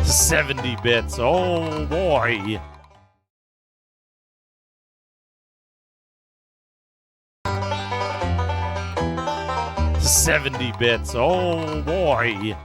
70 bits. Oh boy. $70 bits. Oh boy.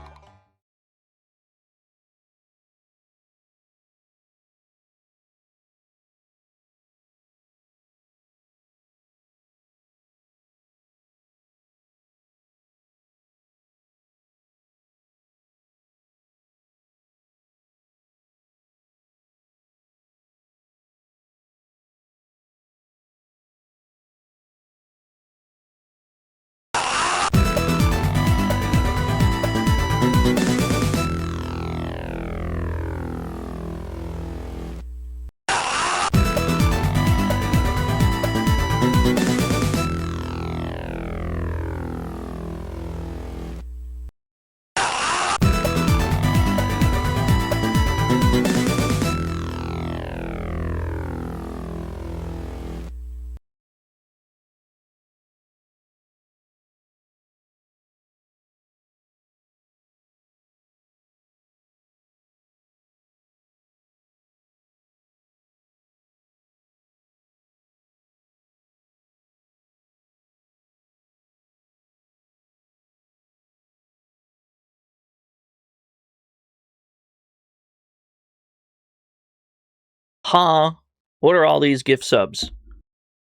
Huh? What are all these gift subs?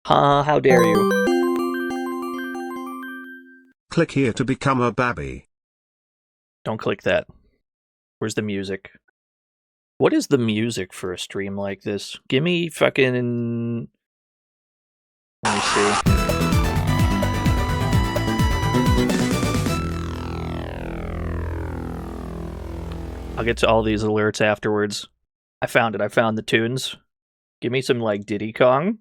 Huh? How dare you? Click here to become a babby. Don't click that. Where's the music? What is the music for a stream like this? Give me fucking... Let me see. I'll get to all these alerts afterwards. I found it. I found the tunes. Give me some, like, Diddy Kong.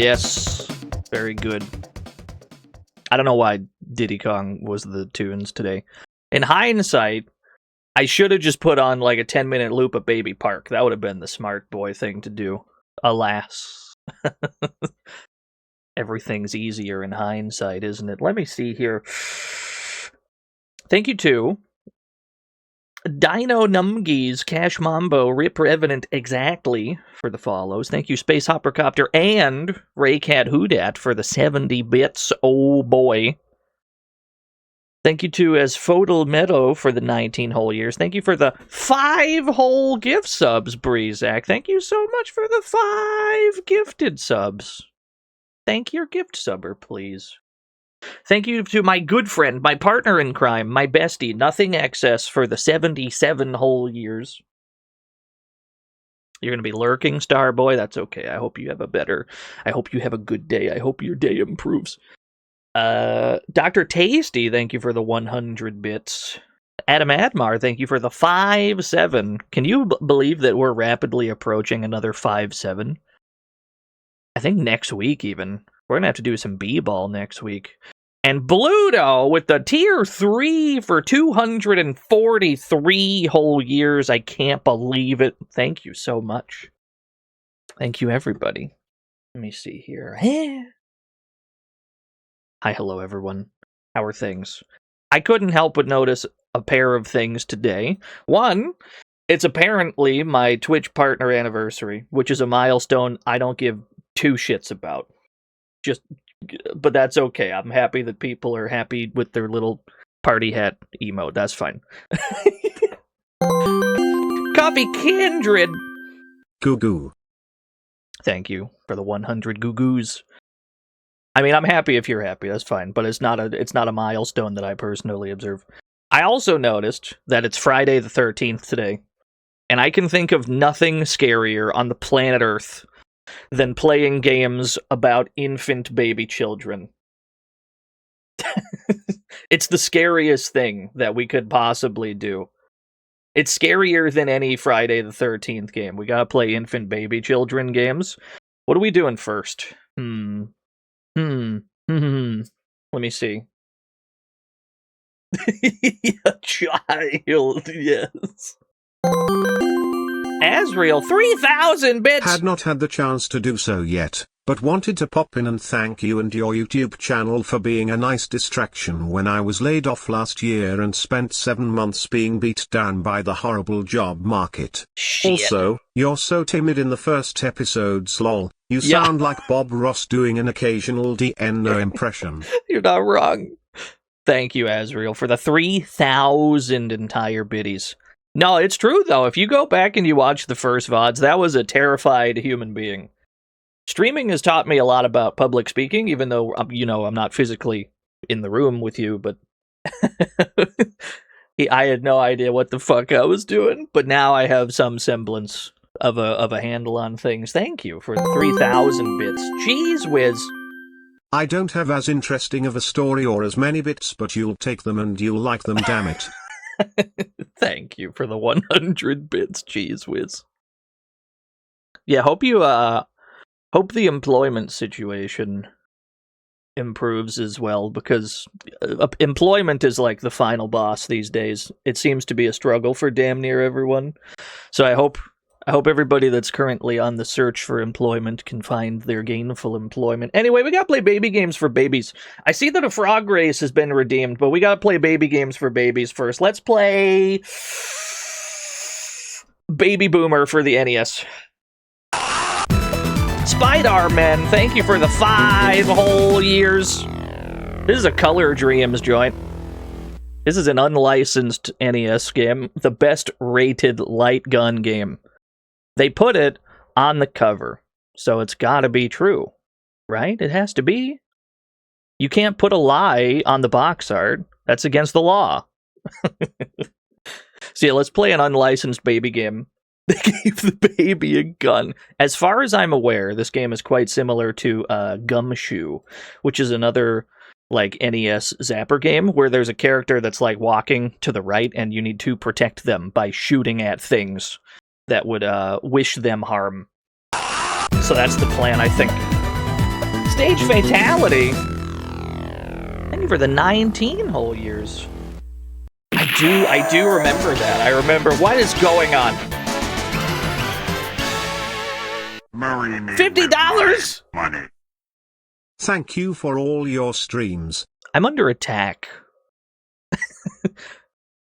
Yes. Very good. I don't know why Diddy Kong was the tunes today. In hindsight, I should have just put on like a 10-minute loop of Baby Park. That would have been the smart boy thing to do. Alas. Everything's easier in hindsight, isn't it? Let me see here. Thank you to Dino Numgies, Cash Mambo, Rip Revenant exactly for the follows. Thank you, Space Hoppercopter and Raycat Hoodat for the 70 bits. Oh boy. Thank you to As Fodal Meadow for the 19 whole years. Thank you for the 5 whole gift subs, Breezak. Thank you so much for the 5 gifted subs. Thank your gift subber, please. Thank you to my good friend, my partner in crime, my bestie, Nothing Excess for the 77 whole years. You're going to be lurking, Starboy? That's okay. I hope you have a good day. I hope your day improves. Dr. Tasty, thank you for the 100 bits. Adam Admar, thank you for the 5-7. Can you believe that we're rapidly approaching another 5-7? I think next week even. We're going to have to do some b-ball next week. And Bluto with the tier 3 for 243 whole years. I can't believe it. Thank you so much. Thank you, everybody. Let me see here. Hi, hello, everyone. How are things? I couldn't help but notice a pair of things today. One, it's apparently my Twitch partner anniversary, which is a milestone I don't give 2 shits about. But that's okay. I'm happy that people are happy with their little party hat emote. That's fine. Coffee Kindred. Goo goo. Thank you for the 100 goo-goos. I mean, I'm happy if you're happy. That's fine, but it's not a milestone that I personally observe. I also noticed that it's Friday the 13th today, and I can think of nothing scarier on the planet Earth than playing games about infant baby children. It's the scariest thing that we could possibly do. It's scarier than any Friday the 13th game. We gotta play infant baby children games. What are we doing first? Let me see. A child, yes. Asriel, 3,000 bits! Had not had the chance to do so yet, but wanted to pop in and thank you and your YouTube channel for being a nice distraction when I was laid off last year and spent 7 months being beat down by the horrible job market. Shit. Also, you're so timid in the first episodes, lol. You sound like Bob Ross doing an occasional DNO impression. You're not wrong. Thank you, Asriel, for the 3,000 entire biddies. No, it's true, though. If you go back and you watch the first VODs, that was a terrified human being. Streaming has taught me a lot about public speaking, even though, I'm not physically in the room with you, but I had no idea what the fuck I was doing, but now I have some semblance of a handle on things. Thank you for the 3,000 bits. Jeez whiz. I don't have as interesting of a story or as many bits, but you'll take them and you'll like them, damn it. Thank you for the 100 bits, jeez whiz. Yeah, hope the employment situation improves as well, because employment is like the final boss these days. It seems to be a struggle for damn near everyone. So I hope everybody that's currently on the search for employment can find their gainful employment. Anyway, we gotta play baby games for babies. I see that a frog race has been redeemed, but we gotta play baby games for babies first. Let's play Baby Boomer for the NES. Spider-Man, thank you for the 5 whole years. This is a Color Dreams joint. This is an unlicensed NES game, the best rated light gun game. They put it on the cover, so it's gotta be true, right? It has to be. You can't put a lie on the box art. That's against the law. So yeah, let's play an unlicensed baby game. They gave the baby a gun. As far as I'm aware, this game is quite similar to Gumshoe, which is another like NES zapper game where there's a character that's like walking to the right and you need to protect them by shooting at things that would wish them harm. So that's the plan, I think. Stage fatality. Thank you for the 19 whole years. I do remember that. I remember what is going on. $50? Money. Thank you for all your streams. I'm under attack.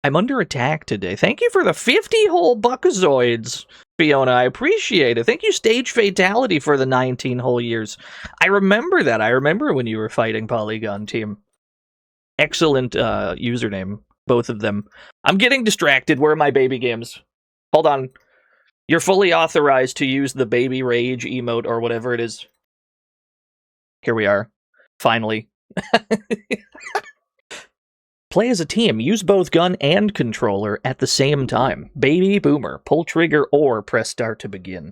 I'm under attack today. Thank you for the 50 whole buckazoids, Fiona. I appreciate it. Thank you, Stage Fatality, for the 19 whole years. I remember that. I remember when you were fighting Polygon Team. Excellent username, both of them. I'm getting distracted. Where are my baby games? Hold on. You're fully authorized to use the baby rage emote or whatever it is. Here we are. Finally. Play as a team. Use both gun and controller at the same time. Baby boomer. Pull trigger or press start to begin.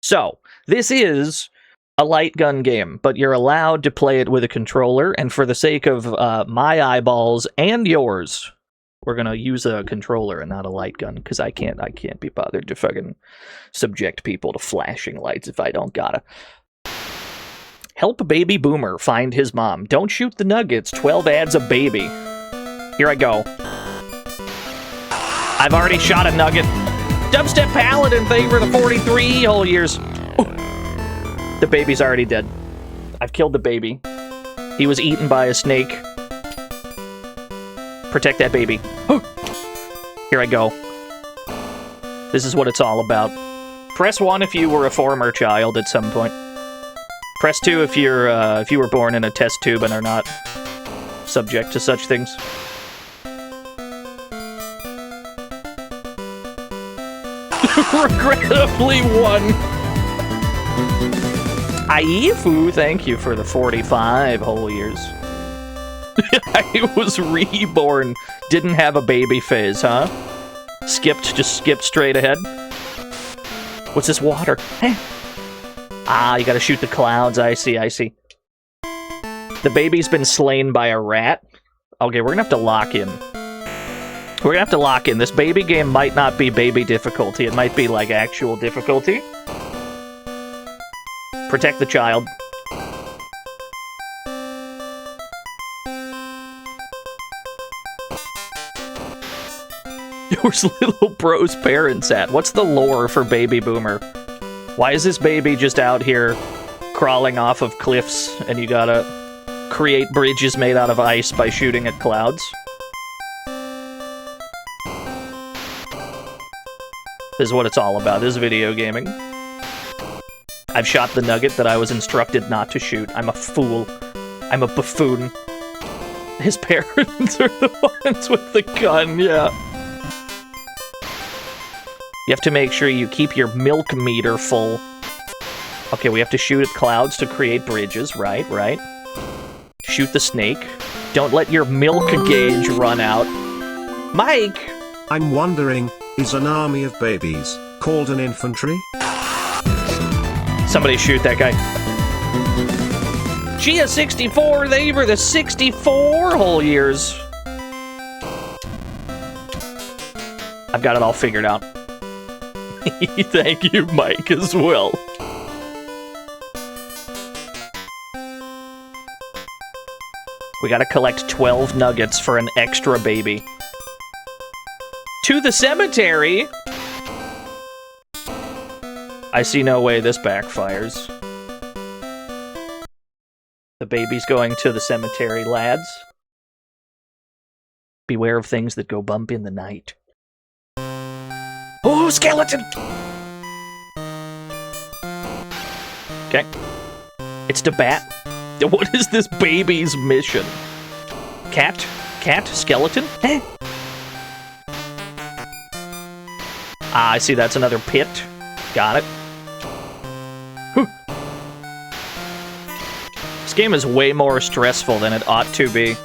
So, this is a light gun game, but you're allowed to play it with a controller, and for the sake of my eyeballs and yours, we're gonna use a controller and not a light gun, because I can't be bothered to fucking subject people to flashing lights if I don't gotta. Help baby boomer find his mom. Don't shoot the nuggets. 12 adds a baby. Here I go. I've already shot a nugget. Dubstep Paladin, thank you for the 43 whole years. Ooh. The baby's already dead. I've killed the baby. He was eaten by a snake. Protect that baby. Ooh. Here I go. This is what it's all about. Press 1 if you were a former child at some point. Press 2 if you were born in a test tube and are not subject to such things. Regrettably won. Aifu, thank you for the 45 whole years. I was reborn. Didn't have a baby phase, huh? Just skipped straight ahead. What's this water? Hey. Ah, you gotta shoot the clouds. I see. The baby's been slain by a rat. Okay, we're gonna have to lock in. We're gonna have to lock in. This baby game might not be baby difficulty. It might be, like, actual difficulty. Protect the child. Where's little bro's parents at? What's the lore for Baby Boomer? Why is this baby just out here crawling off of cliffs and you gotta create bridges made out of ice by shooting at clouds? This is what it's all about. This is video gaming. I've shot the nugget that I was instructed not to shoot. I'm a fool. I'm a buffoon. His parents are the ones with the gun, yeah. You have to make sure you keep your milk meter full. Okay, we have to shoot at clouds to create bridges. Right. Shoot the snake. Don't let your milk gauge run out. Mike! I'm wondering, is an army of babies called an infantry? Somebody shoot that guy. Gia64, they were the 64 whole years. I've got it all figured out. Thank you, Mike, as well. We gotta collect 12 nuggets for an extra baby. To the cemetery! I see no way this backfires. The baby's going to the cemetery, lads. Beware of things that go bump in the night. Oh, skeleton! Okay. It's to bat. What is this baby's mission? Cat? Skeleton? Eh? Ah, I see that's another pit. Got it. Whew. This game is way more stressful than it ought to be.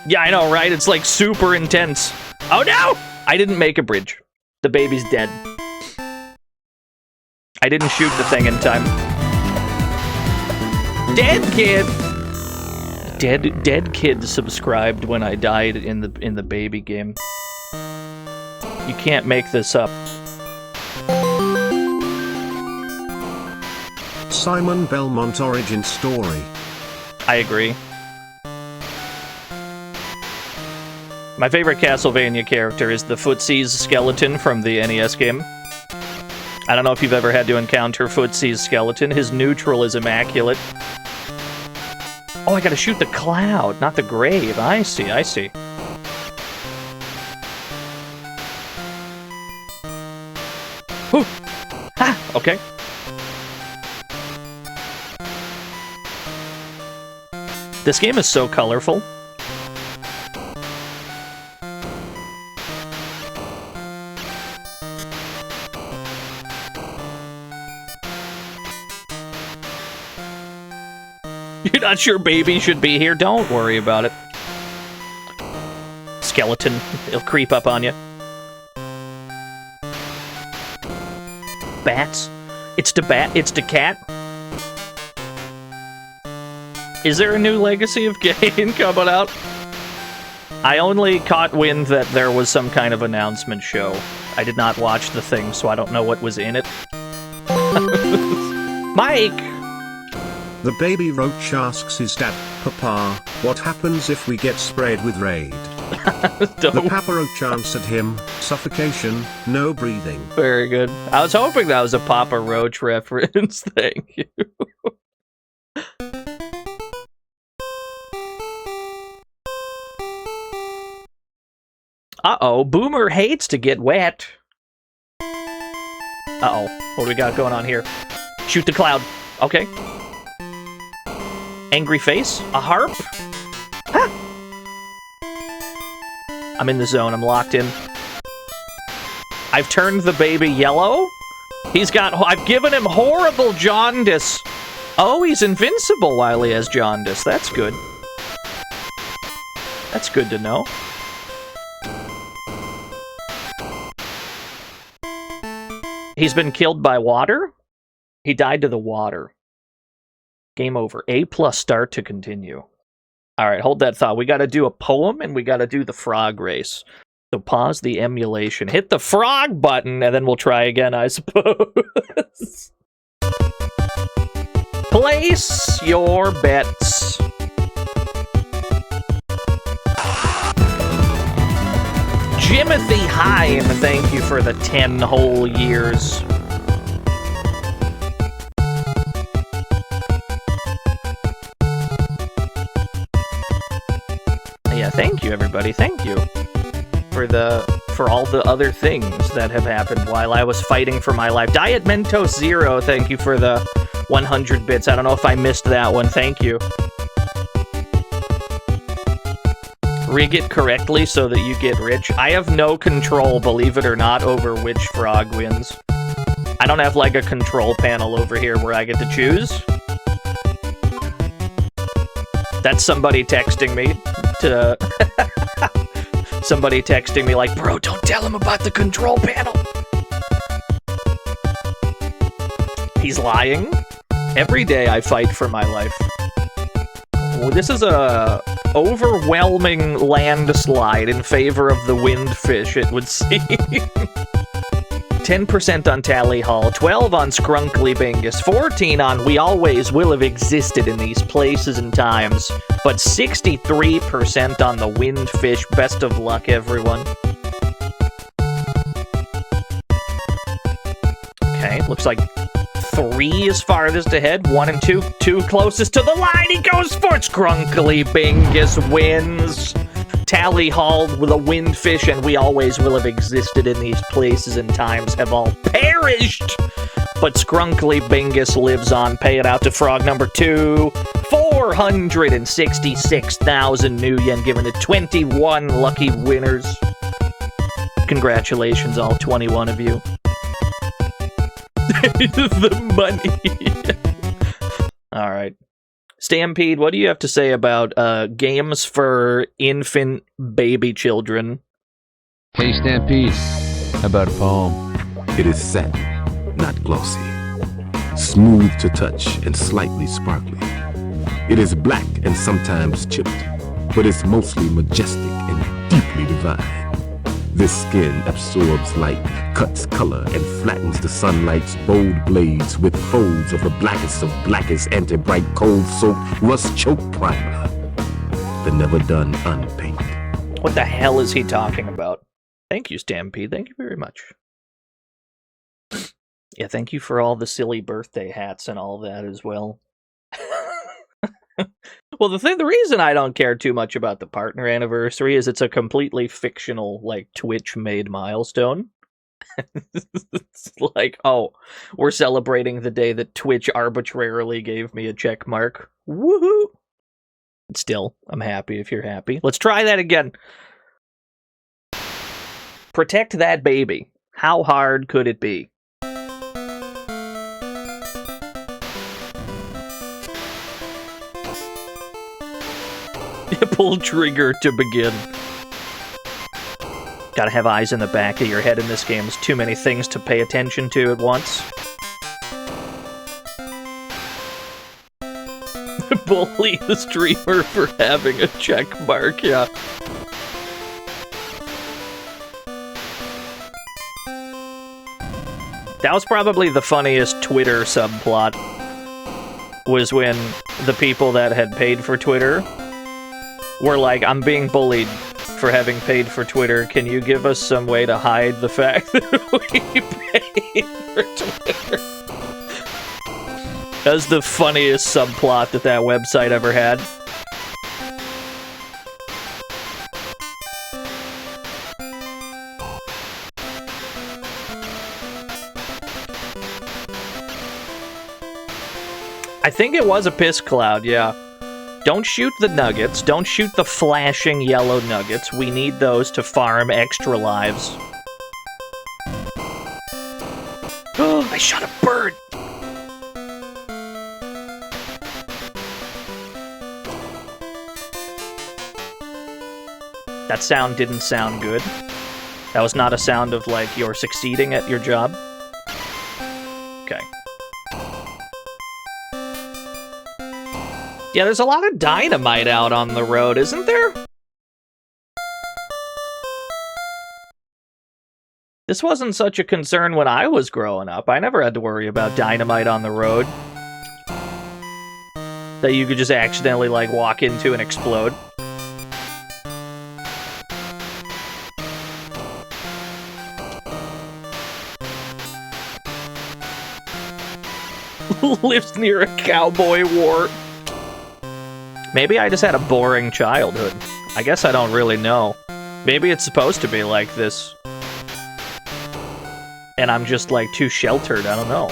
Yeah, I know, right? It's like super intense. Oh no! I didn't make a bridge. The baby's dead. I didn't shoot the thing in time. Dead kid! Dead kid subscribed when I died in the baby game. You can't make this up. Simon Belmont origin story. I agree. My favorite Castlevania character is the Footsie's skeleton from the NES game. I don't know if you've ever had to encounter Footsie's skeleton. His neutral is immaculate. Oh, I gotta shoot the cloud, not the grave. I see, I see. Whew. Ha! Okay. This game is so colorful. You're not sure baby should be here? Don't worry about it. Skeleton, it'll creep up on you. Bats? It's the bat, it's the cat? Is there a new Legacy of Kain coming out? I only caught wind that there was some kind of announcement show. I did not watch the thing, so I don't know what was in it. Mike! The baby roach asks his dad, Papa, what happens if we get sprayed with Raid? The Papa Roach answered him, suffocation, no breathing. Very good. I was hoping that was a Papa Roach reference. Thank you. Uh-oh, Boomer hates to get wet. Uh-oh, what do we got going on here? Shoot the cloud. Okay. Angry face? A harp? Ah! I'm in the zone, I'm locked in. I've turned the baby yellow? I've given him horrible jaundice. Oh, he's invincible while he has jaundice. That's good. That's good to know. He's been killed by water? He died to the water. Game over. A+ start to continue. Alright, hold that thought. We gotta do a poem and we gotta do the frog race. So pause the emulation. Hit the frog button and then we'll try again, I suppose. Place your bets. Jimothy Heim, thank you for the 10 whole years. Yeah, thank you, everybody. Thank you for all the other things that have happened while I was fighting for my life. Diet Mentos Zero, thank you for the 100 bits. I don't know if I missed that one. Thank you. Rig it correctly so that you get rich. I have no control, believe it or not, over which frog wins. I don't have like a control panel over here where I get to choose. That's somebody texting me to... somebody texting me like, bro, don't tell him about the control panel. He's lying. Every day I fight for my life. Well, this is a overwhelming landslide in favor of the windfish, it would seem. 10% on Tally Hall, 12 on Scrunkly Bingus, 14 on We Always Will Have Existed in These Places and Times, but 63% on the Windfish. Best of luck, everyone. Okay, looks like 3 is farthest ahead, 1 and 2, 2 closest to the line. He goes for it. Scrunkly Bingus wins. Tally Hall with a Windfish and We Always Will Have Existed in These Places and Times have all perished. But Scrunkly Bingus lives on. Pay it out to frog number 2. 466,000 new yen given to 21 lucky winners. Congratulations, all 21 of you. The money. Alright. Stampede, what do you have to say about games for infant baby children? Hey, Stampede. How about a poem? It is satin, not glossy, smooth to touch and slightly sparkly. It is black and sometimes chipped, but it's mostly majestic and deeply divine. This skin absorbs light, cuts color, and flattens the sunlight's bold blades with folds of the blackest of blackest anti-bright cold-soaked rust-choked primer. The never done unpaint. What the hell is he talking about? Thank you, Stampede. Thank you very much. Yeah, thank you for all the silly birthday hats and all that as well. Well, the reason I don't care too much about the partner anniversary is it's a completely fictional, like, Twitch-made milestone. It's like, oh, we're celebrating the day that Twitch arbitrarily gave me a check mark. Woohoo! Still, I'm happy if you're happy. Let's try that again. Protect that baby. How hard could it be? Pull trigger to begin. Gotta have eyes in the back of your head in this game. There's too many things to pay attention to at once. Bully the streamer for having a check mark, yeah. That was probably the funniest Twitter subplot, was when the people that had paid for Twitter were like, I'm being bullied for having paid for Twitter. Can you give us some way to hide the fact that we paid for Twitter? That's the funniest subplot that website ever had. I think it was a piss cloud, yeah. Don't shoot the nuggets. Don't shoot the flashing yellow nuggets. We need those to farm extra lives. Oh, I shot a bird! That sound didn't sound good. That was not a sound of, like, you're succeeding at your job. Okay. Yeah, there's a lot of dynamite out on the road, isn't there? This wasn't such a concern when I was growing up. I never had to worry about dynamite on the road. That you could just accidentally, like, walk into and explode. Lives near a cowboy war. Maybe I just had a boring childhood. I guess I don't really know. Maybe it's supposed to be like this. And I'm just, like, too sheltered. I don't know.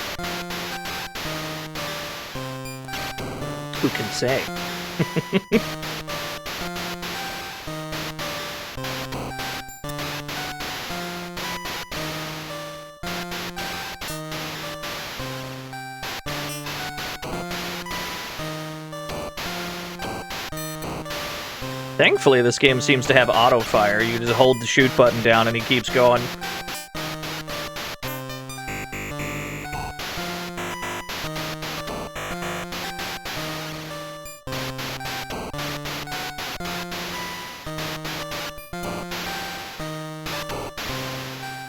Who can say? Thankfully, this game seems to have auto-fire. You just hold the shoot button down and he keeps going.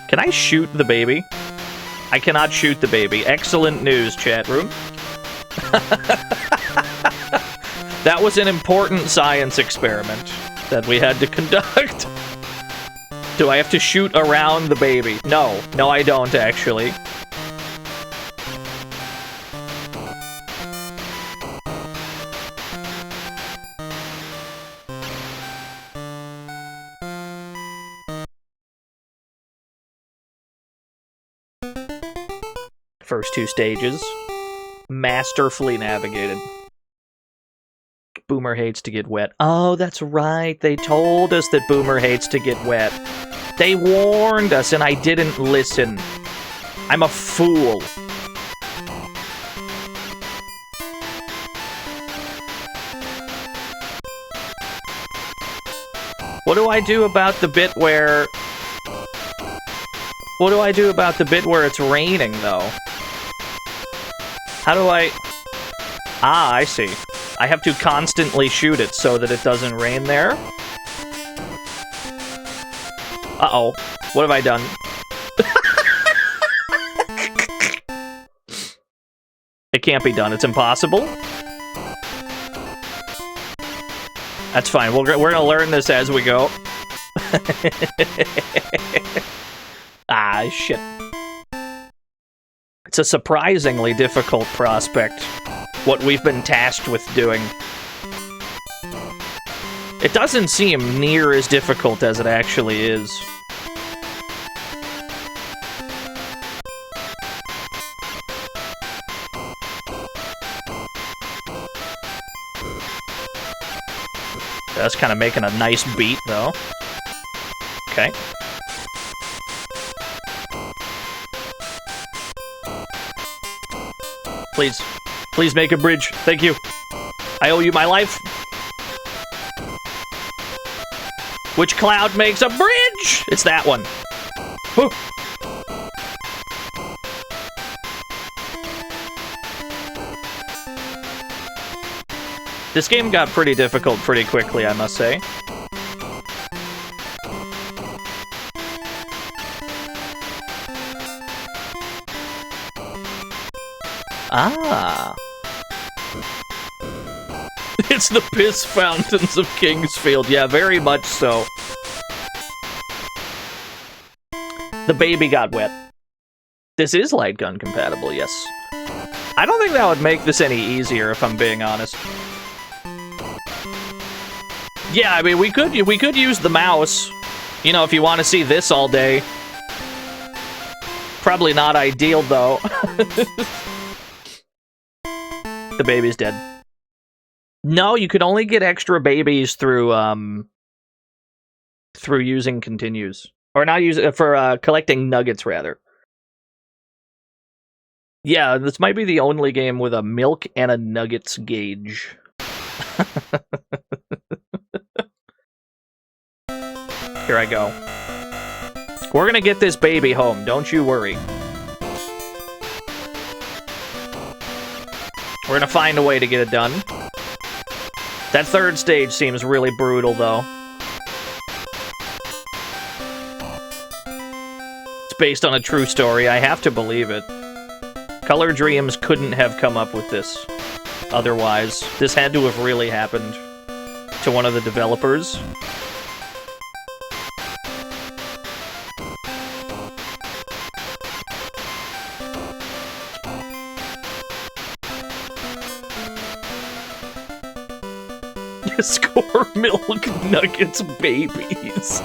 Can I shoot the baby? I cannot shoot the baby. Excellent news, chat room. That was an important science experiment that we had to conduct. Do I have to shoot around the baby? No. No, I don't, actually. First two stages. Masterfully navigated. Boomer hates to get wet. Oh, that's right. They told us that Boomer hates to get wet. They warned us and I didn't listen. I'm a fool. What do I do about the bit where... What do I do about the bit where it's raining, though? How do I... Ah, I see. I have to constantly shoot it so that it doesn't rain there? Uh-oh. What have I done? It can't be done. It's impossible. That's fine. We're gonna learn this as we go. Ah, shit. It's a surprisingly difficult prospect, what we've been tasked with doing. It doesn't seem near as difficult as it actually is. That's kind of making a nice beat, though. Okay. Please. Please make a bridge. Thank you. I owe you my life. Which cloud makes a bridge? It's that one. Whew. This game got pretty difficult pretty quickly, I must say. Ah. It's the piss fountains of Kingsfield. Yeah, very much so. The baby got wet. This is light gun compatible, yes. I don't think that would make this any easier, if I'm being honest. Yeah, I mean, we could use the mouse. You know, if you want to see this all day. Probably not ideal, though. The baby's dead. No, you could only get extra babies through using continues. Or not use for collecting nuggets, rather. Yeah, this might be the only game with a milk and a nuggets gauge. Here I go. We're gonna get this baby home, don't you worry. We're gonna find a way to get it done. That third stage seems really brutal, though. It's based on a true story. I have to believe it. Color Dreams couldn't have come up with this otherwise. This had to have really happened to one of the developers. Score milk nuggets babies.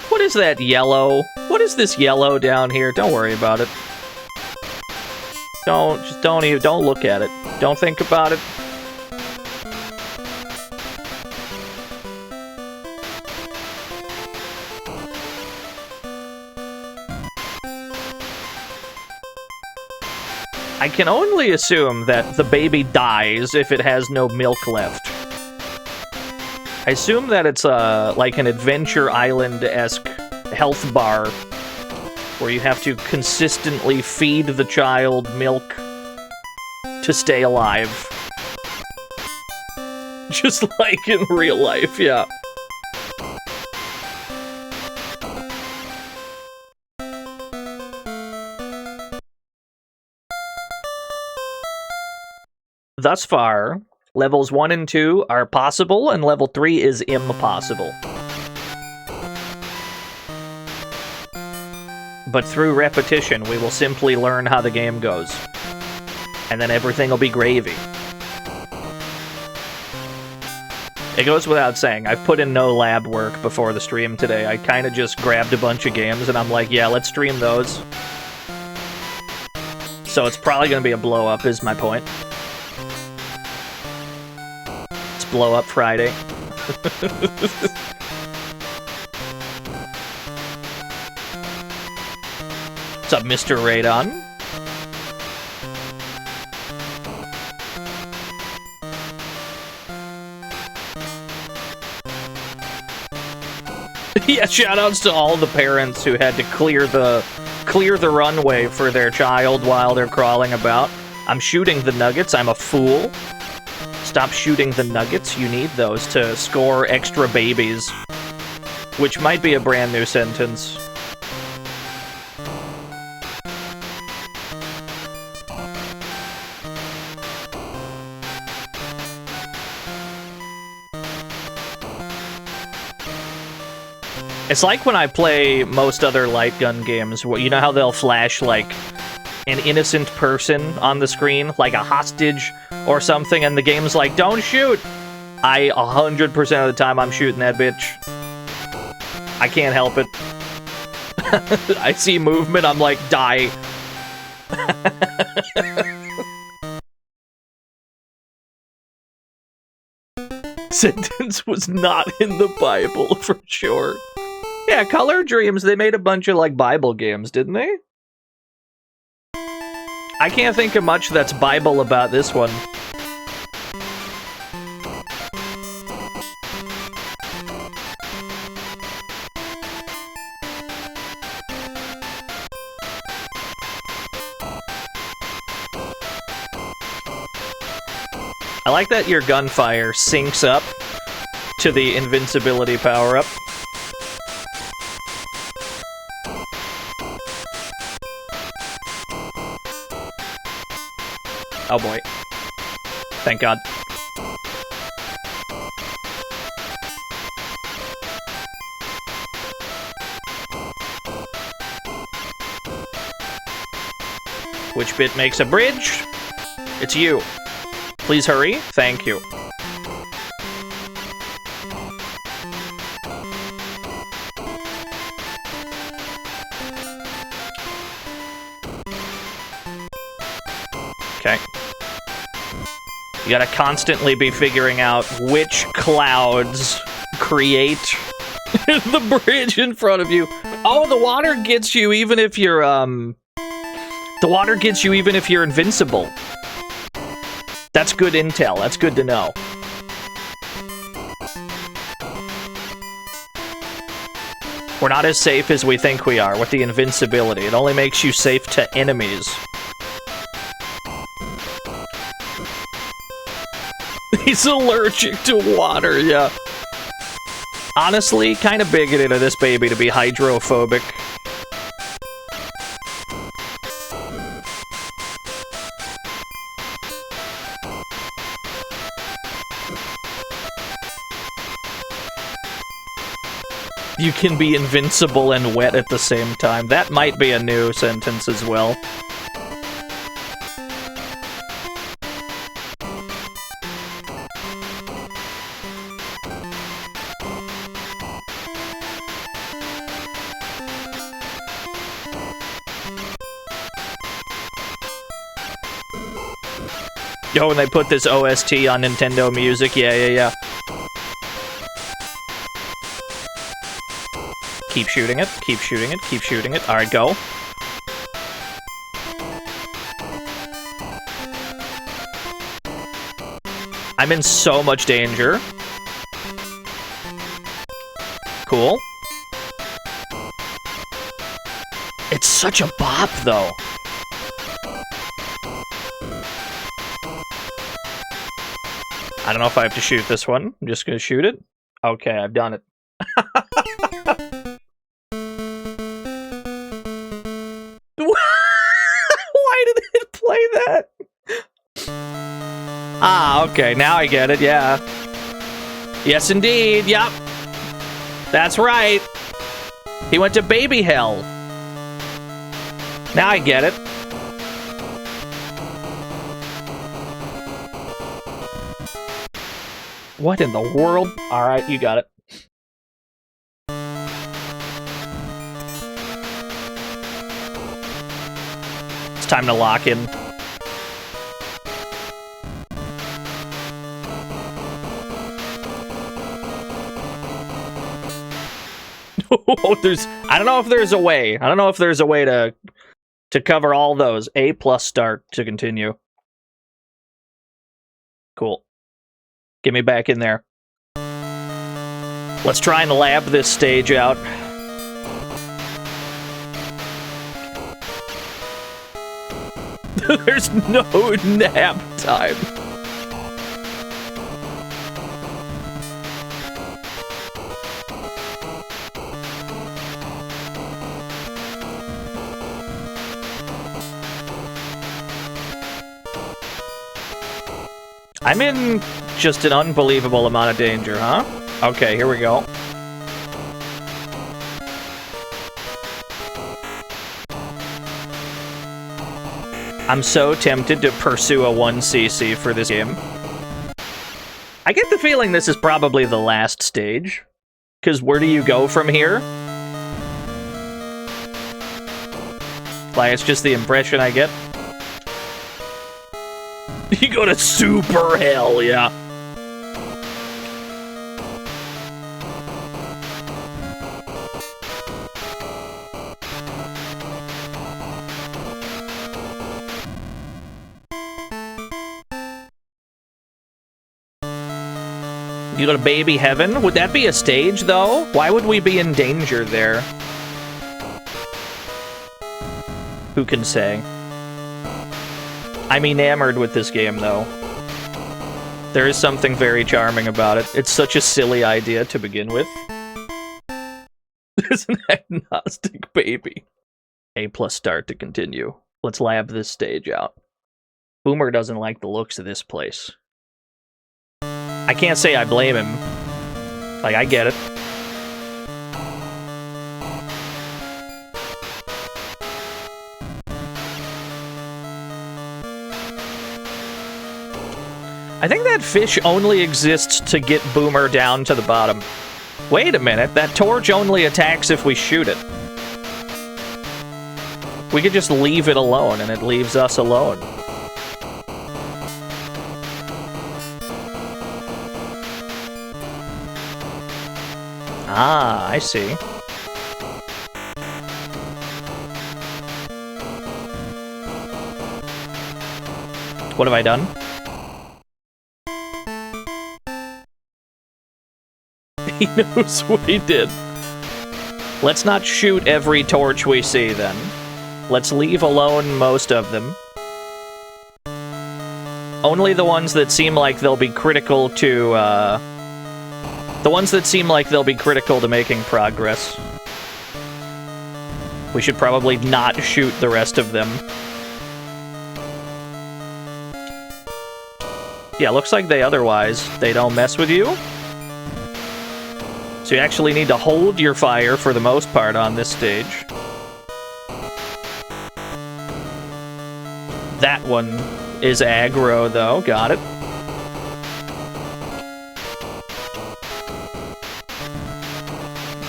What is that yellow? What is this yellow down here? Don't worry about it. Don't look at it. Don't think about it. I can only assume that the baby dies if it has no milk left. I assume that it's like an Adventure Island-esque health bar where you have to consistently feed the child milk to stay alive. Just like in real life, yeah. Thus far, levels 1 and 2 are possible, and level 3 is impossible. But through repetition, we will simply learn how the game goes. And then everything will be gravy. It goes without saying, I've put in no lab work before the stream today. I kind of just grabbed a bunch of games, and I'm like, yeah, let's stream those. So it's probably going to be a blow-up, is my point. Blow up Friday. What's up, Mr. Radon? Yeah, shoutouts to all the parents who had to clear the runway for their child while they're crawling about. I'm shooting the nuggets. I'm a fool. Stop shooting the nuggets. You need those to score extra babies. Which might be a brand new sentence. It's like when I play most other light gun games, where you know how they'll flash, like, an innocent person on the screen, like a hostage or something, and the game's like, don't shoot! 100% of the time I'm shooting that bitch. I can't help it. I see movement, I'm like, die. Sentence was not in the Bible, for sure. Yeah, Color Dreams, they made a bunch of, like, Bible games, didn't they? I can't think of much that's Bible about this one. I like that your gunfire syncs up to the invincibility power-up. Oh boy. Thank God. Which bit makes a bridge? It's you. Please hurry. Thank you. Okay. You gotta constantly be figuring out which clouds create the bridge in front of you. Oh, the water gets you even if you're, the water gets you even if you're invincible. That's good intel. That's good to know. We're not as safe as we think we are with the invincibility. It only makes you safe to enemies. He's allergic to water, yeah. Honestly, kind of bigoted of this baby to be hydrophobic. You can be invincible and wet at the same time. That might be a new sentence as well. Oh, and they put this OST on Nintendo Music. Yeah. Keep shooting it, keep shooting it, keep shooting it. Alright, go. I'm in so much danger. Cool. It's such a bop, though. I don't know if I have to shoot this one. I'm just gonna shoot it. Okay, I've done it. Why did it play that? Ah, okay, now I get it, yeah. Yes, indeed, yup. That's right. He went to baby hell. Now I get it. What in the world? Alright, you got it. It's time to lock in. I don't know if there's a way. I don't know if there's a way to cover all those. A plus start to continue. Cool. Get me back in there. Let's try and lab this stage out. There's no nap time. I'm in just an unbelievable amount of danger, huh? Okay, here we go. I'm so tempted to pursue a 1cc for this game. I get the feeling this is probably the last stage. Because where do you go from here? Like, it's just the impression I get. You go to super hell, yeah. You go to baby heaven? Would that be a stage, though? Why would we be in danger there? Who can say? I'm enamored with this game, though. There is something very charming about it. It's such a silly idea to begin with. It's an agnostic baby. A+ start to continue. Let's lab this stage out. Boomer doesn't like the looks of this place. I can't say I blame him. Like, I get it. I think that fish only exists to get Boomer down to the bottom. Wait a minute, that torch only attacks if we shoot it. We could just leave it alone, and it leaves us alone. Ah, I see. What have I done? He knows what he did. Let's not shoot every torch we see, then. Let's leave alone most of them. Only the ones that seem like they'll be critical to, the ones that seem like they'll be critical to making progress. We should probably not shoot the rest of them. Yeah, looks like they don't mess with you. So you actually need to hold your fire for the most part on this stage. That one is aggro, though. Got it.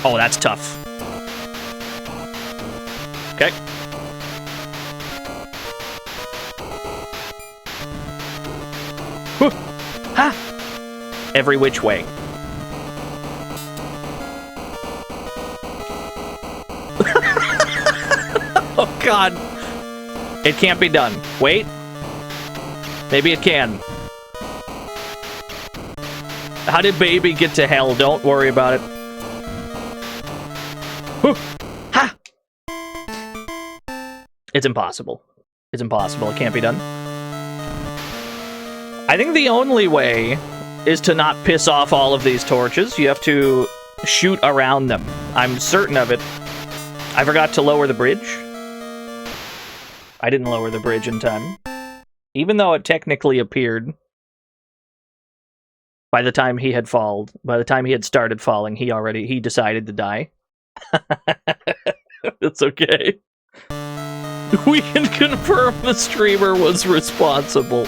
Oh, that's tough. Okay. Whew. Ha! Every which way. Oh, God. It can't be done. Wait. Maybe it can. How did baby get to hell? Don't worry about it. Whew. Ha! It's impossible. It's impossible. It can't be done. I think the only way is to not piss off all of these torches. You have to shoot around them. I'm certain of it. I forgot to lower the bridge. I didn't lower the bridge in time. Even though it technically appeared by the time he had started falling, he decided to die. It's okay. We can confirm the streamer was responsible.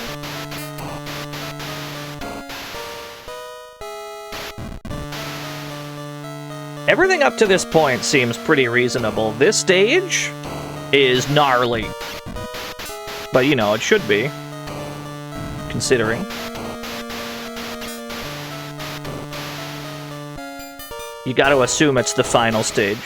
Everything up to this point seems pretty reasonable. This stage is gnarly. But, you know, it should be. Considering. You gotta assume it's the final stage.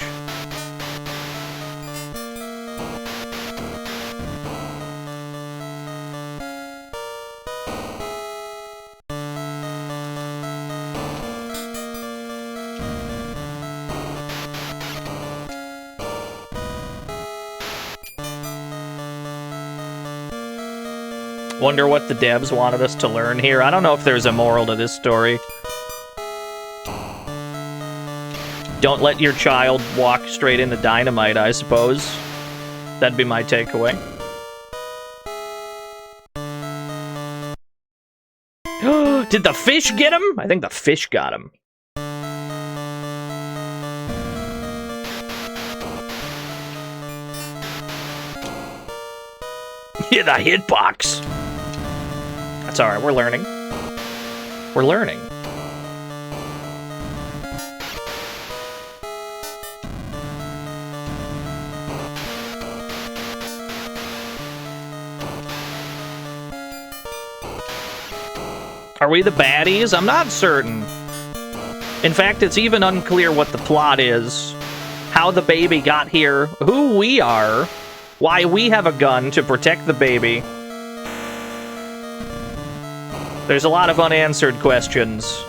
Wonder what the devs wanted us to learn here. I don't know if there's a moral to this story. Don't let your child walk straight into dynamite, I suppose. That'd be my takeaway. Did the fish get him? I think the fish got him. Yeah, the hitbox. That's alright, we're learning. We're learning. Are we the baddies? I'm not certain. In fact, it's even unclear what the plot is, how the baby got here, who we are, why we have a gun to protect the baby. There's a lot of unanswered questions.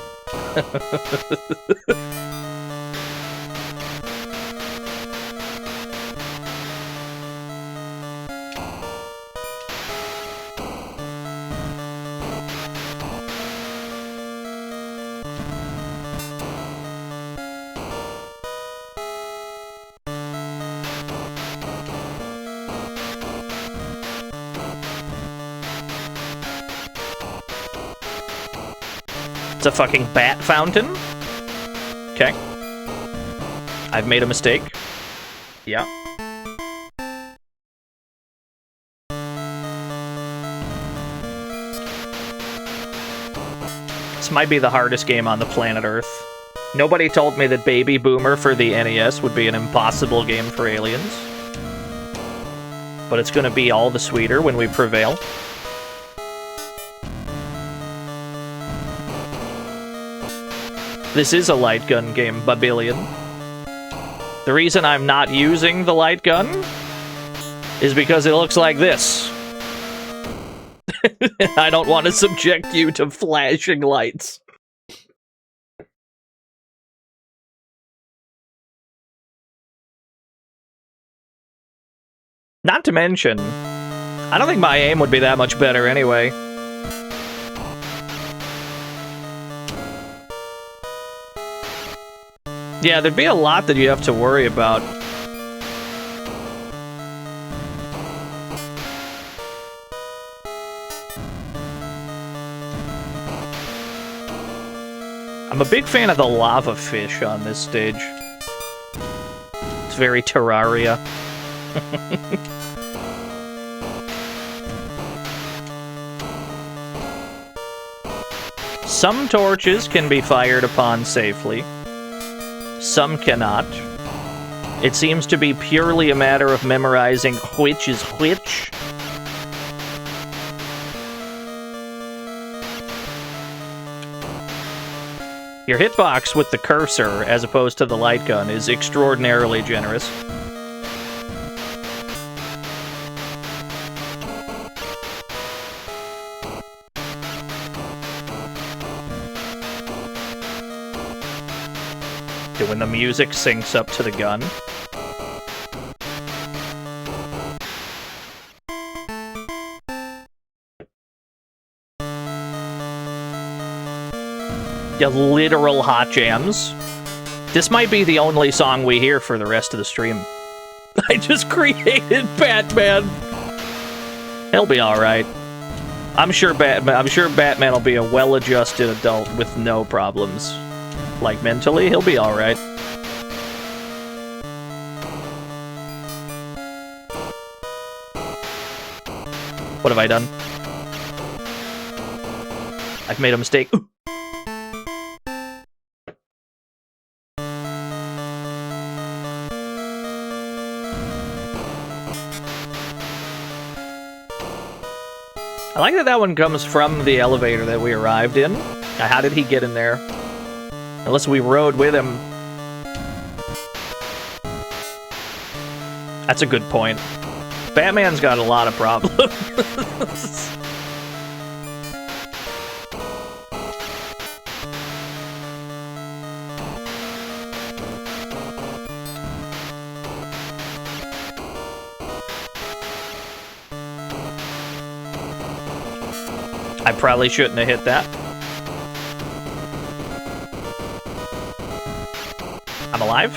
It's a fucking bat fountain? Okay. I've made a mistake. Yeah. This might be the hardest game on the planet Earth. Nobody told me that Baby Boomer for the NES would be an impossible game for aliens. But it's gonna be all the sweeter when we prevail. This is a light gun game, Babyllion. The reason I'm not using the light gun is because it looks like this. I don't want to subject you to flashing lights. Not to mention, I don't think my aim would be that much better anyway. Yeah, there'd be a lot that you have to worry about. I'm a big fan of the lava fish on this stage. It's very Terraria. Some torches can be fired upon safely. Some cannot. It seems to be purely a matter of memorizing which is which. Your hitbox with the cursor, as opposed to the light gun, is extraordinarily generous. When the music syncs up to the gun. Yeah, literal hot jams. This might be the only song we hear for the rest of the stream. I just created Batman. He'll be alright. I'm sure Batman will be a well-adjusted adult with no problems. Like, mentally, he'll be alright. What have I done? I've made a mistake. Ooh. I like that that one comes from the elevator that we arrived in. How did he get in there? Unless we rode with him. That's a good point. Batman's got a lot of problems. I probably shouldn't have hit that. I'm alive?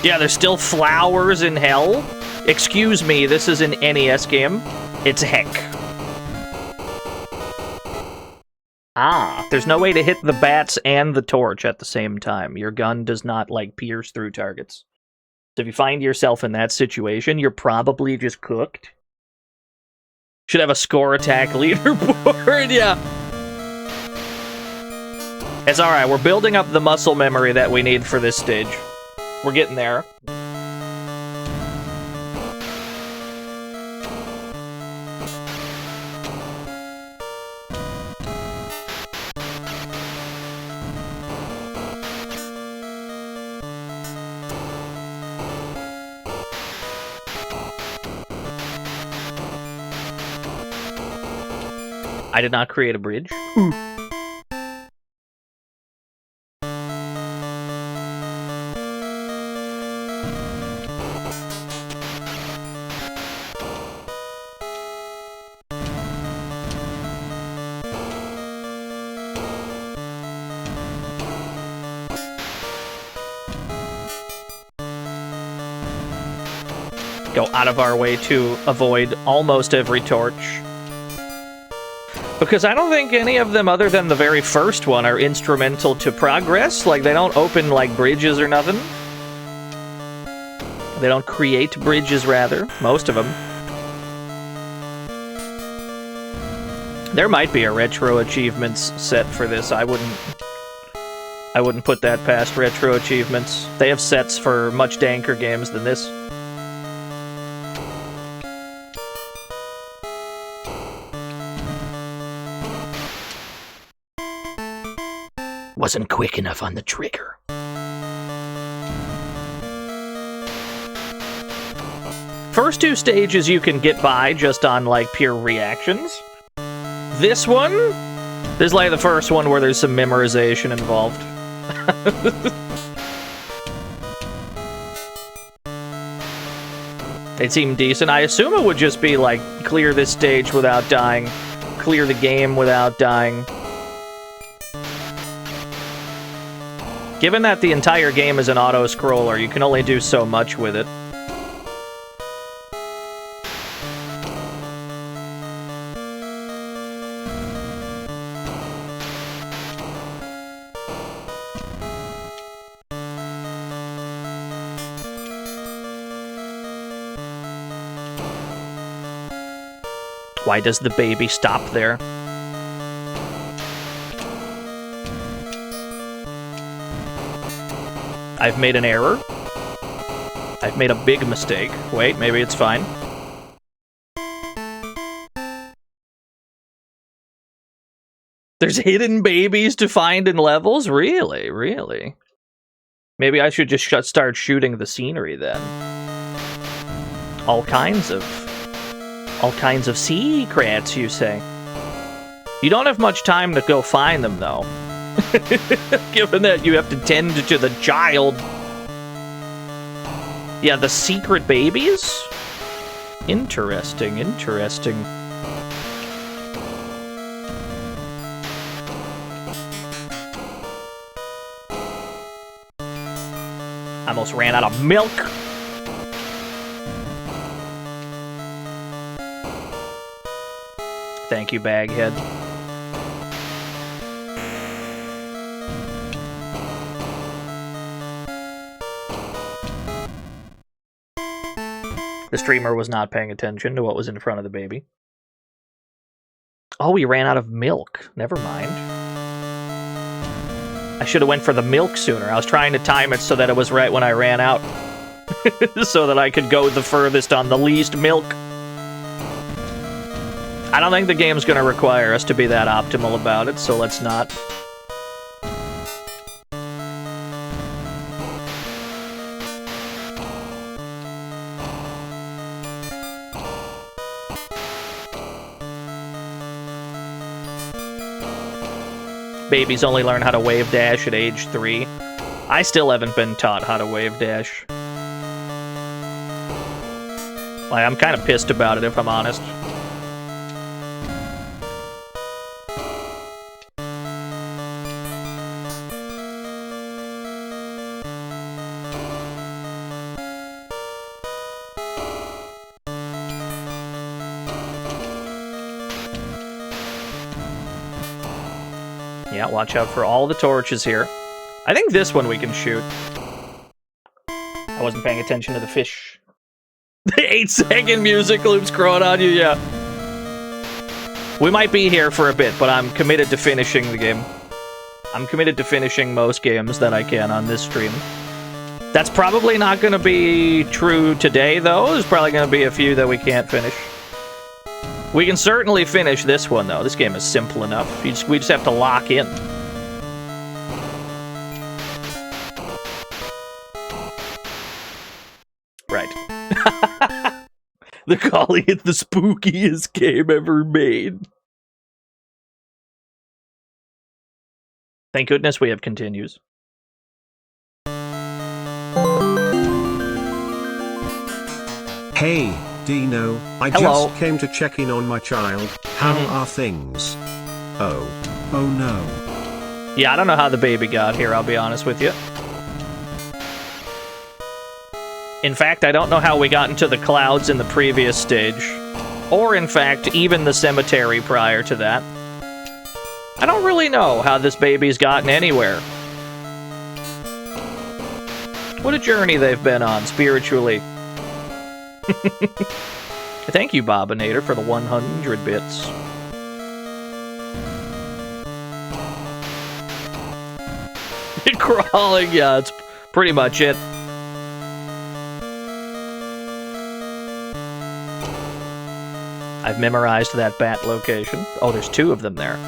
Yeah, there's still flowers in hell. Excuse me, this is an NES game. It's heck. Ah, there's no way to hit the bats and the torch at the same time. Your gun does not, like, pierce through targets. So if you find yourself in that situation, you're probably just cooked. Should have a score attack leaderboard, yeah. It's alright, we're building up the muscle memory that we need for this stage. We're getting there. I did not create a bridge. Go out of our way to avoid almost every torch. Because I don't think any of them, other than the very first one, are instrumental to progress. Like, they don't open, like, bridges or nothing. They don't create bridges, rather. Most of them. There might be a retro achievements set for this. I wouldn't put that past retro achievements. They have sets for much danker games than this. Wasn't quick enough on the trigger. First two stages you can get by just on, like, pure reactions. This one? This is like the first one where there's some memorization involved. They seem decent. I assume it would just be, like, clear this stage without dying, clear the game without dying. Given that the entire game is an auto-scroller, you can only do so much with it. Why does the baby stop there? I've made an error. I've made a big mistake. Wait, maybe it's fine. There's hidden babies to find in levels? Really? Really? Maybe I should just start shooting the scenery then. All kinds of secrets, you say? You don't have much time to go find them, though. Given that you have to tend to the child. Yeah, the secret babies? Interesting, interesting. I almost ran out of milk. Thank you, Baghead. The streamer was not paying attention to what was in front of the baby. Oh, we ran out of milk. Never mind. I should have went for the milk sooner. I was trying to time it so that it was right when I ran out. So that I could go the furthest on the least milk. I don't think the game's going to require us to be that optimal about it, so let's not. Babies only learn how to wave dash at age 3. I still haven't been taught how to wave dash. Like, I'm kind of pissed about it, if I'm honest. Yeah, watch out for all the torches here. I think this one we can shoot. I wasn't paying attention to the fish. The 8-second music loops growing on you, yeah. We might be here for a bit, but I'm committed to finishing the game. I'm committed to finishing most games that I can on this stream. That's probably not going to be true today, though. There's probably going to be a few that we can't finish. We can certainly finish this one, though. This game is simple enough. We just have to lock in. Right. They're calling it the spookiest game ever made. Thank goodness we have continues. Hey, Dino, I Hello. just came to check in on my child. How are things? Oh no. Yeah, I don't know how the baby got here, I'll be honest with you. In fact, I don't know how we got into the clouds in the previous stage. Or, in fact, even the cemetery prior to that. I don't really know how this baby's gotten anywhere. What a journey they've been on, spiritually. Thank you, Bobinator, for the 100 bits. Crawling, yeah, that's pretty much it. I've memorized that bat location. Oh, there's 2 of them there.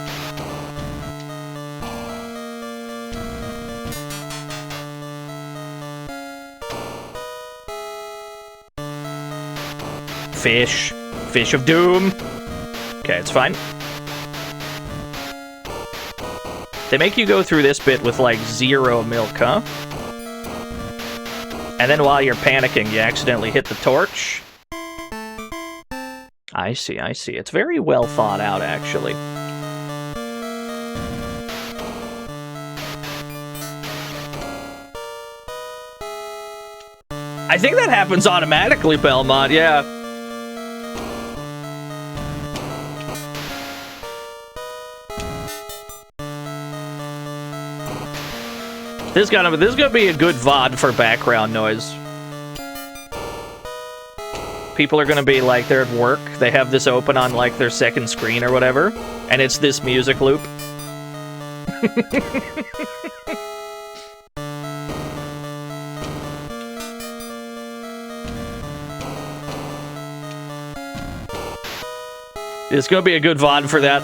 Fish. Fish of doom. Okay, it's fine. They make you go through this bit with, like, 0 milk, huh? And then while you're panicking, you accidentally hit the torch. I see, I see. It's very well thought out, actually. I think that happens automatically, Belmont, yeah. This is gonna be a good VOD for background noise. People are gonna be like, they're at work, they have this open on like their second screen or whatever, and it's this music loop. It's gonna be a good VOD for that.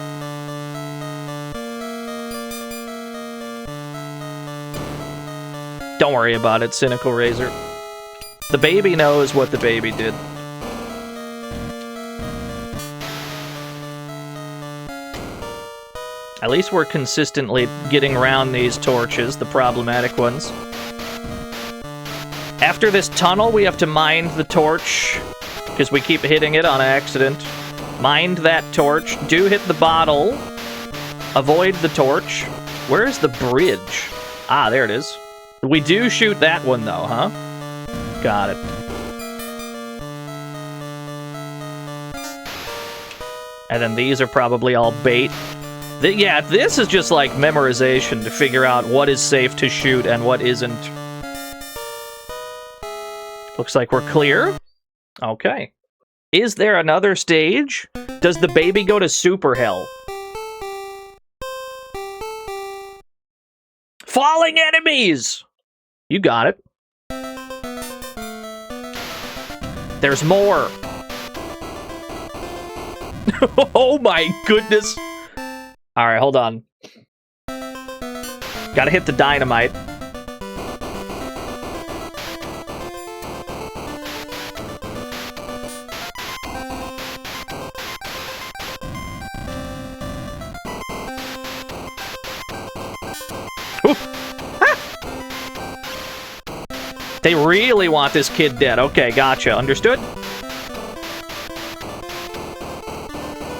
Don't worry about it, Cynical Razor. The baby knows what the baby did. At least we're consistently getting around these torches, the problematic ones. After this tunnel, we have to mind the torch, because we keep hitting it on accident. Mind that torch. Do hit the bottle. Avoid the torch. Where's the bridge? Ah, there it is. We do shoot that one, though, huh? Got it. And then these are probably all bait. Yeah, this is just like memorization to figure out what is safe to shoot and what isn't. Looks like we're clear. Okay. Is there another stage? Does the baby go to super hell? Falling enemies! You got it. There's more. Oh my goodness. Alright, hold on. Gotta hit the dynamite. They really want this kid dead. Okay, gotcha. Understood?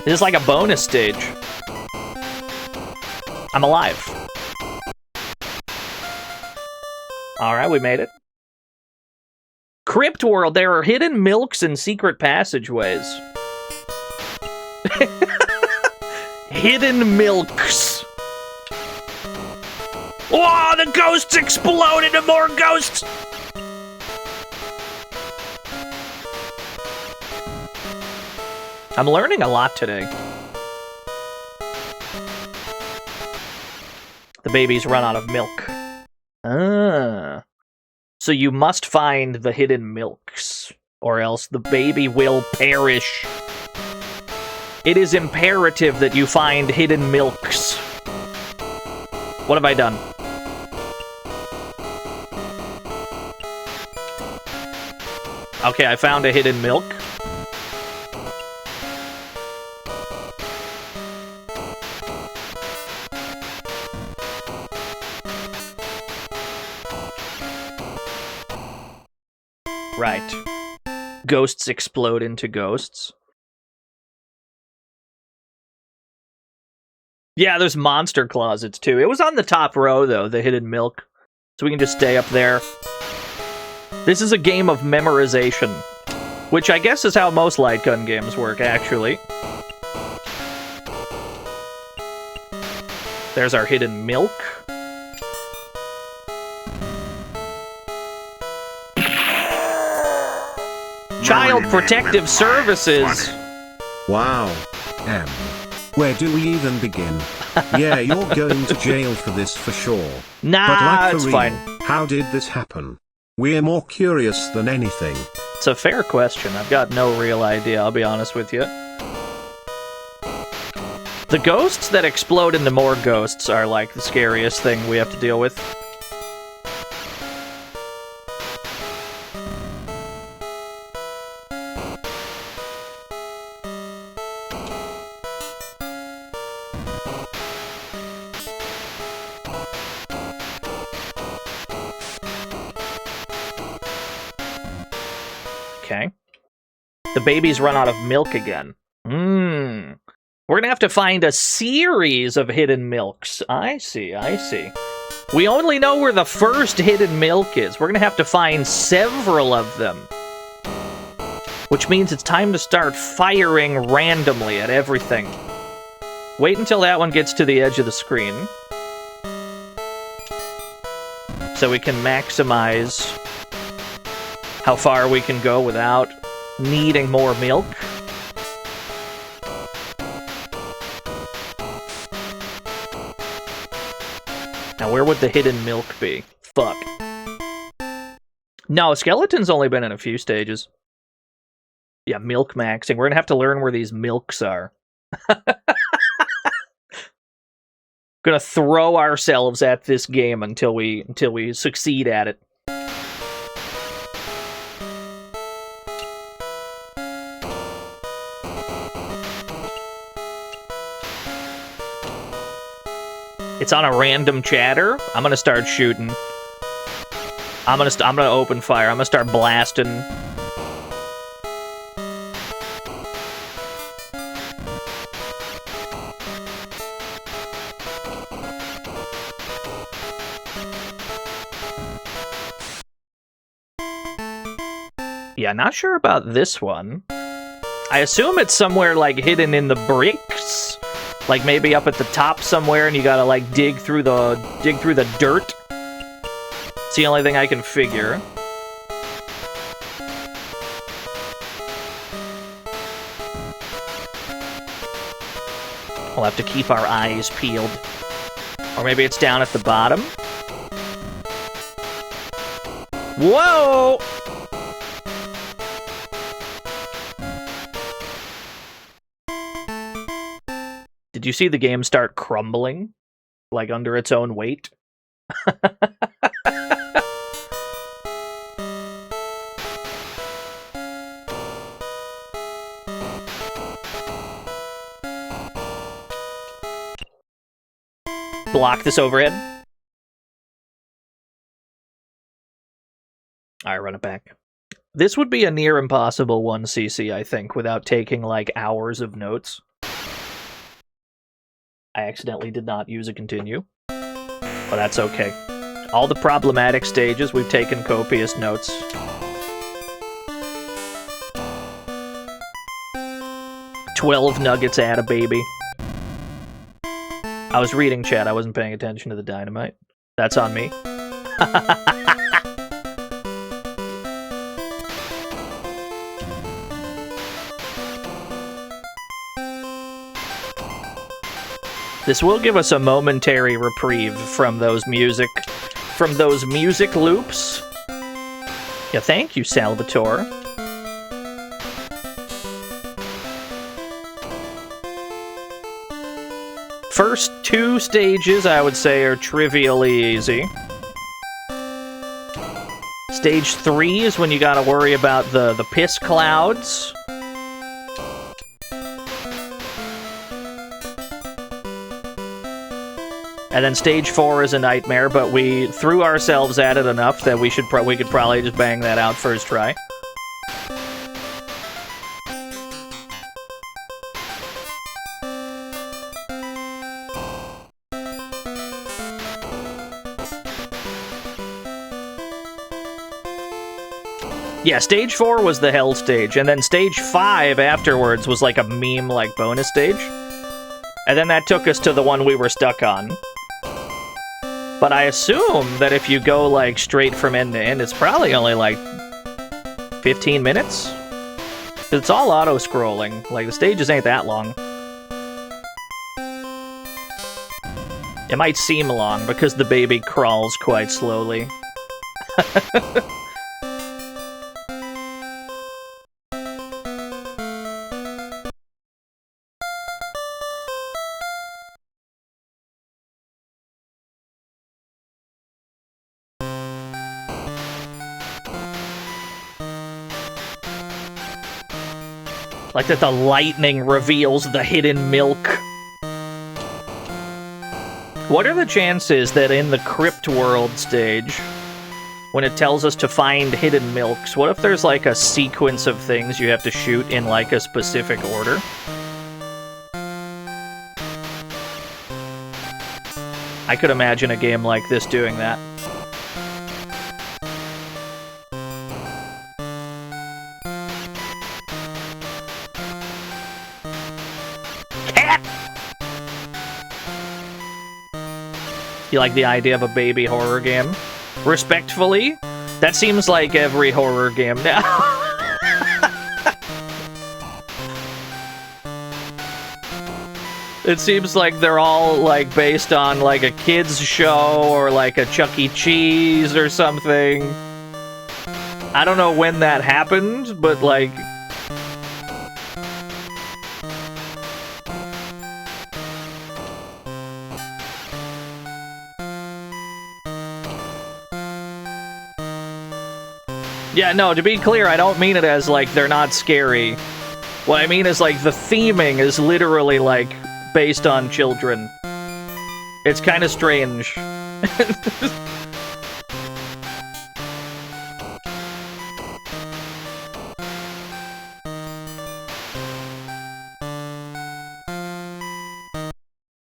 This is like a bonus stage. I'm alive. Alright, we made it. Crypt World. There are hidden milks and secret passageways. Hidden milks. Oh, the ghosts explode into more ghosts! I'm learning a lot today. The babies run out of milk. Ah. So you must find the hidden milks, or else the baby will perish. It is imperative that you find hidden milks. What have I done? Okay, I found a hidden milk. Right. Ghosts explode into ghosts. Yeah, there's monster closets too. It was on the top row though, the hidden milk. So we can just stay up there. This is a game of memorization. Which I guess is how most light gun games work, actually. There's our hidden milk. Child Protective Services. Wow. Where do we even begin? Yeah, you're going to jail for this for sure. Nah, but like for it's real, fine. how did this happen? We're more curious than anything. It's a fair question. I've got no real idea, I'll be honest with you. The ghosts that explode into more ghosts are like the scariest thing we have to deal with. Okay. The babies run out of milk again. We're gonna have to find a series of hidden milks. I see, I see. We only know where the first hidden milk is. We're gonna have to find several of them. Which means it's time to start firing randomly at everything. Wait until that one gets to the edge of the screen. So we can maximize how far we can go without needing more milk. Now, where would the hidden milk be? Fuck. No, Skeleton's only been in a few stages. Yeah, milk maxing. We're gonna have to learn where these milks are. Gonna throw ourselves at this game until we succeed at it. It's on a random chatter. I'm gonna start shooting. I'm gonna open fire. I'm gonna start blasting. Yeah, not sure about this one. I assume it's somewhere like hidden in the bricks. Like maybe up at the top somewhere, and you gotta like dig through the dirt. It's the only thing I can figure. We'll have to keep our eyes peeled. Or maybe it's down at the bottom. Whoa! Did you see the game start crumbling? Like under its own weight? Block this overhead. Alright, run it back. This would be a near impossible 1cc, I think, without taking like hours of notes. I accidentally did not use a continue, but that's okay. All the problematic stages, we've taken copious notes. $12 nuggets at a baby. I was reading chat, I wasn't paying attention to the dynamite. That's on me. This will give us a momentary reprieve from those music loops. Yeah, thank you, Salvatore. First 2 stages, I would say, are trivially easy. Stage 3 is when you gotta worry about the piss clouds. And then stage 4 is a nightmare, but we threw ourselves at it enough that we could probably just bang that out first try. Yeah, stage 4 was the hell stage, and then stage 5 afterwards was like a meme-like bonus stage. And then that took us to the one we were stuck on. But I assume that if you go, like, straight from end to end, it's probably only, like, 15 minutes? It's all auto-scrolling. Like, the stages ain't that long. It might seem long, because the baby crawls quite slowly. Like that the lightning reveals the hidden milk. What are the chances that in the Crypt World stage, when it tells us to find hidden milks, what if there's like a sequence of things you have to shoot in like a specific order? I could imagine a game like this doing that. You like the idea of a baby horror game? Respectfully, that seems like every horror game now. It seems like they're all like based on like a kid's show or like a Chuck E. Cheese or something. I don't know when that happened, but like... Yeah, no, to be clear, I don't mean it as, like, they're not scary. What I mean is, like, the theming is literally, like, based on children. It's kind of strange.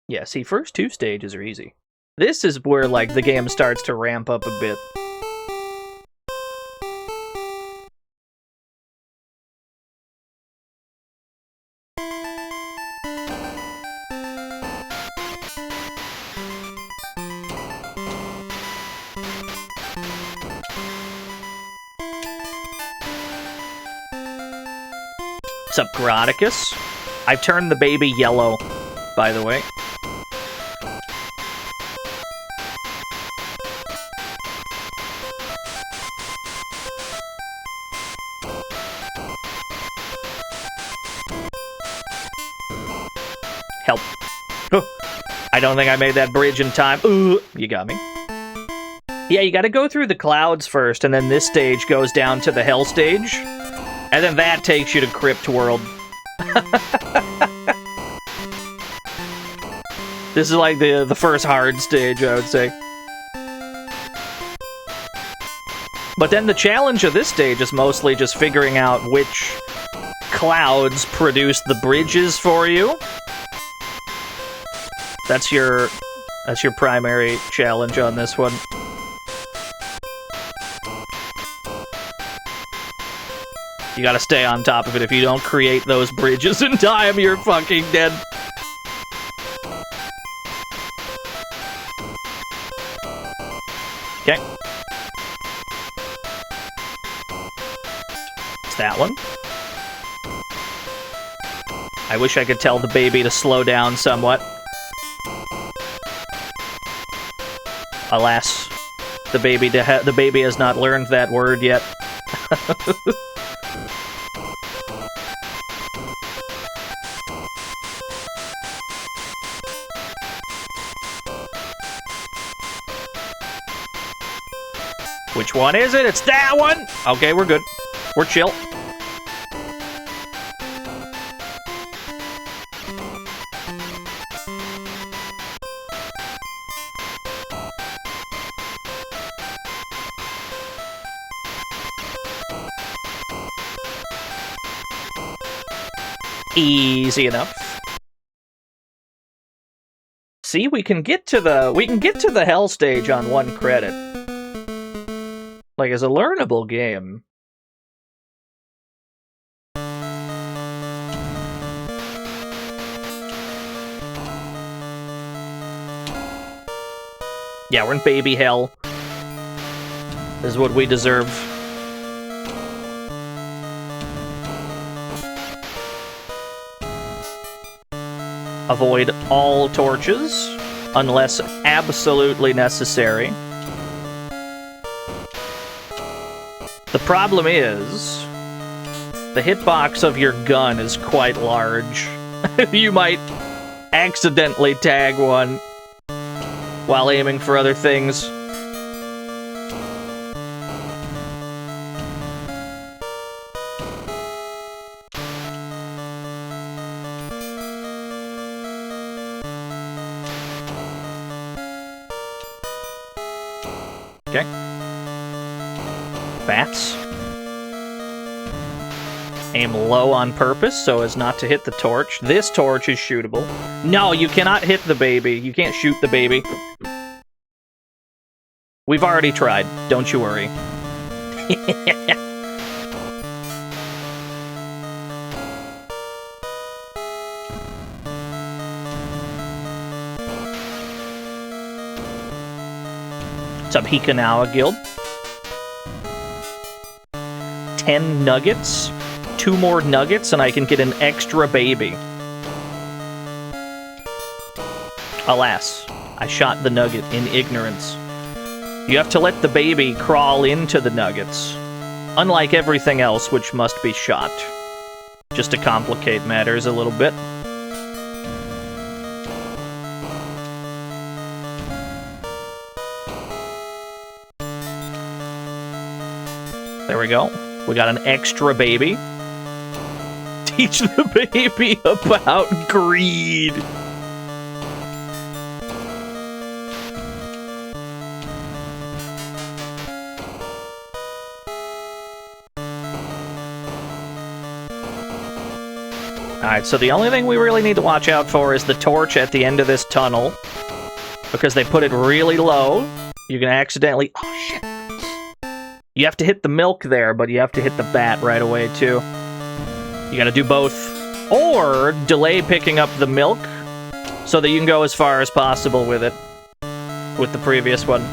Yeah, see, first 2 stages are easy. This is where, like, the game starts to ramp up a bit. What's up, Groticus? I've turned the baby yellow, by the way. Help. I don't think I made that bridge in time. Ooh, you got me. Yeah, you gotta go through the clouds first, and then this stage goes down to the hell stage. And then that takes you to Crypt World. This is like the first hard stage, I would say. But then the challenge of this stage is mostly just figuring out which clouds produce the bridges for you. That's your primary challenge on this one. You gotta stay on top of it. If you don't create those bridges in time, you're fucking dead. Okay. It's that one. I wish I could tell the baby to slow down somewhat. Alas, the baby has not learned that word yet. Which one is it? It's that one! Okay, we're good. We're chill. Easy enough. See, we can get to the hell stage on 1 credit. Like, as a learnable game. Yeah, we're in baby hell. This is what we deserve. Avoid all torches, unless absolutely necessary. The problem is, the hitbox of your gun is quite large. You might accidentally tag one while aiming for other things. Okay. Bats. Aim low on purpose so as not to hit the torch. This torch is shootable. No, you cannot hit the baby. You can't shoot the baby. We've already tried. Don't you worry. Hikanawa Guild. 10 nuggets. 2 more nuggets and I can get an extra baby. Alas, I shot the nugget in ignorance. You have to let the baby crawl into the nuggets. Unlike everything else, which must be shot. Just to complicate matters a little bit. There we go. We got an extra baby. Teach the baby about greed. Alright, so the only thing we really need to watch out for is the torch at the end of this tunnel. Because they put it really low. You can accidentally... Oh, shit. You have to hit the milk there, but you have to hit the bat right away, too. You gotta do both. Or delay picking up the milk so that you can go as far as possible with it. With the previous one.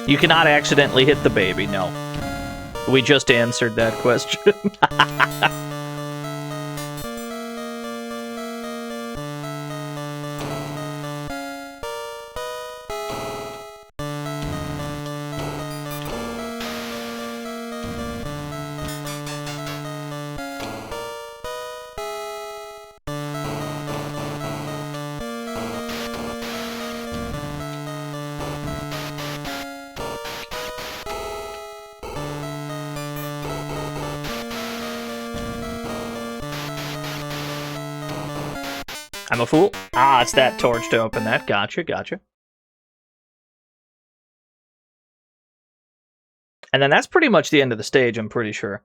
You cannot accidentally hit the baby, no. We just answered that question. I'm a fool. Ah, it's that torch to open that. Gotcha, gotcha. And then that's pretty much the end of the stage, I'm pretty sure.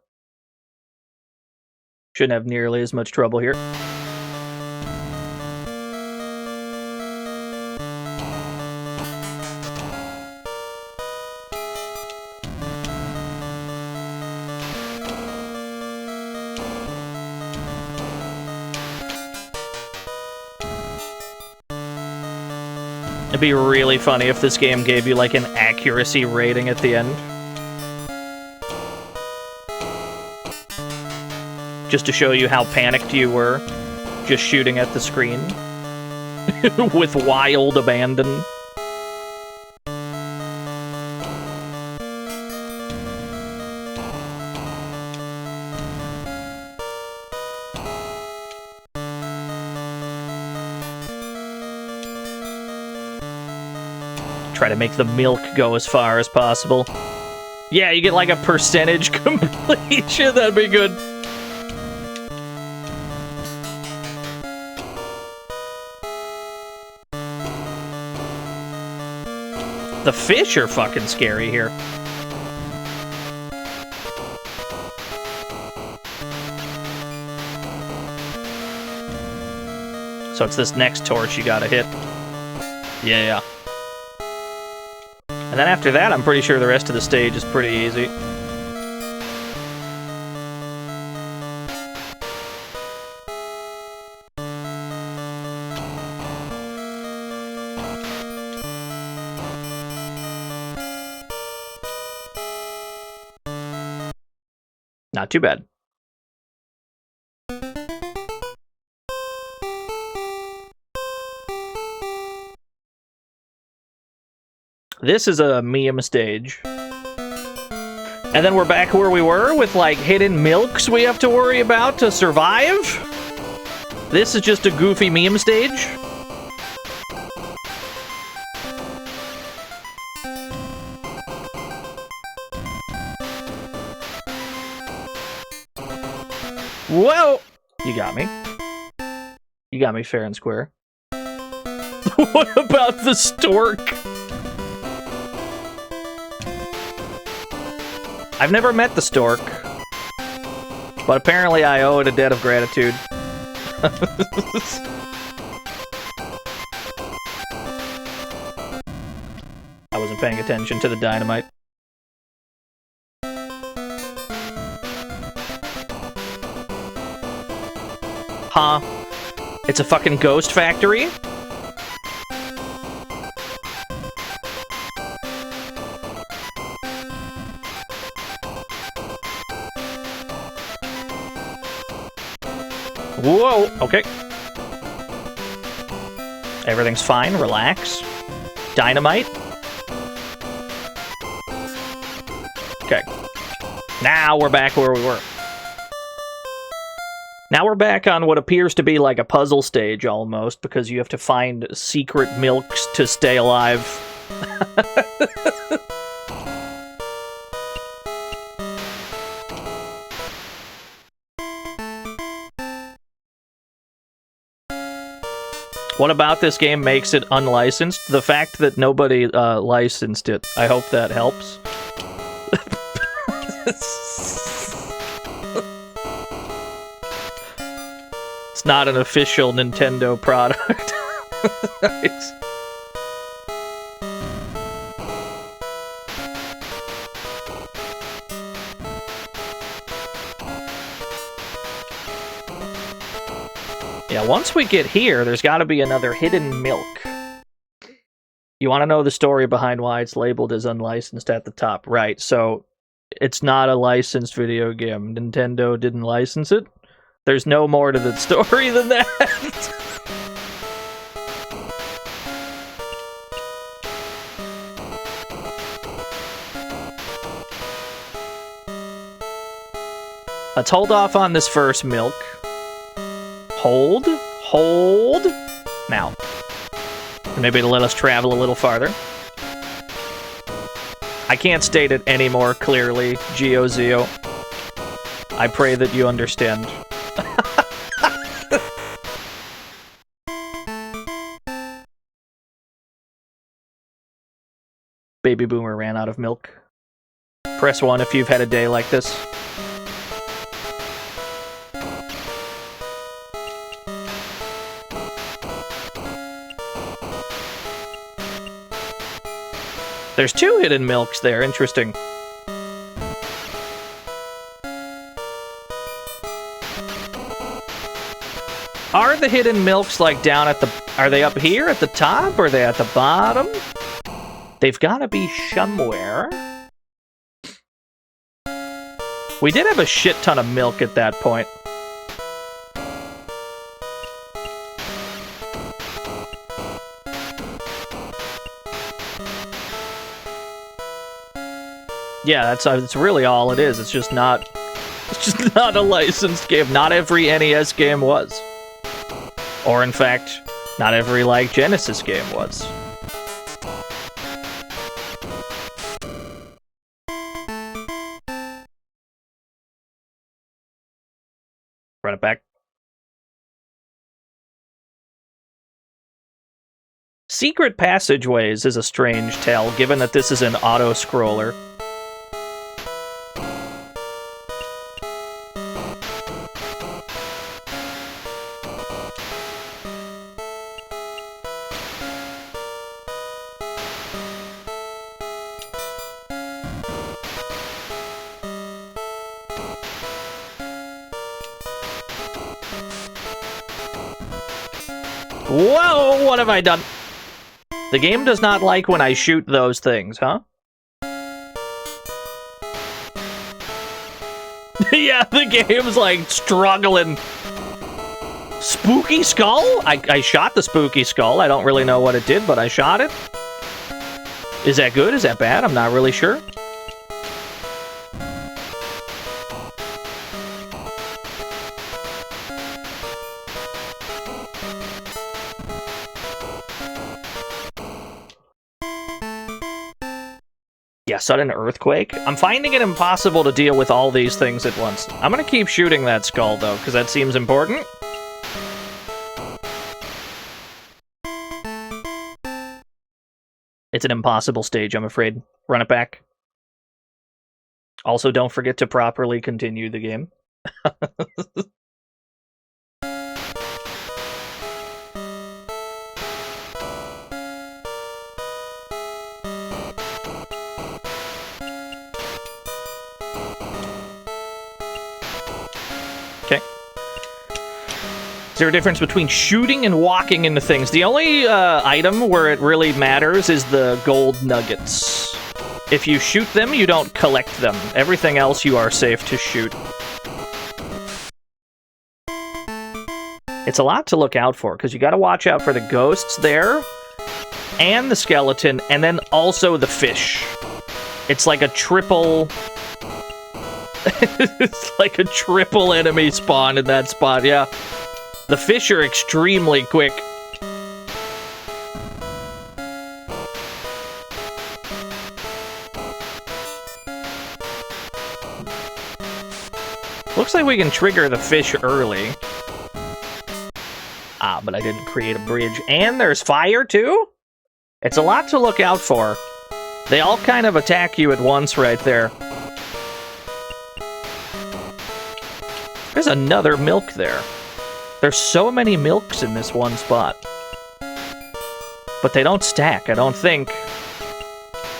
Shouldn't have nearly as much trouble here. It'd be really funny if this game gave you like an accuracy rating at the end. Just to show you how panicked you were, just shooting at the screen. With wild abandon. Try to make the milk go as far as possible. Yeah, you get like a percentage completion, that'd be good. The fish are fucking scary here. So it's this next torch you gotta hit. Yeah. And then after that, I'm pretty sure the rest of the stage is pretty easy. Not too bad. This is a meme stage. And then we're back where we were with like hidden milks we have to worry about to survive. This is just a goofy meme stage. Whoa! You got me. You got me fair and square. What about the stork? I've never met the stork, but apparently I owe it a debt of gratitude. I wasn't paying attention to the dynamite. Huh? It's a fucking ghost factory? Whoa, okay. Everything's fine, relax. Dynamite. Okay. Now we're back where we were. Now we're back on what appears to be like a puzzle stage almost, because you have to find secret milks to stay alive. What about this game makes it unlicensed? The fact that nobody licensed it. I hope that helps. It's not an official Nintendo product. Nice. Yeah, once we get here, there's got to be another hidden milk. You want to know the story behind why it's labeled as unlicensed at the top, right? So, it's not a licensed video game. Nintendo didn't license it. There's no more to the story than that. Let's hold off on this first milk. Hold. Now. Maybe to let us travel a little farther. I can't state it any more clearly, GeoZeo. I pray that you understand. Baby Boomer ran out of milk. Press 1 if you've had a day like this. There's 2 hidden milks there, interesting. Are the hidden milks like down at the... Are they up here at the top, or are they at the bottom? They've gotta be somewhere. We did have a shit ton of milk at that point. Yeah, that's really all it is. It's just not a licensed game. Not every NES game was. Or in fact, not every like Genesis game was. Run it back. Secret passageways is a strange tell, given that this is an auto-scroller. Whoa, what have I done? The game does not like when I shoot those things, huh? Yeah, the game's like struggling. Spooky skull? I shot the spooky skull. I don't really know what it did, but I shot it. Is that good? Is that bad? I'm not really sure. Yeah, sudden earthquake. I'm finding it impossible to deal with all these things at once. I'm gonna keep shooting that skull, though, because that seems important. It's an impossible stage, I'm afraid. Run it back. Also, don't forget to properly continue the game. Is there a difference between shooting and walking into things? The only item where it really matters is the gold nuggets. If you shoot them, you don't collect them. Everything else you are safe to shoot. It's a lot to look out for, because you gotta watch out for the ghosts there, and the skeleton, and then also the fish. It's like a triple... it's like a triple enemy spawn in that spot, yeah. The fish are extremely quick. Looks like we can trigger the fish early. Ah, but I didn't create a bridge. And there's fire, too? It's a lot to look out for. They all kind of attack you at once right there. There's another milk there. There's so many milks in this one spot. But they don't stack, I don't think.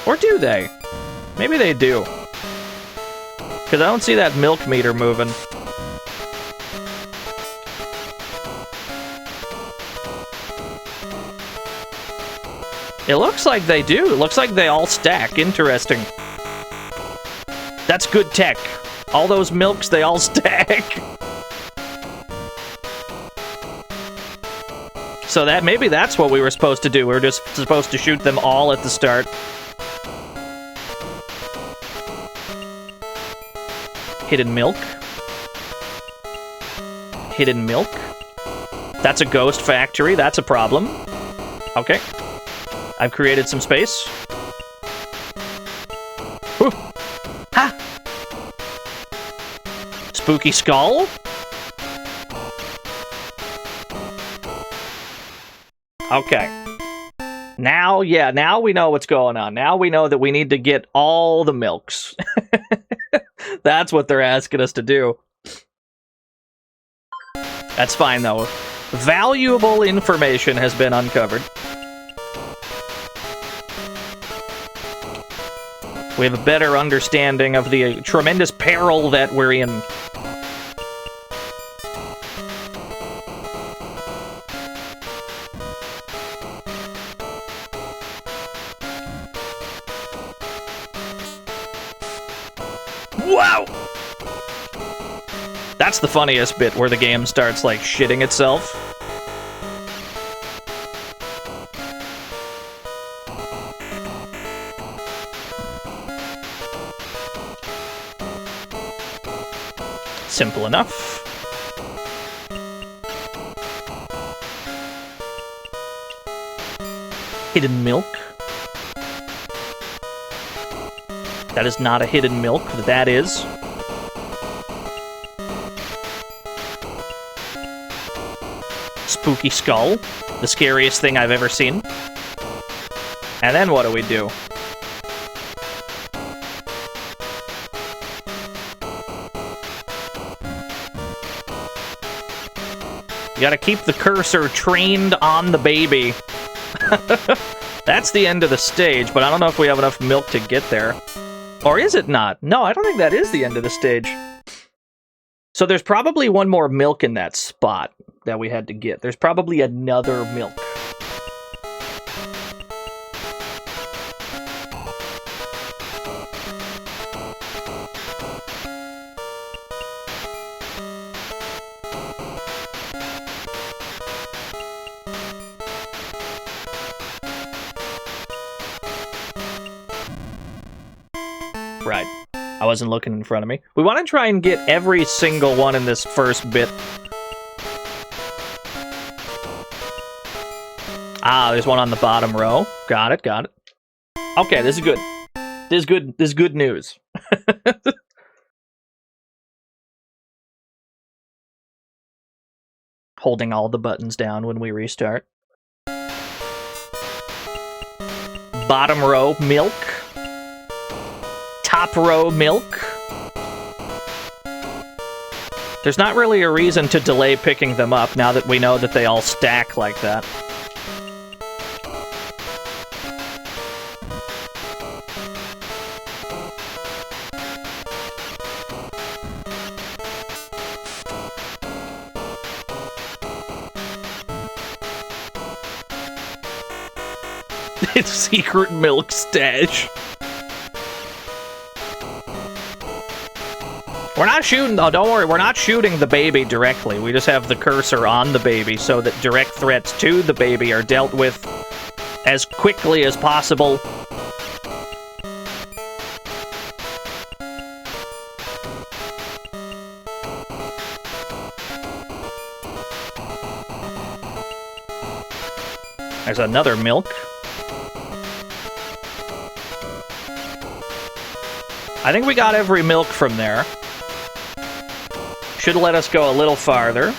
Or do they? Maybe they do. Because I don't see that milk meter moving. It looks like they do. It looks like they all stack. Interesting. That's good tech. All those milks, they all stack. So that maybe that's what we were supposed to do. We were just supposed to shoot them all at the start. Hidden milk. Hidden milk. That's a ghost factory. That's a problem. Okay. I've created some space. Whew. Ha! Spooky skull. Okay. Now, yeah, now we know what's going on. Now we know that we need to get all the milks. That's what they're asking us to do. That's fine, though. Valuable information has been uncovered. We have a better understanding of the tremendous peril that we're in. Wow! That's the funniest bit, where the game starts, like, shitting itself. Simple enough. Hidden milk. That is not a hidden milk, that is. Spooky skull. The scariest thing I've ever seen. And then what do we do? You gotta keep the cursor trained on the baby. That's the end of the stage, but I don't know if we have enough milk to get there. Or is it not? No, I don't think that is the end of the stage. So there's probably one more milk in that spot that we had to get. There's probably another milk. Right. I wasn't looking in front of me. We want to try and get every single one in this first bit. Ah, there's one on the bottom row. Got it, got it. Okay, this is good. This is good. This is good news. Holding all the buttons down when we restart. Bottom row, milk. Top row, milk. There's not really a reason to delay picking them up now that we know that they all stack like that. It's secret milk stash. We're not shooting, oh, don't worry, we're not shooting the baby directly. We just have the cursor on the baby so that direct threats to the baby are dealt with as quickly as possible. There's another milk. I think we got every milk from there. Should let us go a little farther.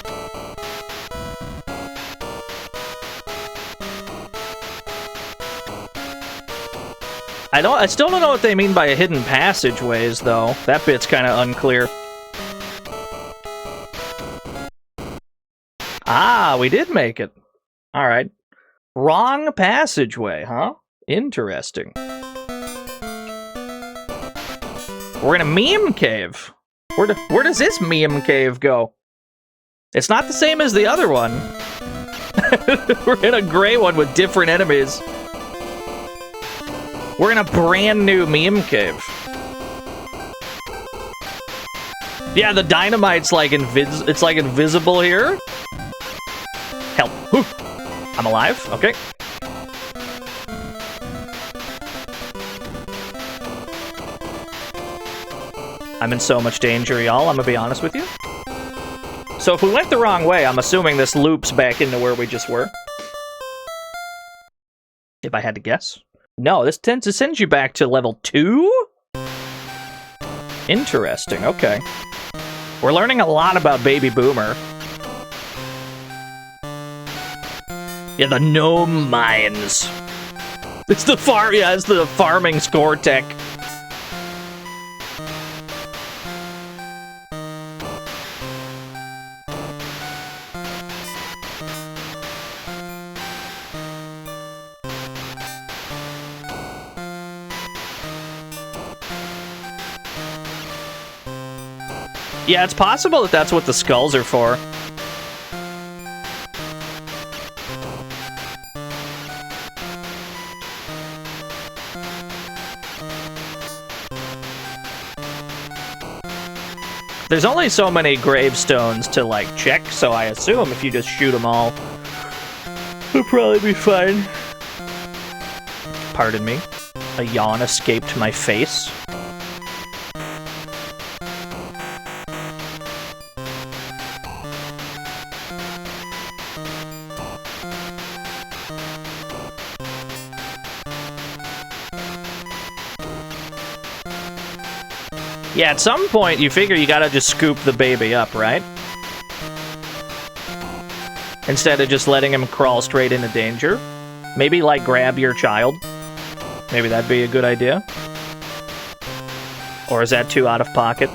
I still don't know what they mean by hidden passageways, though. That bit's kind of unclear. Ah, we did make it. All right. Wrong passageway, huh? Interesting. We're in a meme cave. Where does this meme cave go? It's not the same as the other one. We're in a gray one with different enemies. We're in a brand new meme cave. Yeah, the dynamite's like it's like invisible here. Help. Whew. I'm alive. Okay. I'm in so much danger, y'all, I'm gonna be honest with you. So if we went the wrong way, I'm assuming this loops back into where we just were. If I had to guess. No, this tends to send you back to level 2? Interesting, okay. We're learning a lot about Baby Boomer. Yeah, the gnome mines. It's the it's the farming score tech. Yeah, it's possible that that's what the skulls are for. There's only so many gravestones to, like, check, so I assume if you just shoot them all, it'll probably be fine. Pardon me. A yawn escaped my face. Yeah, at some point, you figure you gotta just scoop the baby up, right? Instead of just letting him crawl straight into danger. Maybe, like, grab your child. Maybe that'd be a good idea. Or is that too out of pocket?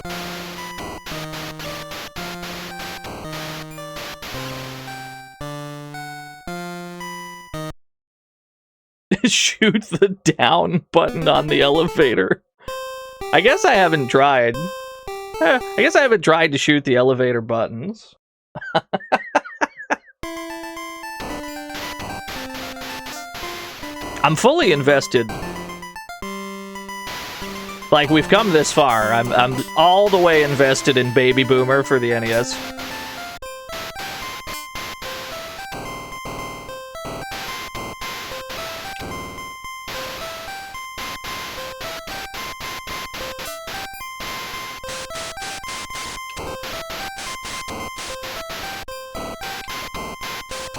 Shoot the down button on the elevator. I guess I haven't tried. I guess I haven't tried to shoot the elevator buttons. I'm fully invested. Like, we've come this far. I'm all the way invested in Baby Boomer for the NES.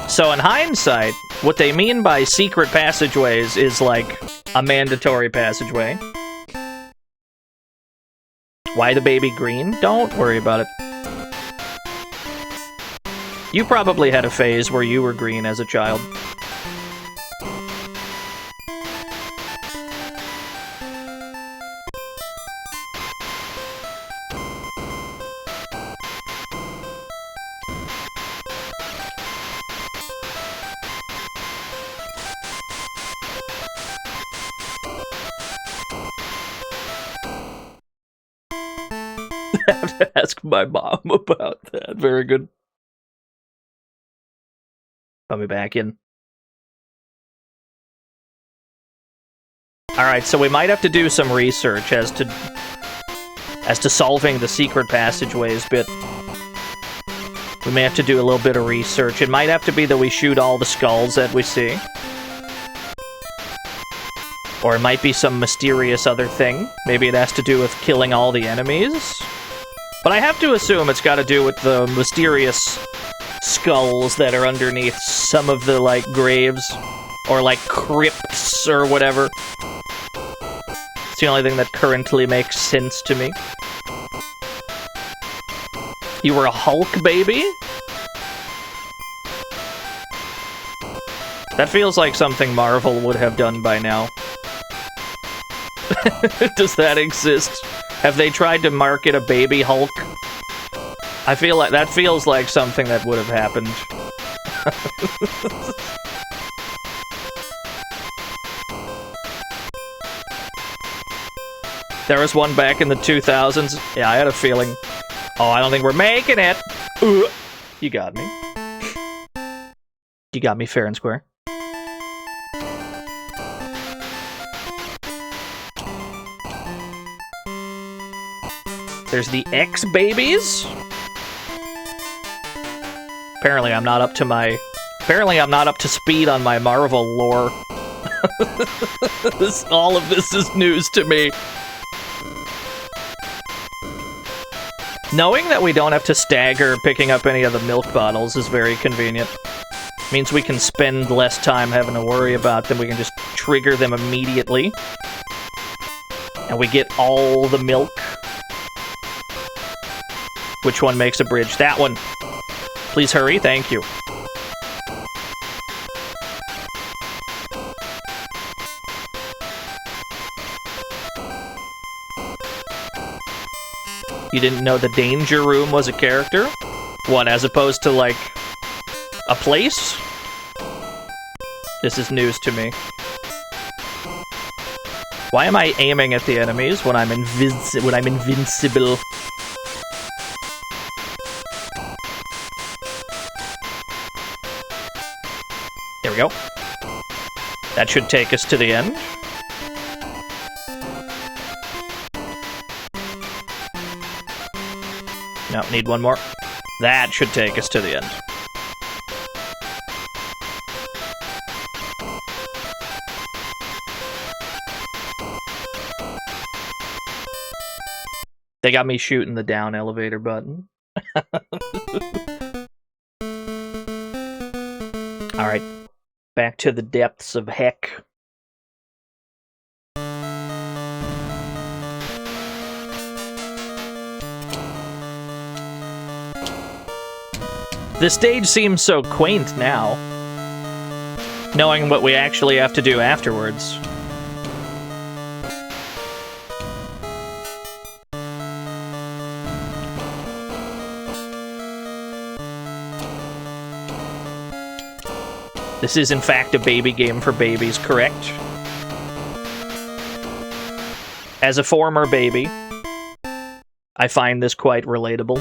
So in hindsight, what they mean by secret passageways is like a mandatory passageway. Why the baby green? Don't worry about it. You probably had a phase where you were green as a child. I have to ask my mom about that. Very good. Put me back in. Alright, so we might have to do some research as to solving the secret passageways bit. We may have to do a little bit of research. It might have to be that we shoot all the skulls that we see. Or it might be some mysterious other thing. Maybe it has to do with killing all the enemies. But I have to assume it's got to do with the mysterious skulls that are underneath some of the, like, graves. Or, like, crypts or whatever. It's the only thing that currently makes sense to me. You were a Hulk baby? That feels like something Marvel would have done by now. Does that exist? Have they tried to market a baby Hulk? I feel like that feels like something that would have happened. There was one back in the 2000s. Yeah, I had a feeling. Oh, I don't think we're making it. You got me. You got me fair and square. There's the X-Babies. Apparently I'm not up to speed on my Marvel lore. All of this is news to me. Knowing that we don't have to stagger picking up any of the milk bottles is very convenient. Means we can spend less time having to worry about them. We can just trigger them immediately. And we get all the milk. Which one makes a bridge? That one. Please hurry, thank you. You didn't know the danger room was a character? What, as opposed to, like, a place? This is news to me. Why am I aiming at the enemies when I'm invincible? There we go. That should take us to the end. No, need one more. That should take us to the end. They got me shooting the down elevator button. Alright. Back to the depths of heck. This stage seems so quaint now, knowing what we actually have to do afterwards. This is, in fact, a baby game for babies, correct? As a former baby, I find this quite relatable.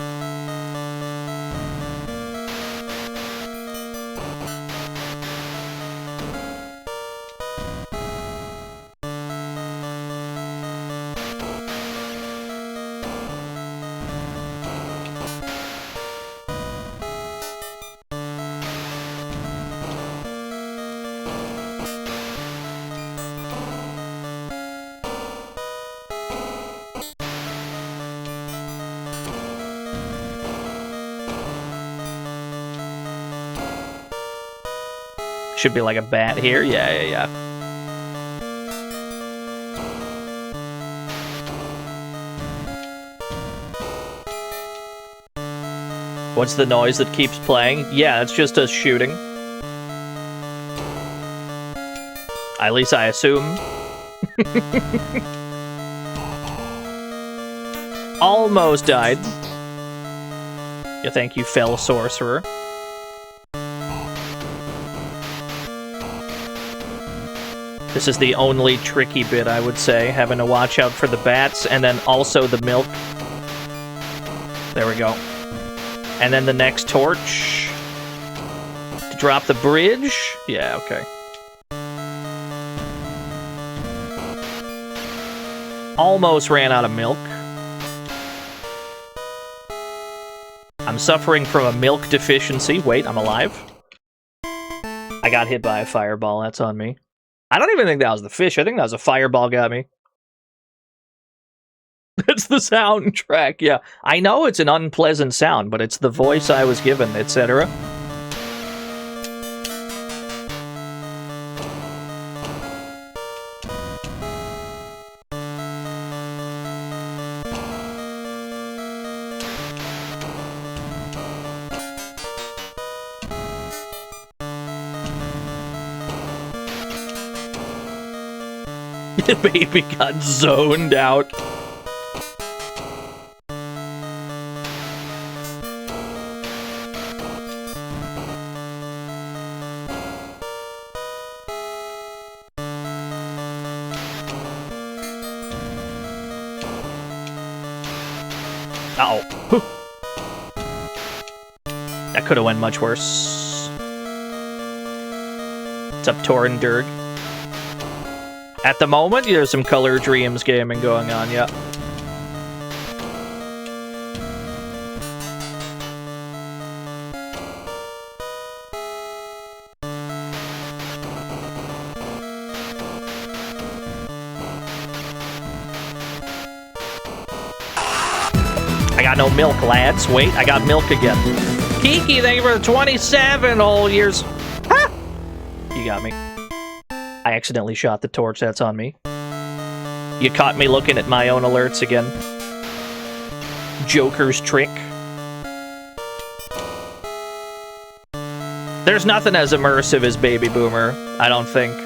Should be like a bat here. Yeah. What's the noise that keeps playing? Yeah, it's just us shooting. At least I assume. Almost died. Yeah, thank you, fell sorcerer. This is the only tricky bit, I would say, having to watch out for the bats, and then also the milk. There we go. And then the next torch. To drop the bridge? Yeah, okay. Almost ran out of milk. I'm suffering from a milk deficiency. Wait, I'm alive? I got hit by a fireball, that's on me. I don't even think that was the fish. I think that was a fireball got me. That's the soundtrack, yeah. I know it's an unpleasant sound, but it's the voice I was given, etc. The baby got zoned out. Uh-oh. That could have went much worse. What's up, Torrenberg? At the moment, there's some Color Dreams gaming going on, yeah. I got no milk, lads. Wait, I got milk again. Kiki, thank you for the 27 whole years. Ha! You got me. I accidentally shot the torch, that's on me. You caught me looking at my own alerts again. Joker's trick. There's nothing as immersive as Baby Boomer, I don't think.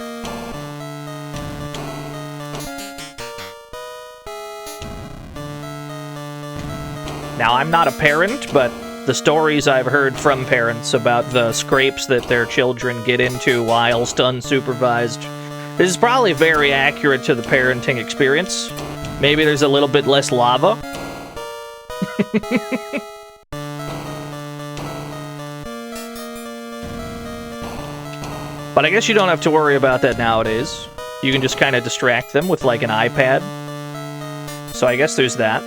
Now, I'm not a parent, but the stories I've heard from parents about the scrapes that their children get into whilst unsupervised is probably very accurate to the parenting experience. Maybe there's a little bit less lava. But I guess you don't have to worry about that nowadays. You can just kind of distract them with like an iPad. So I guess there's that.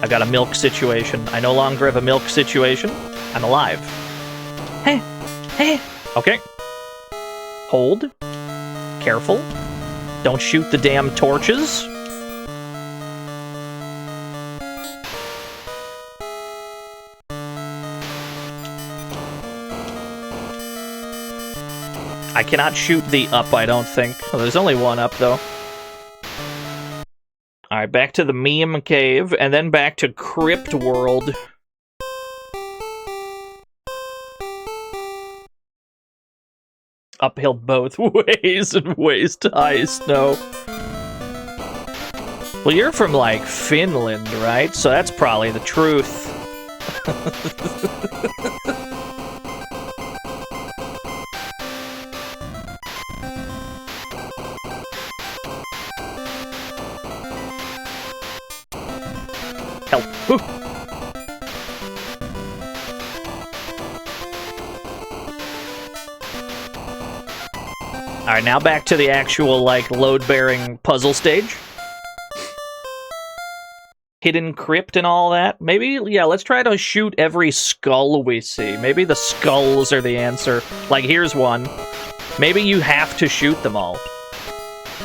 I got a milk situation. I no longer have a milk situation. I'm alive. Hey! Hey! Okay. Hold. Careful. Don't shoot the damn torches. I cannot shoot the up, I don't think. Well, there's only one up, though. Alright, back to the meme cave, and then back to Crypt World. Uphill both ways and ways to high snow. Well, you're from, like, Finland, right? So that's probably the truth. Help. Whew. Alright, now back to the actual, like, load-bearing puzzle stage. Hidden crypt and all that. Maybe, yeah, let's try to shoot every skull we see. Maybe the skulls are the answer. Like, here's one. Maybe you have to shoot them all.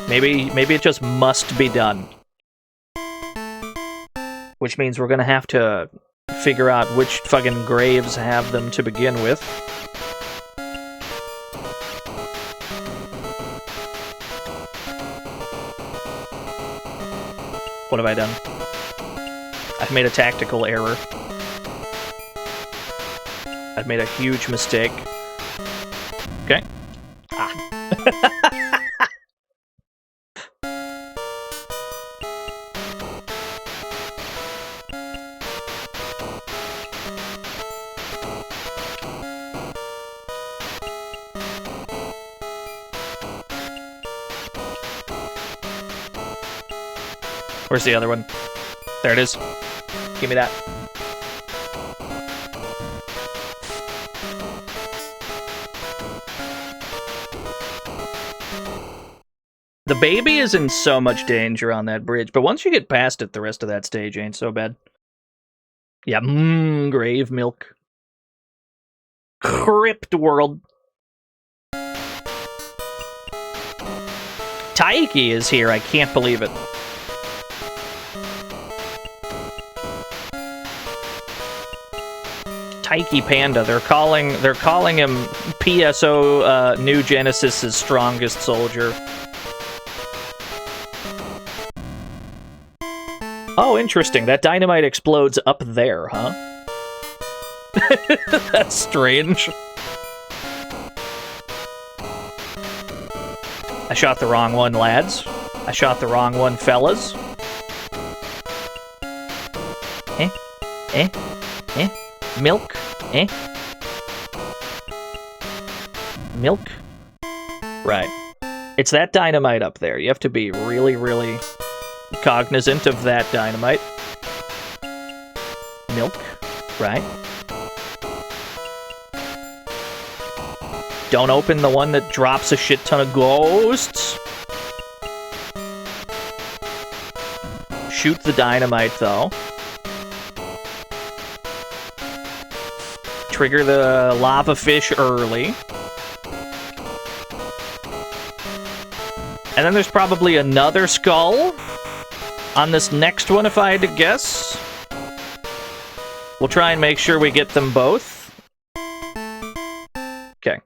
Maybe it just must be done. Which means we're gonna have to figure out which fucking graves have them to begin with. What have I done? I've made a tactical error. I've made a huge mistake. Okay. Ah. Where's the other one? There it is. Give me that. The baby is in so much danger on that bridge, but once you get past it, the rest of that stage ain't so bad. Yeah, grave milk. Crypt World. Taiki is here, I can't believe it. Taiki Panda. They're calling him PSO New Genesis's strongest soldier. Oh, interesting. That dynamite explodes up there, huh? That's strange. I shot the wrong one, lads. I shot the wrong one, fellas. Milk? Milk? Right. It's that dynamite up there. You have to be really, really cognizant of that dynamite. Milk? Right. Don't open the one that drops a shit ton of ghosts. Shoot the dynamite, though. Trigger the lava fish early. And then there's probably another skull on this next one, if I had to guess. We'll try and make sure we get them both. Okay.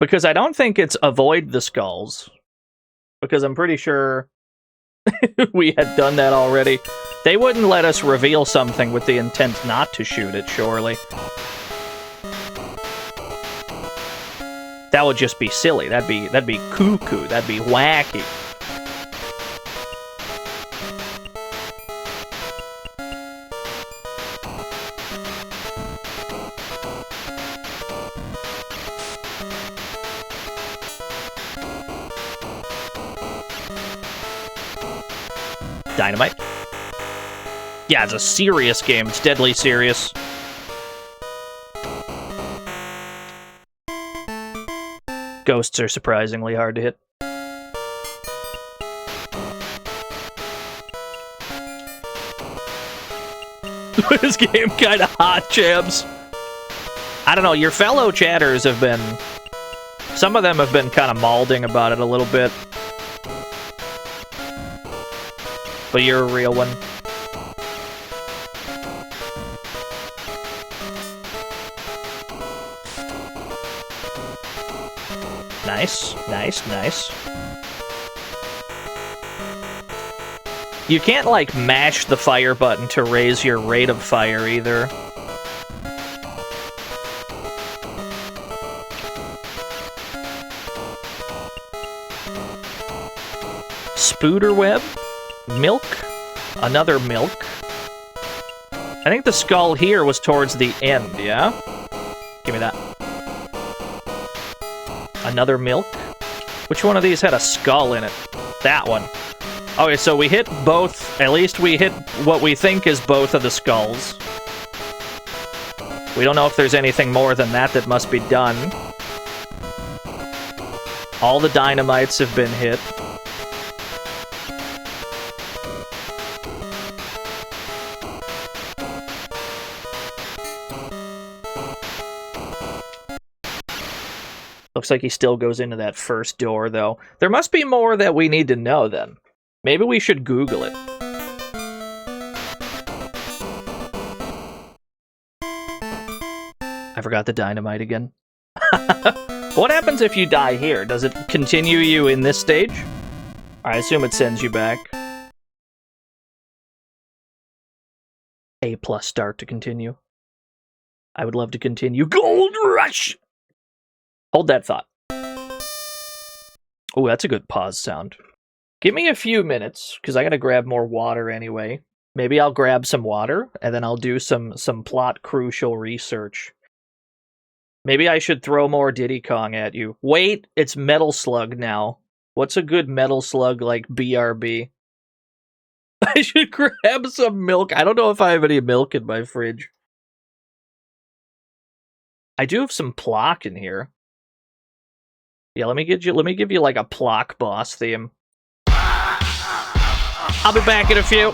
Because I don't think it's avoid the skulls. Because I'm pretty sure we had done that already. They wouldn't let us reveal something with the intent not to shoot it, surely. That would just be silly. That'd be cuckoo. That'd be wacky. Dynamite. Yeah, it's a serious game. It's deadly serious. Ghosts are surprisingly hard to hit. This game kind of hot, Jams. I don't know, your fellow chatters have been... Some of them have been kind of malding about it a little bit. But you're a real one. Nice, nice, nice. You can't, like, mash the fire button to raise your rate of fire, either. Spooder web? Milk? Another milk? I think the skull here was towards the end, yeah? Give me that. Another milk? Which one of these had a skull in it? That one. Okay, so we hit both. At least we hit what we think is both of the skulls. We don't know if there's anything more than that that must be done. All the dynamites have been hit. Looks like he still goes into that first door, though. There must be more that we need to know, then. Maybe we should Google it. I forgot the dynamite again. What happens if you die here? Does it continue you in this stage? I assume it sends you back. A+ start to continue. I would love to continue. Gold Rush! Hold that thought. Oh, that's a good pause sound. Give me a few minutes, because I gotta grab more water anyway. Maybe I'll grab some water, and then I'll do some plot-crucial research. Maybe I should throw more Diddy Kong at you. Wait, it's Metal Slug now. What's a good Metal Slug like BRB? I should grab some milk. I don't know if I have any milk in my fridge. I do have some Plock in here. Yeah, let me give you like a Plock boss theme. I'll be back in a few.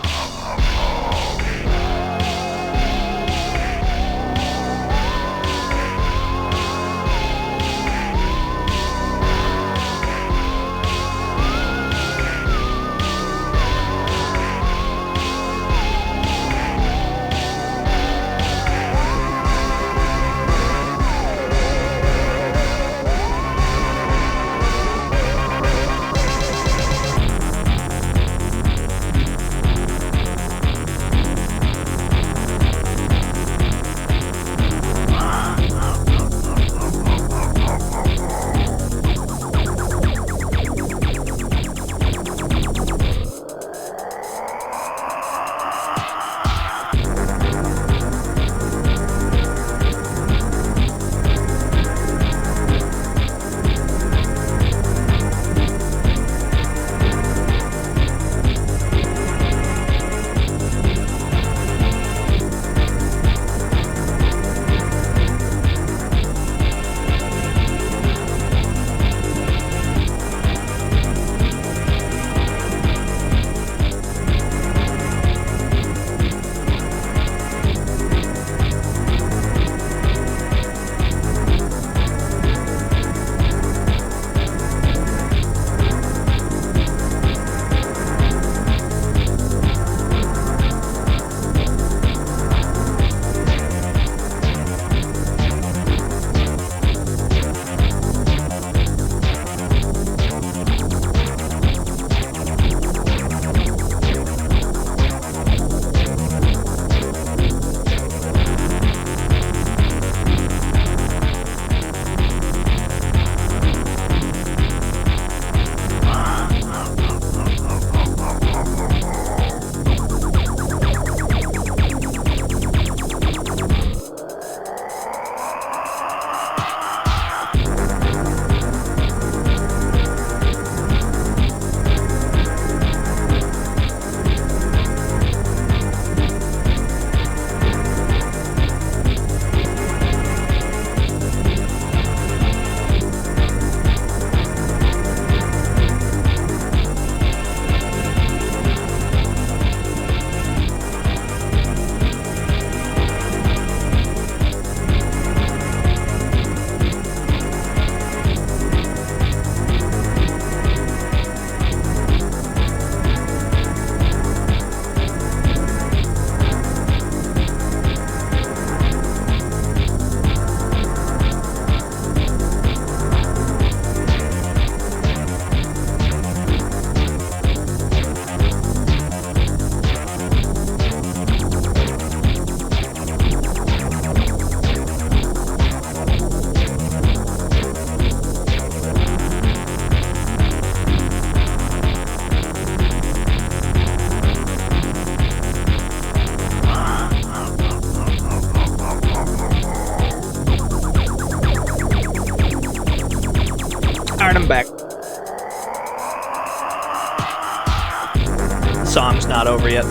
song's not over yet.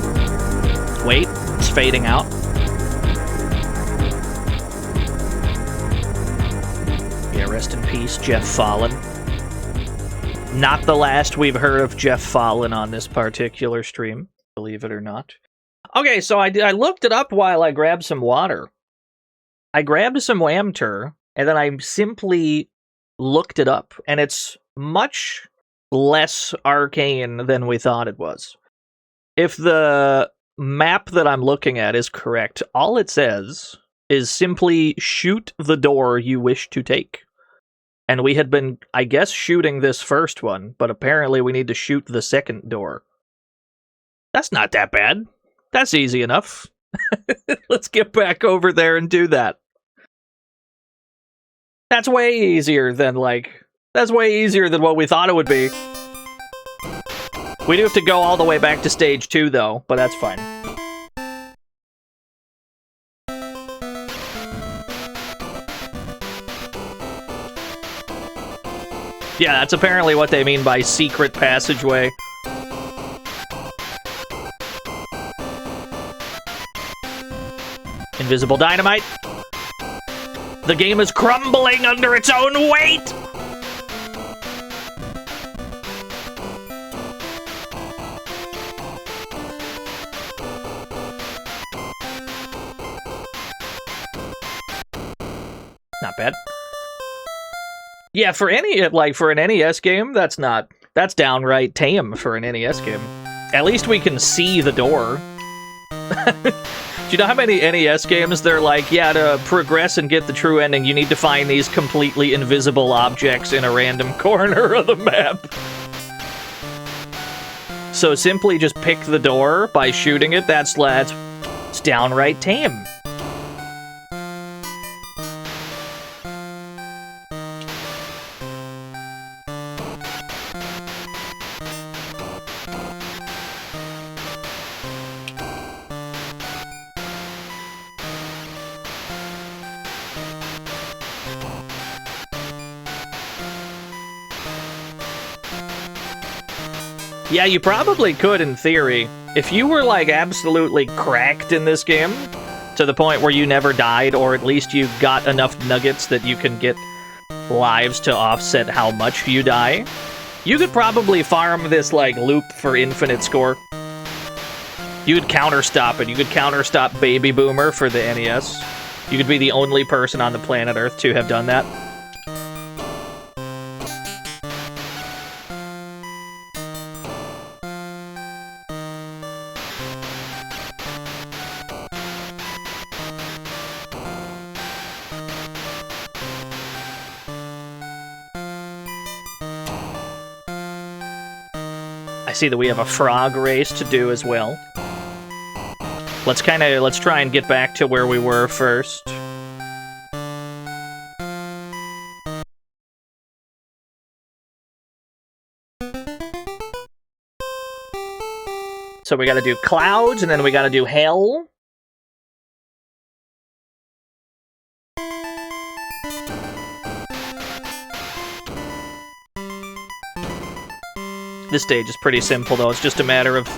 Wait, it's fading out. Yeah, rest in peace, Jeff Fallen. Not the last we've heard of Jeff Fallen on this particular stream, believe it or not. Okay, so I looked it up while I grabbed some water. I grabbed some Whamter, and then I simply looked it up, and it's much less arcane than we thought it was. If the map that I'm looking at is correct, all it says is simply shoot the door you wish to take. And we had been, I guess, shooting this first one, but apparently we need to shoot the second door. That's not that bad. That's easy enough. Let's get back over there and do that. That's way easier than, that's way easier than what we thought it would be. We do have to go all the way back to stage 2, though, but that's fine. Yeah, that's apparently what they mean by secret passageway. Invisible dynamite. The game is crumbling under its own weight! Not bad. Yeah, for an NES game, that's downright tame for an NES game. At least we can see the door. Do you know how many NES games they're like, yeah, to progress and get the true ending, you need to find these completely invisible objects in a random corner of the map? So simply just pick the door by shooting it, that's downright tame. Yeah, you probably could in theory. If you were, absolutely cracked in this game, to the point where you never died, or at least you got enough nuggets that you can get lives to offset how much you die, you could probably farm this, loop for infinite score. You could counterstop it. You could counterstop Baby Boomer for the NES. You could be the only person on the planet Earth to have done that. I see that we have a frog race to do as well. Let's try and get back to where we were first. So we gotta do clouds, and then we gotta do hell. This stage is pretty simple, though. It's just a matter of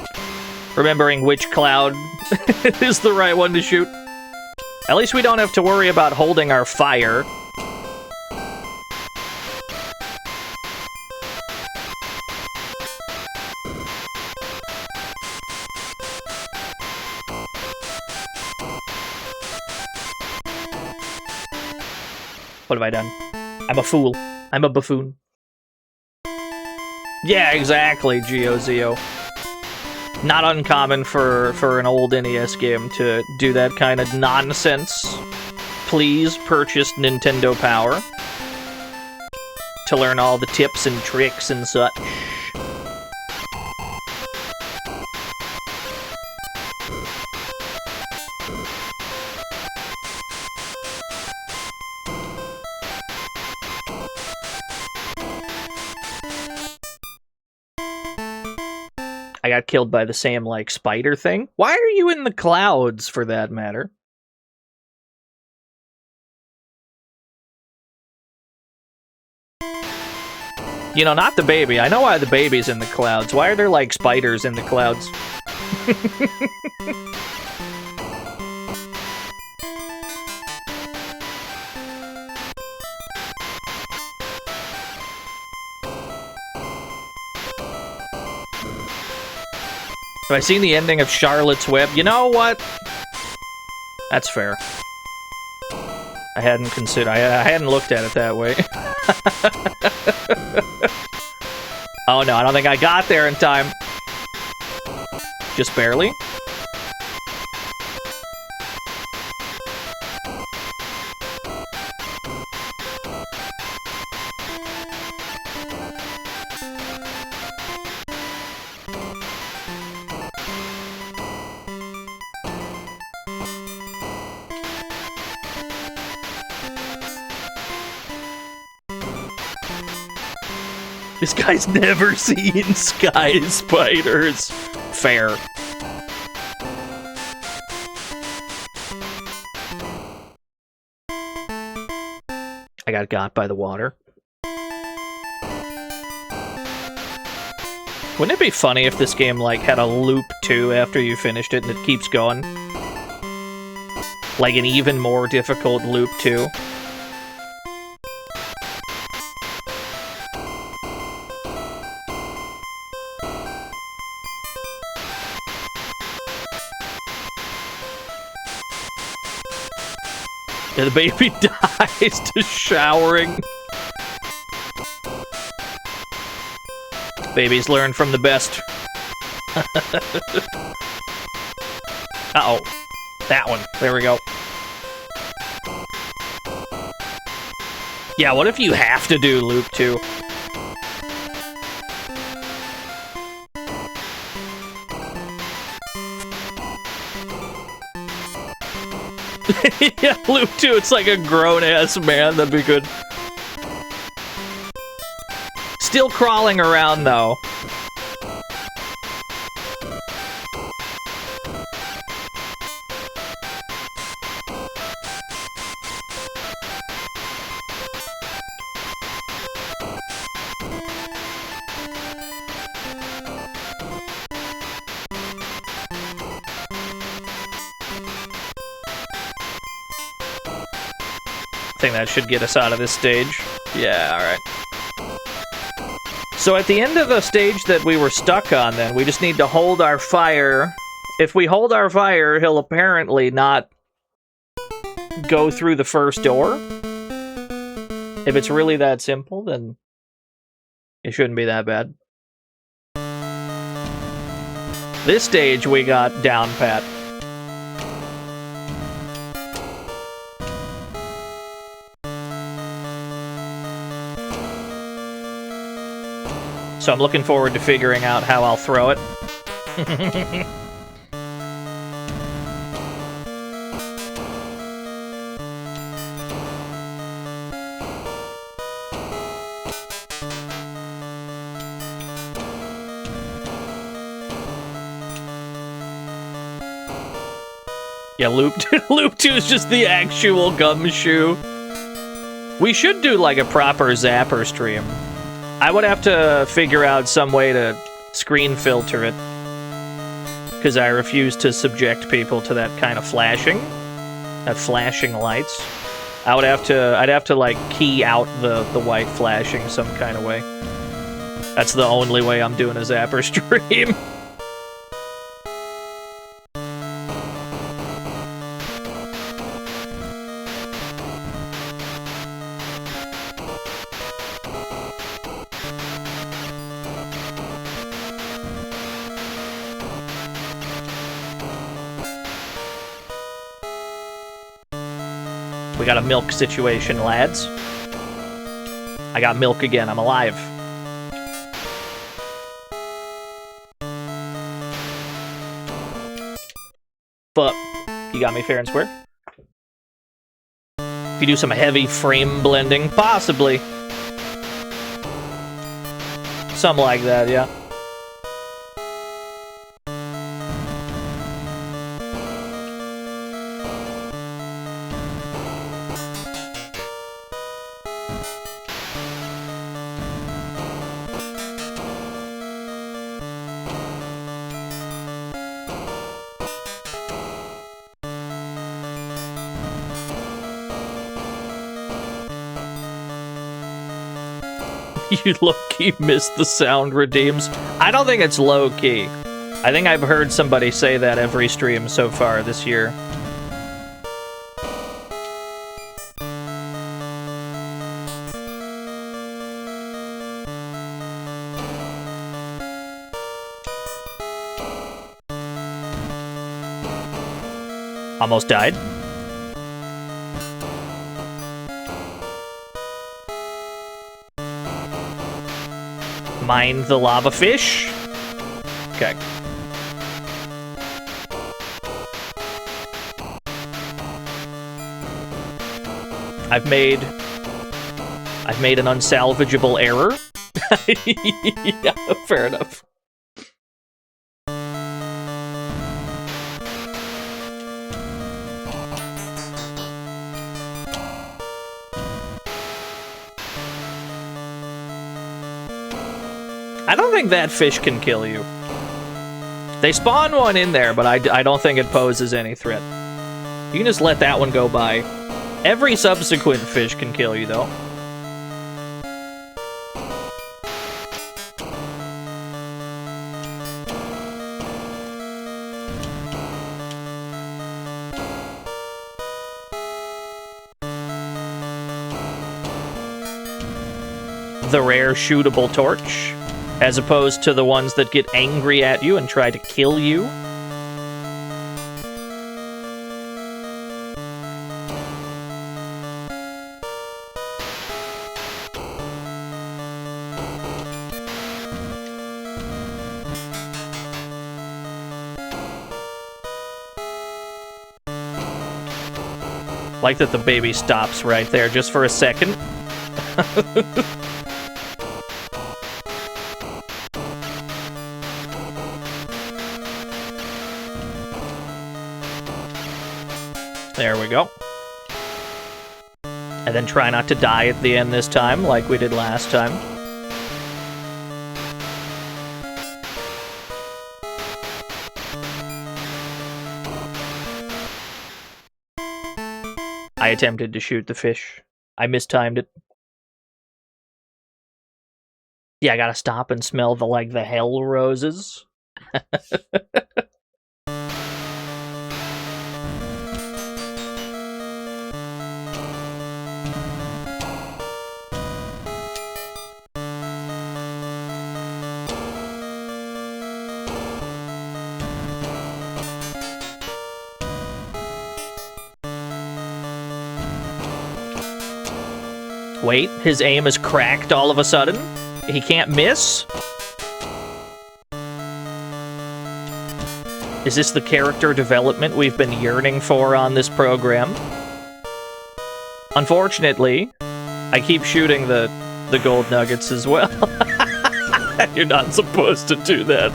remembering which cloud is the right one to shoot. At least we don't have to worry about holding our fire. What have I done? I'm a fool. I'm a buffoon. Yeah, exactly, GeoZeo. Not uncommon for an old NES game to do that kind of nonsense. Please purchase Nintendo Power to learn all the tips and tricks and such. I got killed by the same, spider thing. Why are you in the clouds, for that matter? You know, not the baby. I know why the baby's in the clouds. Why are there, like, spiders in the clouds? Have I seen the ending of Charlotte's Web? You know what? That's fair. I hadn't considered. I hadn't looked at it that way. Oh no, I don't think I got there in time. Just barely. This guy's never seen sky spiders. Fair. I got by the water. Wouldn't it be funny if this game, like, had a loop 2 after you finished it and it keeps going? Like an even more difficult loop 2? Yeah, the baby dies to showering. Babies learn from the best. Uh-oh. That one. There we go. Yeah, what if you have to do loop 2? Yeah, loop 2, it's like a grown-ass man, that'd be good. Still crawling around, though. I think that should get us out of this stage. Yeah, alright. So at the end of the stage that we were stuck on, then, we just need to hold our fire. If we hold our fire, he'll apparently not go through the first door. If it's really that simple, then it shouldn't be that bad. This stage we got down pat. So I'm looking forward to figuring out how I'll throw it. Yeah, loop 2 is just the actual gumshoe. We should do like a proper Zapper stream. I would have to figure out some way to screen filter it, because I refuse to subject people to that kind of flashing, that flashing lights. I'd have to like key out the white flashing some kind of way. That's the only way I'm doing a Zapper stream. We got a milk situation, lads. I got milk again. I'm alive. But you got me fair and square. If you do some heavy frame blending, possibly. Something like that, yeah. You low-key missed the sound redeems. I don't think it's low-key. I think I've heard somebody say that every stream so far this year. Almost died. Mind the lava fish. Okay. I've made an unsalvageable error. Yeah, fair enough. I don't think that fish can kill you. They spawn one in there, but I don't think it poses any threat. You can just let that one go by. Every subsequent fish can kill you, though. The rare shootable torch, as opposed to the ones that get angry at you and try to kill you. Like that the baby stops right there just for a second. There we go. And then try not to die at the end this time, like we did last time. I attempted to shoot the fish. I mistimed it. Yeah, I gotta stop and smell the hell roses. Wait, his aim is cracked all of a sudden? He can't miss? Is this the character development we've been yearning for on this program? Unfortunately, I keep shooting the gold nuggets as well. You're not supposed to do that.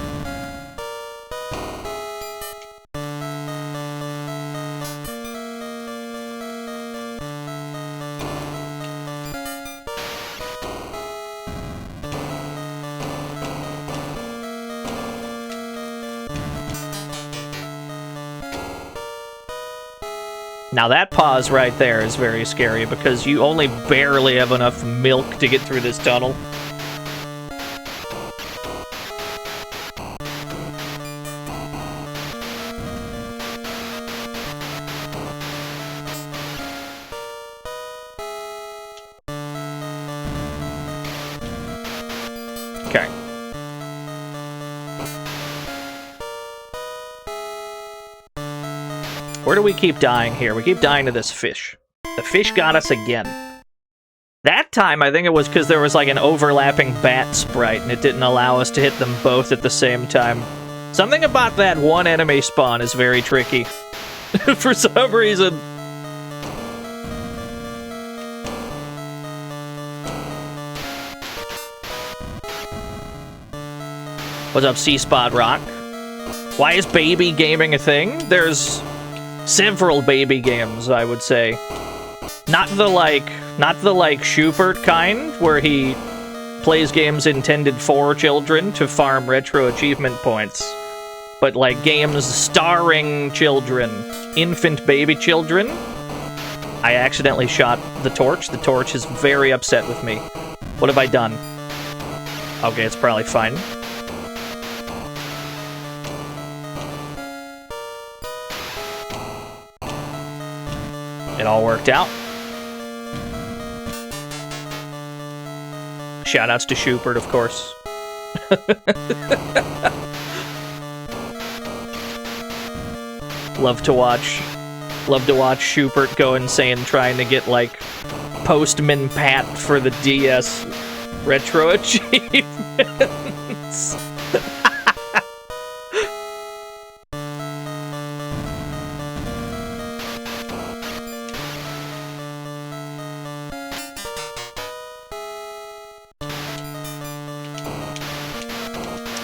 Now that pause right there is very scary because you only barely have enough milk to get through this tunnel. Okay. Where do we keep dying here? We keep dying to this fish. The fish got us again. That time, I think it was because there was like an overlapping bat sprite and it didn't allow us to hit them both at the same time. Something about that one enemy spawn is very tricky. For some reason. What's up, C-Spot Rock? Why is baby gaming a thing? There's several baby games, I would say. Not the Schubert kind, where he plays games intended for children to farm retro achievement points. But like games starring children, infant baby children. I accidentally shot the torch. The torch is very upset with me. What have I done? Okay, it's probably fine. It all worked out. Shoutouts to Schubert, of course. Love to watch Schubert go insane trying to get, like, Postman Pat for the DS retro achievements.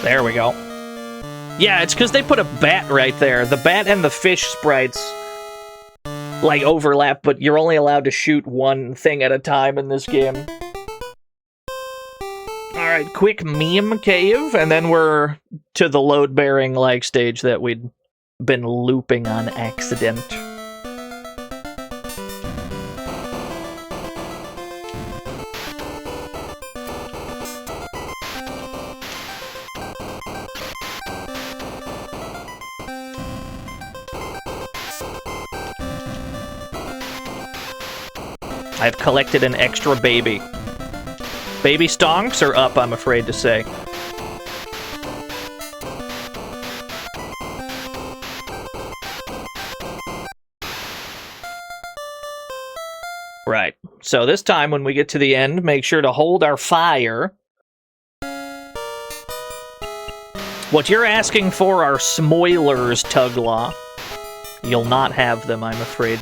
There we go. Yeah, it's because they put a bat right there. The bat and the fish sprites, like, overlap, but you're only allowed to shoot one thing at a time in this game. Alright, quick meme cave, and then we're to the load-bearing, like, stage that we'd been looping on accident. I've collected an extra baby. Baby stonks are up, I'm afraid to say. Right. So this time, when we get to the end, make sure to hold our fire. What you're asking for are smoilers, Tuglaw. You'll not have them, I'm afraid.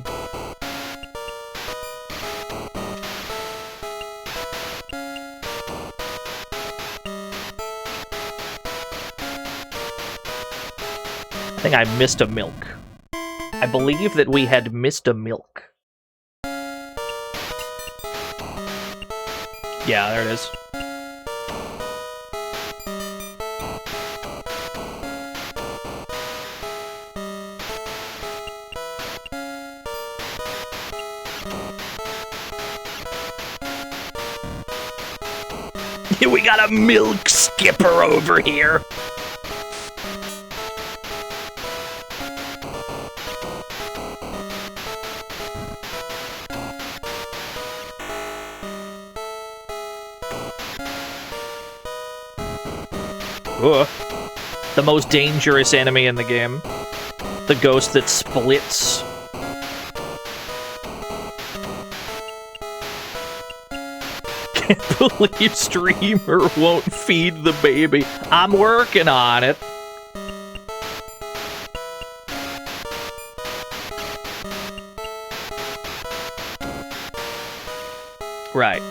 I think I missed a milk. I believe that we had missed a milk. Yeah, there it is. We got a milk skipper over here. Ugh. The most dangerous enemy in the game. The ghost that splits. Can't believe Streamer won't feed the baby. I'm working on it. Right.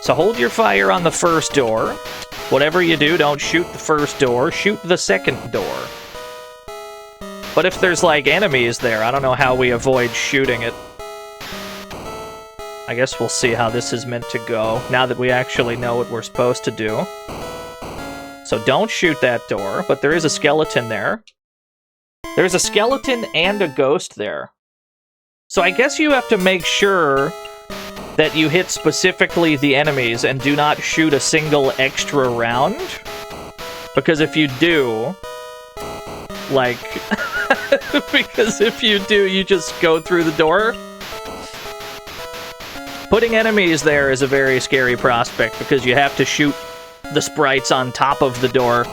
So hold your fire on the first door. Whatever you do, don't shoot the first door, shoot the second door. But if there's, like, enemies there, I don't know how we avoid shooting it. I guess we'll see how this is meant to go, now that we actually know what we're supposed to do. So don't shoot that door, but there is a skeleton there. There's a skeleton and a ghost there. So I guess you have to make sure that you hit specifically the enemies and do not shoot a single extra round. Because if you do, like, because if you do, you just go through the door. Putting enemies there is a very scary prospect because you have to shoot the sprites on top of the door.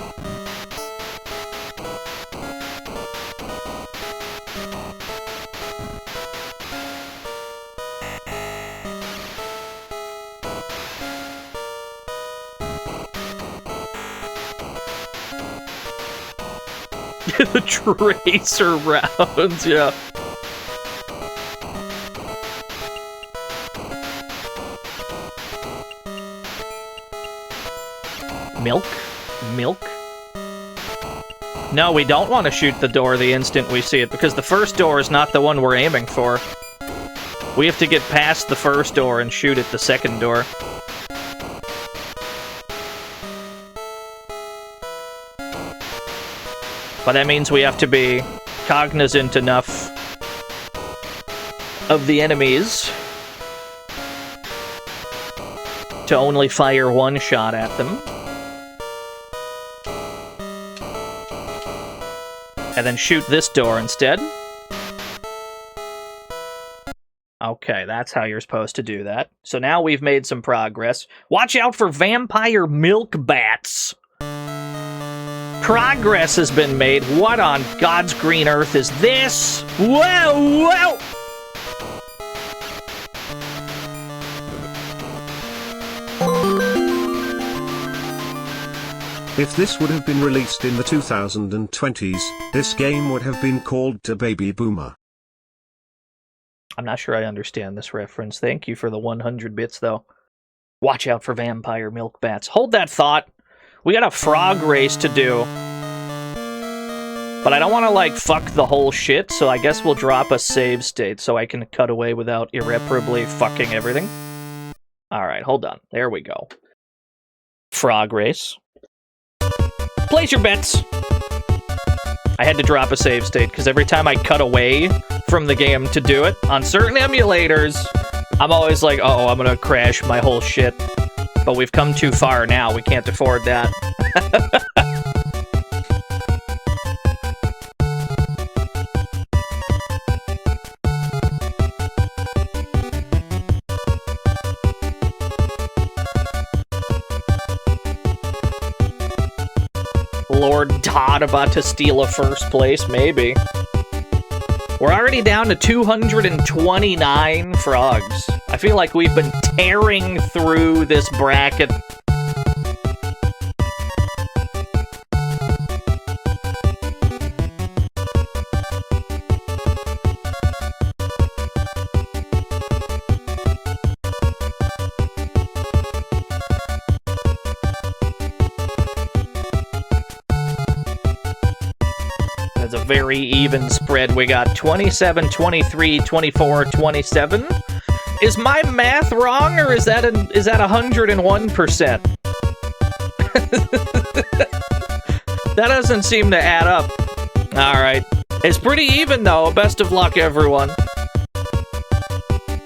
The tracer rounds, yeah. Milk? Milk? No, we don't want to shoot the door the instant we see it, because the first door is not the one we're aiming for. We have to get past the first door and shoot at the second door. But that means we have to be cognizant enough of the enemies to only fire one shot at them. And then shoot this door instead. Okay, that's how you're supposed to do that. So now we've made some progress. Watch out for vampire milk bats. Progress has been made. What on God's green earth is this? Whoa, whoa! If this would have been released in the 2020s, this game would have been called To Baby Boomer. I'm not sure I understand this reference. Thank you for the 100 bits, though. Watch out for vampire milk bats. Hold that thought. We got a frog race to do. But I don't want to, like, fuck the whole shit, so I guess we'll drop a save state so I can cut away without irreparably fucking everything. Alright, hold on. There we go. Frog race. Place your bets! I had to drop a save state, because every time I cut away from the game to do it, on certain emulators, I'm always like, uh-oh, I'm gonna crash my whole shit. But we've come too far now, we can't afford that. Lord Todd about to steal a first place, maybe. We're already down to 229 frogs. I feel like we've been tearing through this bracket. It's a very even spread. We got 27, 23, 24, 27. Is my math wrong, or is that 101%? That doesn't seem to add up. Alright. It's pretty even, though. Best of luck, everyone.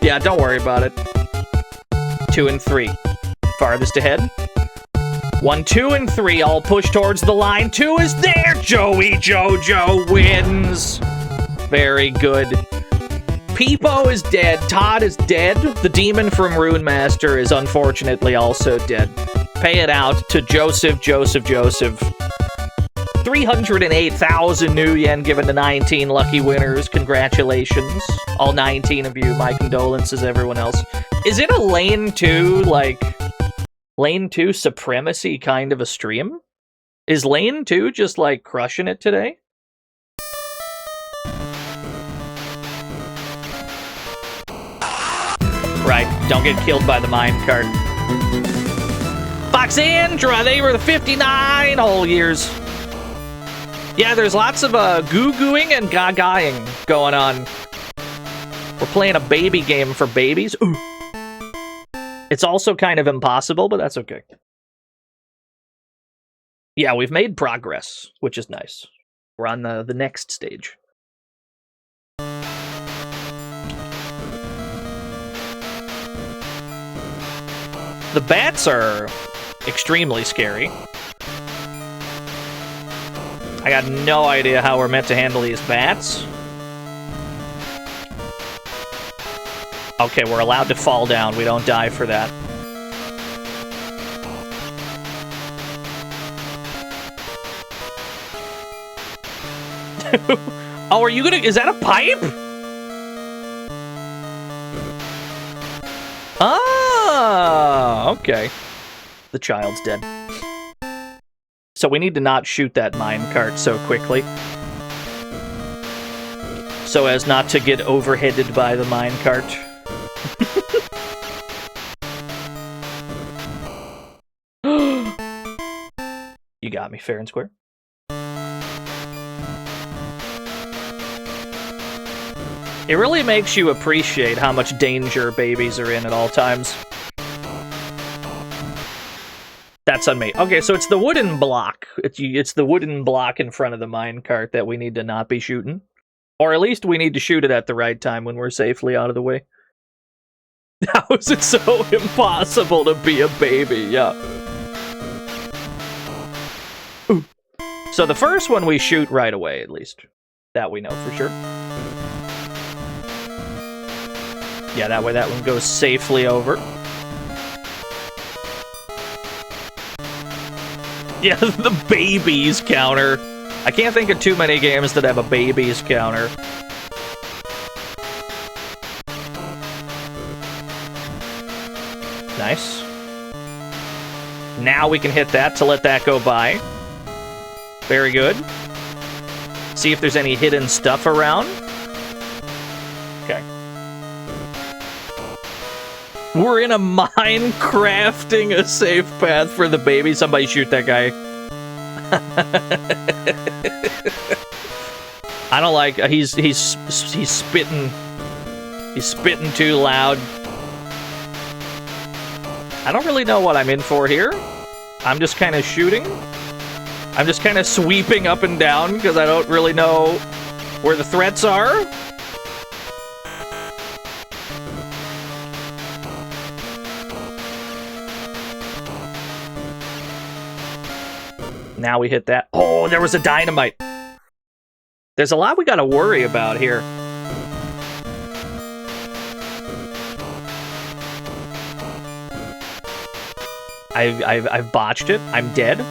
Yeah, don't worry about it. 2 and 3. Farthest ahead. 1, 2, and 3 all push towards the line. 2 is there! Joey Jojo wins! Very good. Peepo is dead. Todd is dead. The demon from Rune Master is unfortunately also dead. Pay it out to Joseph. 308,000 new yen given to 19 lucky winners. Congratulations. All 19 of you. My condolences, everyone else. Is it a lane 2, like... Lane 2 supremacy kind of a stream? Is Lane 2 just, like, crushing it today? Right, don't get killed by the minecart. Foxandra, they were the 59 whole years. Yeah, there's lots of goo-gooing and gagaing going on. We're playing a baby game for babies. Ooh. It's also kind of impossible, but that's okay. Yeah, we've made progress, which is nice. We're on the next stage. The bats are extremely scary. I got no idea how we're meant to handle these bats. Okay, we're allowed to fall down. We don't die for that. Oh, are you gonna... Is that a pipe? Ah, okay. The child's dead. So we need to not shoot that minecart so quickly. So as not to get overheaded by the minecart. You got me fair and square. It really makes you appreciate how much danger babies are in at all times. That's on me. Okay, so it's the wooden block. It's the wooden block in front of the minecart that we need to not be shooting. Or at least we need to shoot it at the right time when we're safely out of the way. How is it so impossible to be a baby? Yeah. Ooh. So the first one we shoot right away, at least. That we know for sure. Yeah, that way that one goes safely over. Yeah, the babies counter. I can't think of too many games that have a babies counter. Nice. Now we can hit that to let that go by. Very good. See if there's any hidden stuff around. Okay. We're in a mine crafting a safe path for the baby. Somebody shoot that guy. I don't like... He's spitting... He's spitting too loud. I don't really know what I'm in for here. I'm just kind of shooting. I'm just kind of sweeping up and down because I don't really know where the threats are. Now we hit that. Oh, there was a dynamite. There's a lot we gotta worry about here. I've botched it. I'm dead.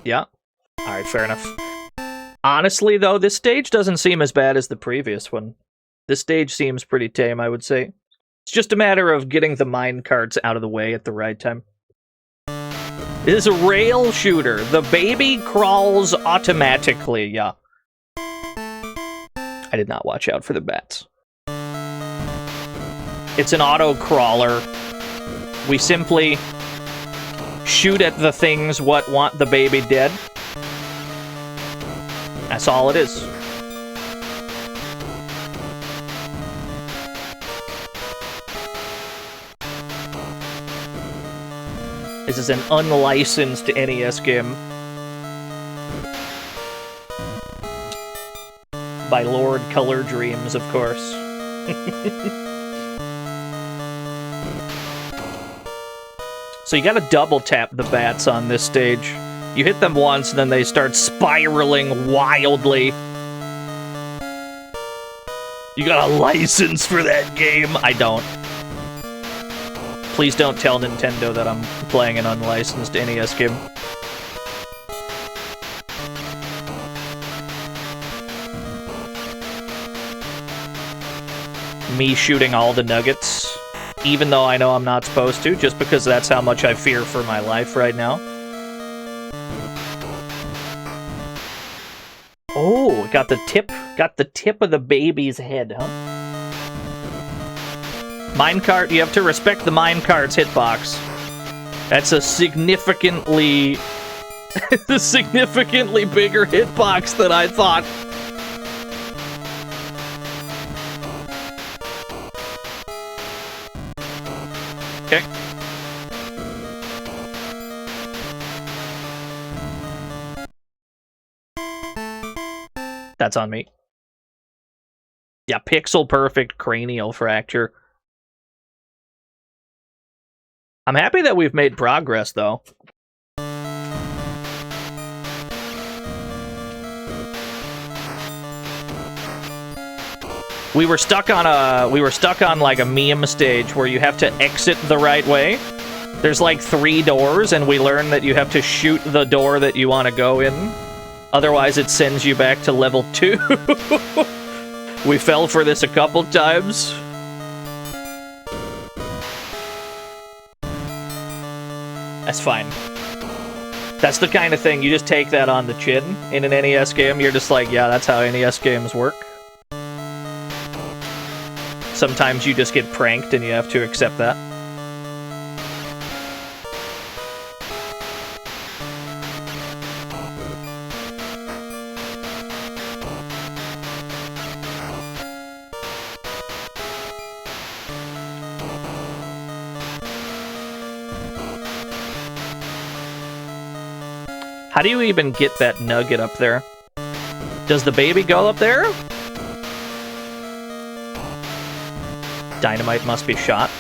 Yeah. Alright, fair enough. Honestly, though, this stage doesn't seem as bad as the previous one. This stage seems pretty tame, I would say. It's just a matter of getting the mine carts out of the way at the right time. This is a rail shooter. The baby crawls automatically, yeah. I did not watch out for the bats. It's an auto crawler. We simply shoot at the things what want the baby dead. That's all it is. This is an unlicensed NES game by Lord Color Dreams, of course. So you gotta double tap the bats on this stage. You hit them once, and then they start spiraling wildly. You got a license for that game? I don't. Please don't tell Nintendo that I'm playing an unlicensed NES game. Me shooting all the nuggets, even though I know I'm not supposed to, just because that's how much I fear for my life right now. Oh, got the tip of the baby's head, huh? Minecart, you have to respect the minecart's hitbox. That's a significantly... significantly bigger hitbox than I thought. Okay. That's on me. Yeah, pixel perfect cranial fracture. I'm happy that we've made progress, though. We were stuck on like a meme stage where you have to exit the right way. There's like 3 doors, and we learned that you have to shoot the door that you want to go in. Otherwise, it sends you back to level 2. We fell for this a couple times. That's fine. That's the kind of thing, you just take that on the chin in an NES game. You're just like, yeah, that's how NES games work. Sometimes you just get pranked and you have to accept that. How do you even get that nugget up there? Does the baby go up there? Dynamite must be shot.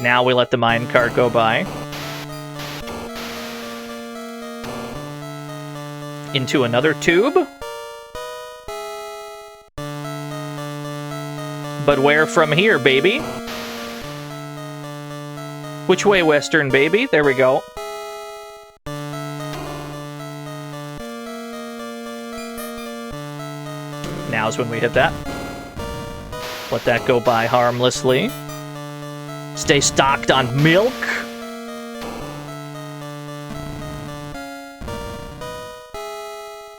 Now we let the minecart go by. Into another tube. But where from here, baby? Which way, Western, baby? There we go. Now's when we hit that. Let that go by harmlessly. Stay stocked on milk.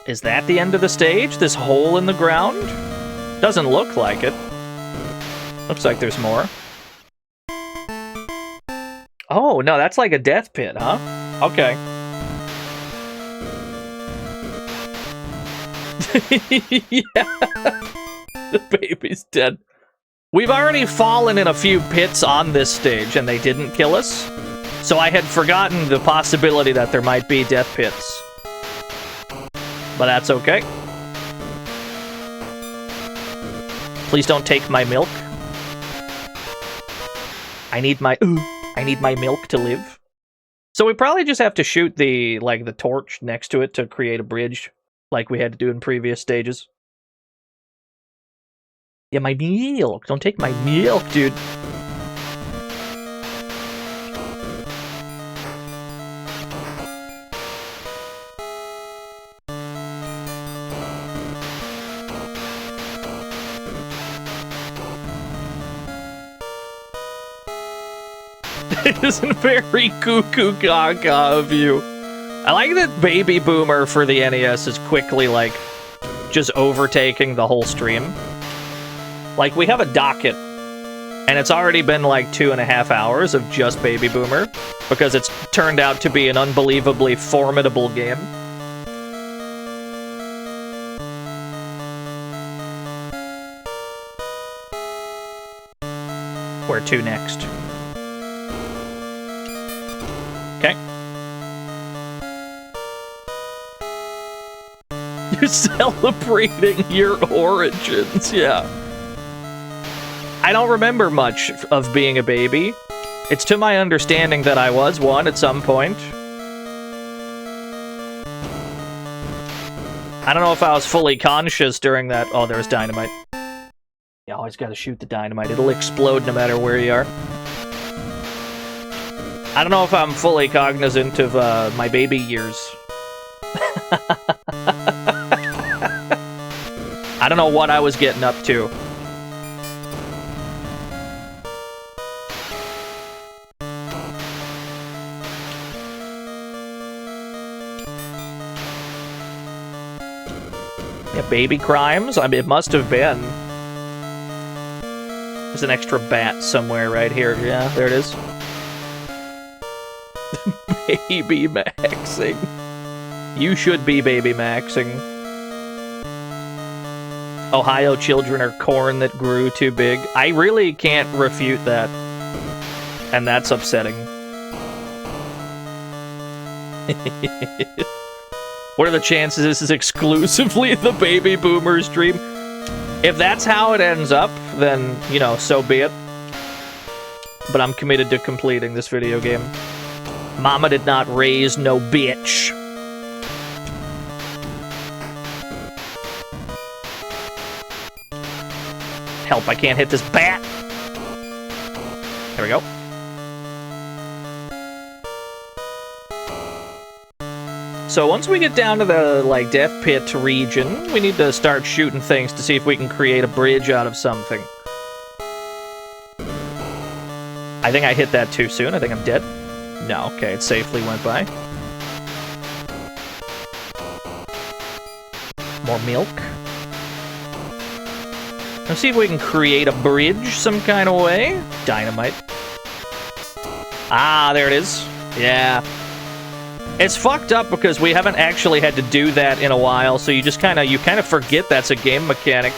Is that the end of the stage? This hole in the ground? Doesn't look like it. Looks like there's more. Oh, no, that's like a death pit, huh? Okay. Yeah. The baby's dead. We've already fallen in a few pits on this stage, and they didn't kill us. So I had forgotten the possibility that there might be death pits. But that's okay. Please don't take my milk. I need my milk to live. So we probably just have to shoot the torch next to it to create a bridge, like we had to do in previous stages. Yeah, my milk. Don't take my milk, dude. It isn't very cuckoo gaga of you. I like that Baby Boomer for the NES is quickly, just overtaking the whole stream. Like, we have a docket, and it's already been 2.5 hours of just Baby Boomer, because it's turned out to be an unbelievably formidable game. Where to next? Okay. You're celebrating your origins, yeah. I don't remember much of being a baby. It's to my understanding that I was one at some point. I don't know if I was fully conscious during that. Oh, there's dynamite. You always gotta shoot the dynamite. It'll explode no matter where you are. I don't know if I'm fully cognizant of my baby years. I don't know what I was getting up to. Yeah, baby crimes? I mean, it must have been. There's an extra bat somewhere right here. Yeah, there it is. Baby maxing. You should be baby maxing. Ohio children are corn that grew too big. I really can't refute that. And that's upsetting. What are the chances this is exclusively the Baby Boomer stream? If that's how it ends up, then, you know, so be it. But I'm committed to completing this video game. Mama did not raise no bitch. Help, I can't hit this bat. There we go. So once we get down to the, death pit region, we need to start shooting things to see if we can create a bridge out of something. I think I hit that too soon. I think I'm dead. No, okay, it safely went by. More milk. Let's see if we can create a bridge some kind of way. Dynamite. Ah, there it is. Yeah. It's fucked up because we haven't actually had to do that in a while, so you just kind of forget that's a game mechanic.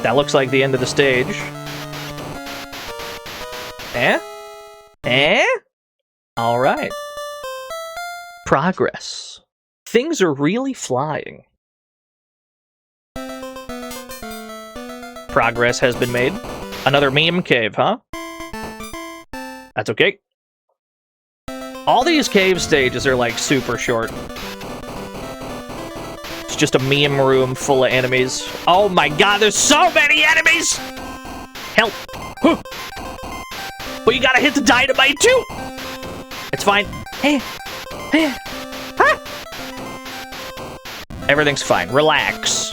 That looks like the end of the stage. Eh? Eh? Alright. Progress. Things are really flying. Progress has been made. Another meme cave, huh? That's okay. All these cave stages are like super short. It's just a meme room full of enemies. Oh my god, there's so many enemies! Help! Huh. But you gotta hit the dynamite too! It's fine. Hey! Hey! Huh? Everything's fine. Relax.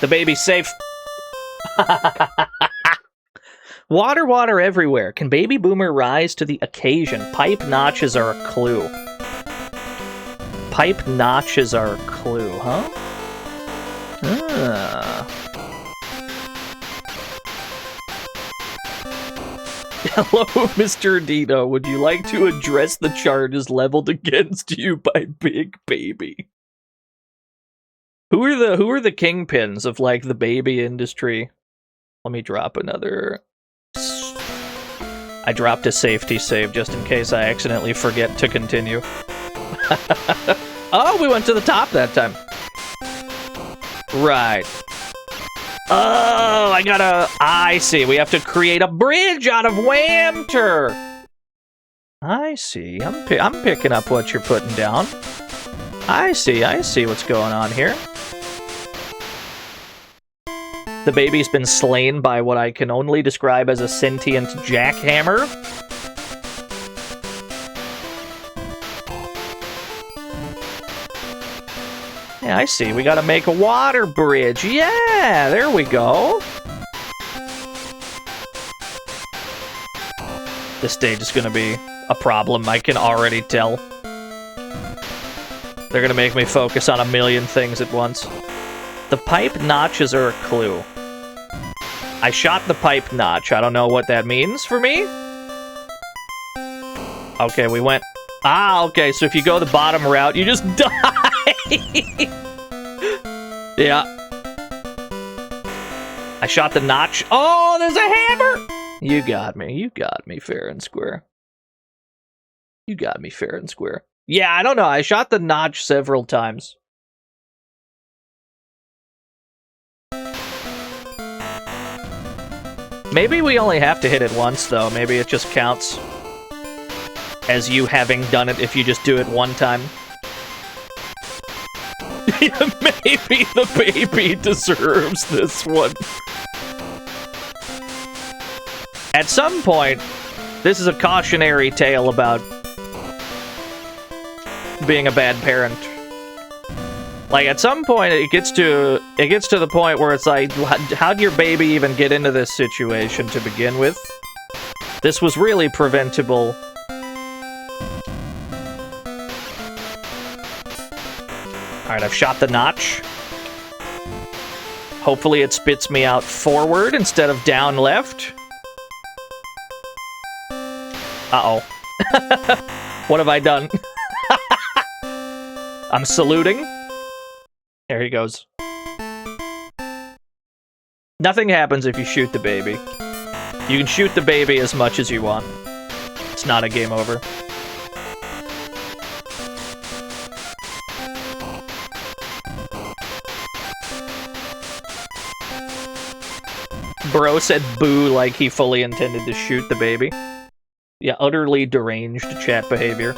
The baby's safe. Water, water everywhere. Can Baby Boomer rise to the occasion? Pipe notches are a clue. Pipe notches are a clue, huh? Ah. Hello, Mr. Dino. Would you like to address the charges leveled against you by Big Baby? Who are the kingpins of like the baby industry? Let me drop another. I dropped a safety save just in case I accidentally forget to continue. Oh, we went to the top that time. Right. Oh, I see. We have to create a bridge out of Whamter. I see. I'm picking up what you're putting down. I see what's going on here. The baby's been slain by what I can only describe as a sentient jackhammer. Yeah, I see. We gotta make a water bridge. Yeah, there we go. This stage is gonna be a problem, I can already tell. They're gonna make me focus on a million things at once. The pipe notches are a clue. I shot the pipe notch. I don't know what that means for me. Okay, we went... Ah, okay, so if you go the bottom route, you just die! Yeah. I shot the notch. Oh, there's a hammer! You got me. You got me fair and square. You got me fair and square. Yeah, I don't know. I shot the notch several times. Maybe we only have to hit it once, though. Maybe it just counts as you having done it if you just do it one time. Maybe the baby deserves this one. At some point, this is a cautionary tale about being a bad parent. Like, at some point, it gets to the point where it's like, how'd your baby even get into this situation to begin with? This was really preventable. Alright, I've shot the notch. Hopefully it spits me out forward instead of down left. Uh-oh. What have I done? I'm saluting. There he goes. Nothing happens if you shoot the baby. You can shoot the baby as much as you want. It's not a game over. Bro said boo like he fully intended to shoot the baby. Yeah, utterly deranged chat behavior.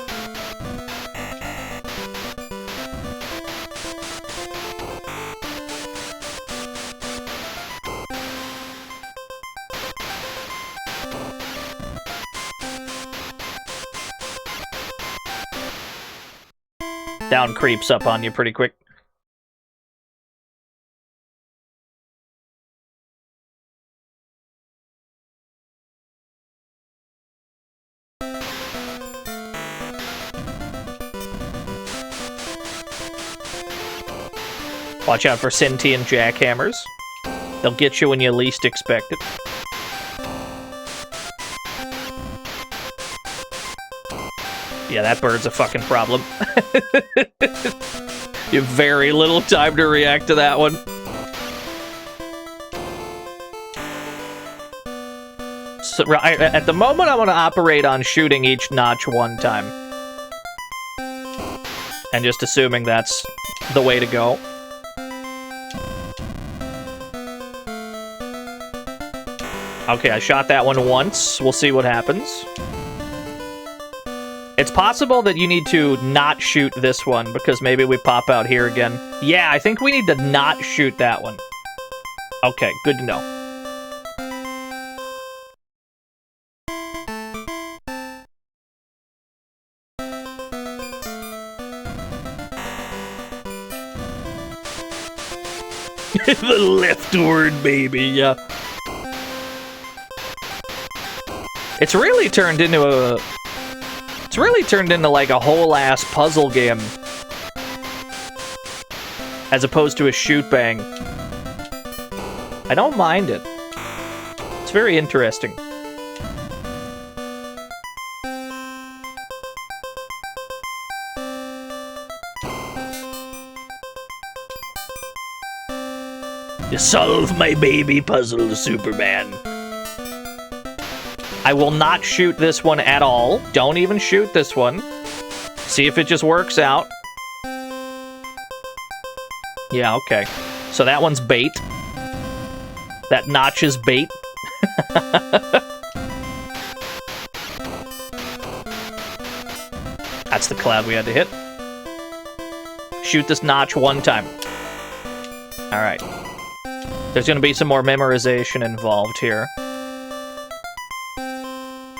Down creeps up on you pretty quick. Watch out for sentient jackhammers. They'll get you when you least expect it. Yeah, that bird's a fucking problem. You have very little time to react to that one. So, at the moment, I want to operate on shooting each notch one time. And just assuming that's the way to go. Okay, I shot that one once. We'll see what happens. It's possible that you need to not shoot this one, because maybe we pop out here again. Yeah, I think we need to not shoot that one. Okay, good to know. The leftward, baby, yeah. It's really turned into a... It's really turned into like a whole-ass puzzle game. As opposed to a shoot-bang. I don't mind it. It's very interesting. You solve my baby puzzle, Superman. I will not shoot this one at all. Don't even shoot this one. See if it just works out. Yeah, okay. So that one's bait. That notch is bait. That's the cloud we had to hit. Shoot this notch one time. Alright. There's gonna be some more memorization involved here.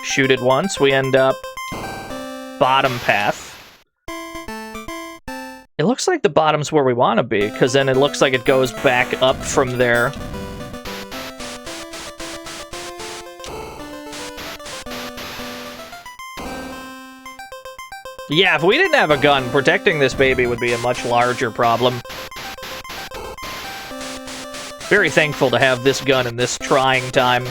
Shoot it once, we end up bottom path. It looks like the bottom's where we want to be, because then it looks like it goes back up from there. Yeah, if we didn't have a gun, protecting this baby would be a much larger problem. Very thankful to have this gun in this trying time.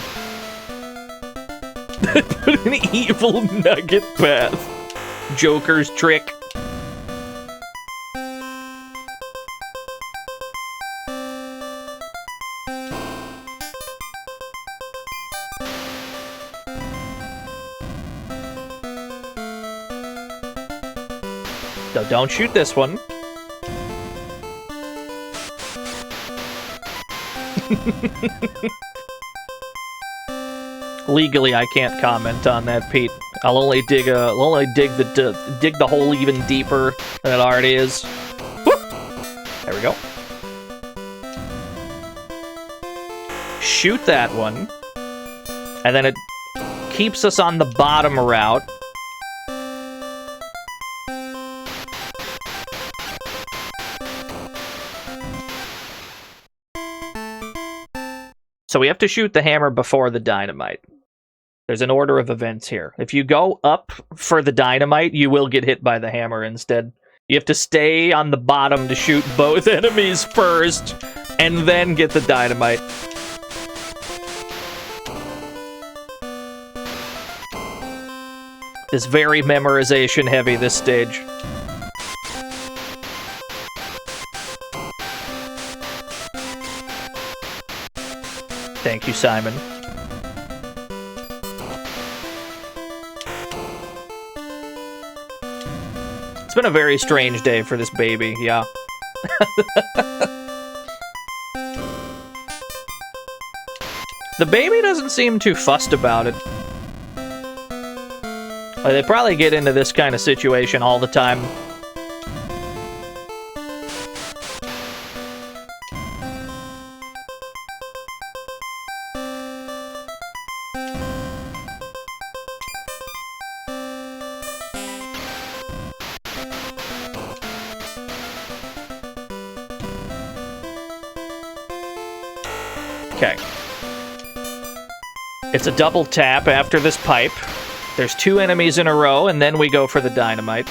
Put an evil nugget path. Joker's trick. No, don't shoot this one. Legally, I can't comment on that, Pete. I'll only dig the hole even deeper than it already is. Whoop! There we go. Shoot that one, and then it keeps us on the bottom route. So we have to shoot the hammer before the dynamite. There's an order of events here. If you go up for the dynamite, you will get hit by the hammer instead. You have to stay on the bottom to shoot both enemies first, and then get the dynamite. It's very memorization heavy, this stage. Thank you, Simon. It's been a very strange day for this baby, yeah. The baby doesn't seem too fussed about it. Like, they probably get into this kind of situation all the time. Okay. It's a double tap after this pipe. There's 2 enemies in a row, and then we go for the dynamite.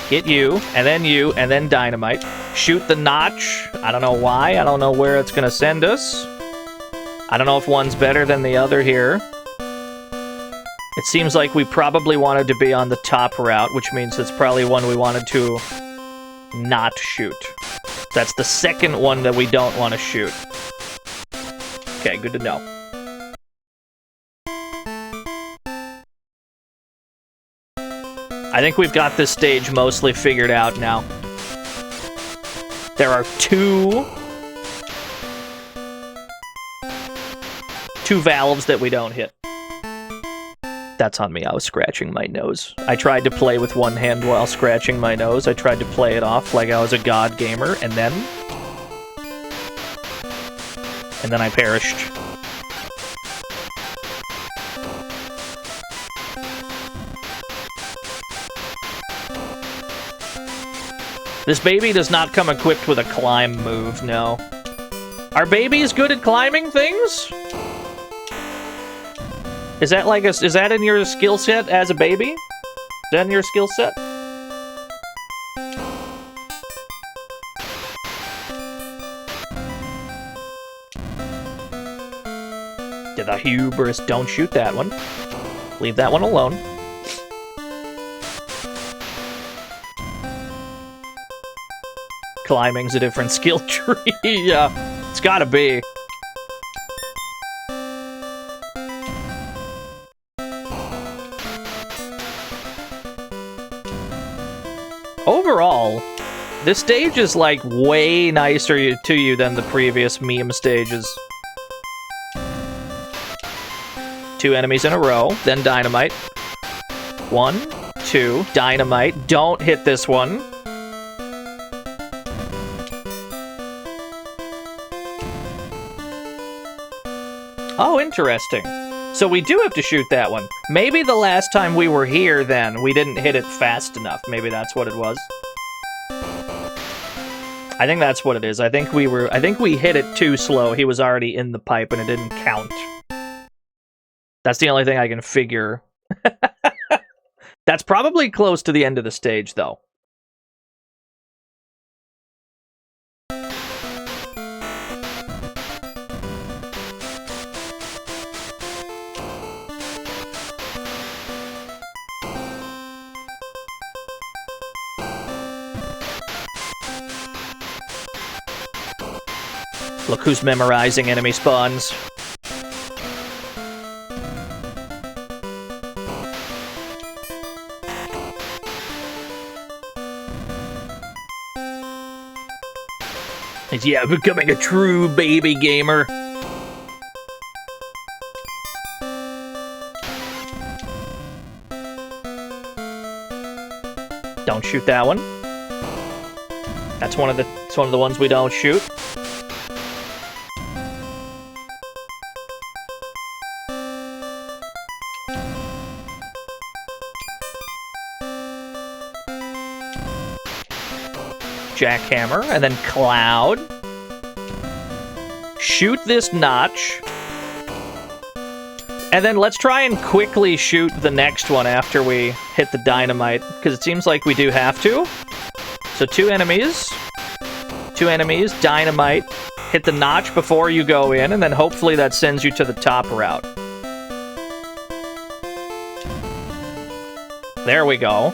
Hit you, and then dynamite. Shoot the notch. I don't know why. I don't know where it's gonna send us. I don't know if one's better than the other here. It seems like we probably wanted to be on the top route, which means it's probably one we wanted to not shoot. That's the second one that we don't want to shoot. Okay, good to know. I think we've got this stage mostly figured out now. There are two valves that we don't hit. That's on me. I was scratching my nose. I tried to play with one hand while scratching my nose. I tried to play it off like I was a god gamer, and then I perished. This baby does not come equipped with a climb move, no. Are babies good at climbing things? Is that like is that in your skill set as a baby? Is that in your skill set? Yeah, the hubris. Don't shoot that one. Leave that one alone. Climbing's a different skill tree. Yeah, it's gotta be. Overall, this stage is like way nicer to you than the previous meme stages. 2 enemies in a row, then dynamite. 1, 2, dynamite. Don't hit this one. Oh, interesting. So we do have to shoot that one. Maybe the last time we were here, then, we didn't hit it fast enough. Maybe that's what it was. I think that's what it is. I think we hit it too slow. He was already in the pipe and it didn't count. That's the only thing I can figure. That's probably close to the end of the stage, though. Look who's memorizing enemy spawns. Yeah, becoming a true baby gamer. Don't shoot that one. That's one of the ones we don't shoot. Jackhammer, and then Cloud. Shoot this notch. And then let's try and quickly shoot the next one after we hit the dynamite, because it seems like we do have to. So 2 enemies, dynamite, hit the notch before you go in, and then hopefully that sends you to the top route. There we go.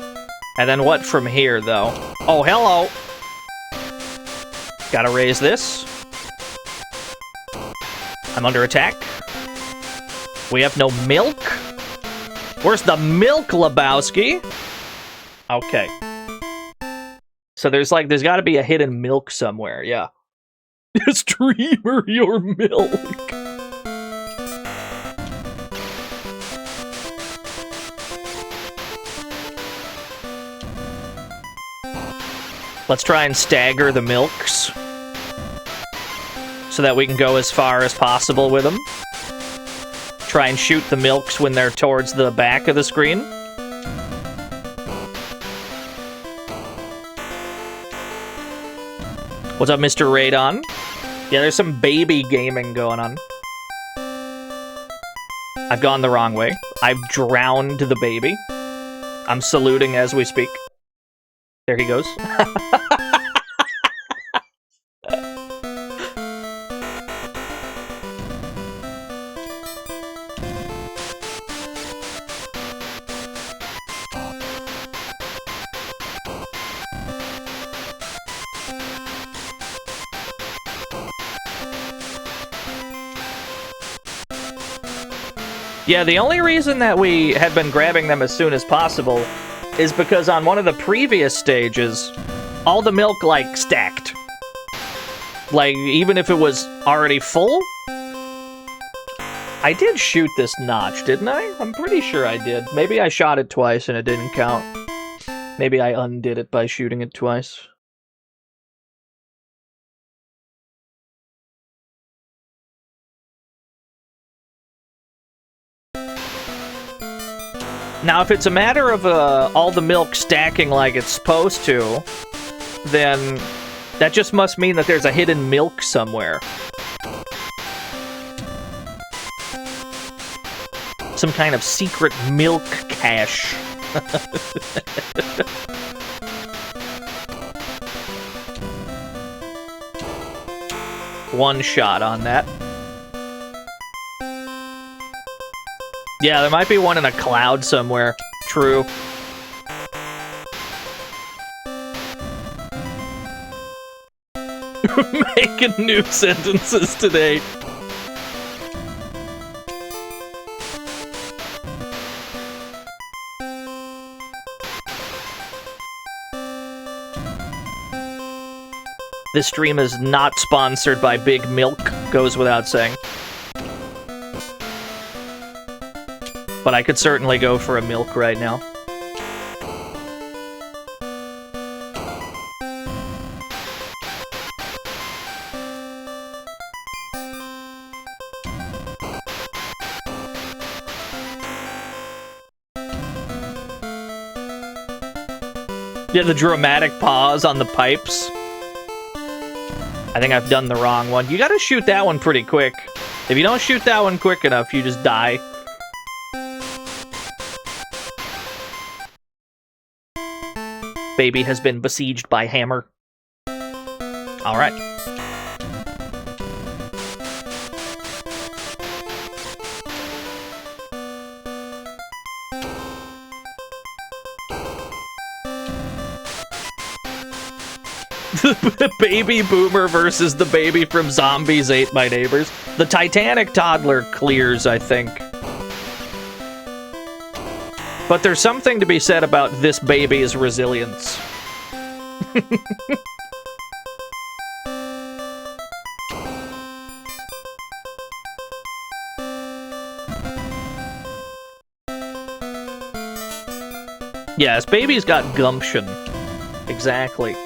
And then what from here, though? Oh, hello! Gotta raise this. I'm under attack. We have no milk? Where's the milk, Lebowski? Okay. So there's gotta be a hidden milk somewhere, yeah. Streamer your milk. Let's try and stagger the milks so that we can go as far as possible with them. Try and shoot the milks when they're towards the back of the screen. What's up, Mr. Radon? Yeah, there's some baby gaming going on. I've gone the wrong way. I've drowned the baby. I'm saluting as we speak. There he goes. Yeah, the only reason that we had been grabbing them as soon as possible is because on one of the previous stages, all the milk, like, stacked. Like, even if it was already full? I did shoot this notch, didn't I? I'm pretty sure I did. Maybe I shot it twice and it didn't count. Maybe I undid it by shooting it twice. Now, if it's a matter of all the milk stacking like it's supposed to, then that just must mean that there's a hidden milk somewhere. Some kind of secret milk cache. One shot on that. Yeah, there might be one in a cloud somewhere. True. Making new sentences today. This stream is not sponsored by Big Milk, goes without saying. But I could certainly go for a milk right now. Yeah, the dramatic pause on the pipes. I think I've done the wrong one. You gotta shoot that one pretty quick. If you don't shoot that one quick enough, you just die. Baby has been besieged by hammer. Alright. The baby boomer versus the baby from Zombies Ate My Neighbors. The Titanic toddler clears, I think. But there's something to be said about this baby's resilience. Yes, baby's got gumption. Exactly.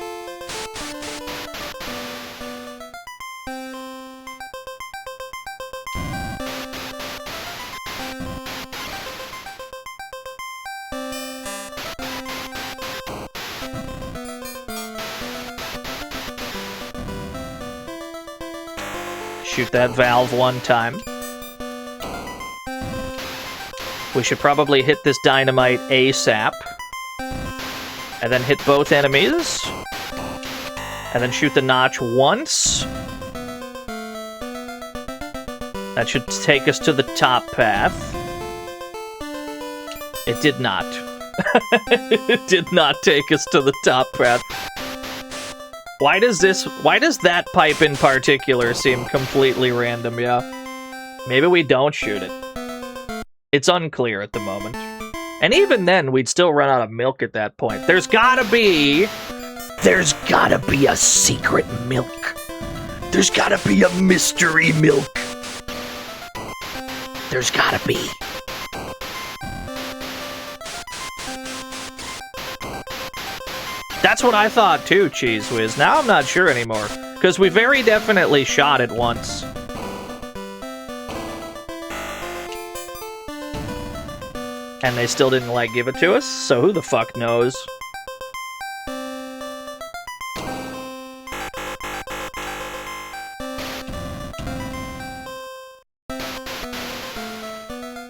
Shoot that valve one time. We should probably hit this dynamite ASAP. And then hit both enemies. And then shoot the notch once. That should take us to the top path. It did not. It did not take us to the top path. Why does that pipe in particular seem completely random, yeah? Maybe we don't shoot it. It's unclear at the moment. And even then, we'd still run out of milk at that point. There's gotta be a secret milk. There's gotta be a mystery milk. There's gotta be. That's what I thought too, Cheese Whiz. Now I'm not sure anymore. Because we very definitely shot it once. And they still didn't, like, give it to us, so who the fuck knows?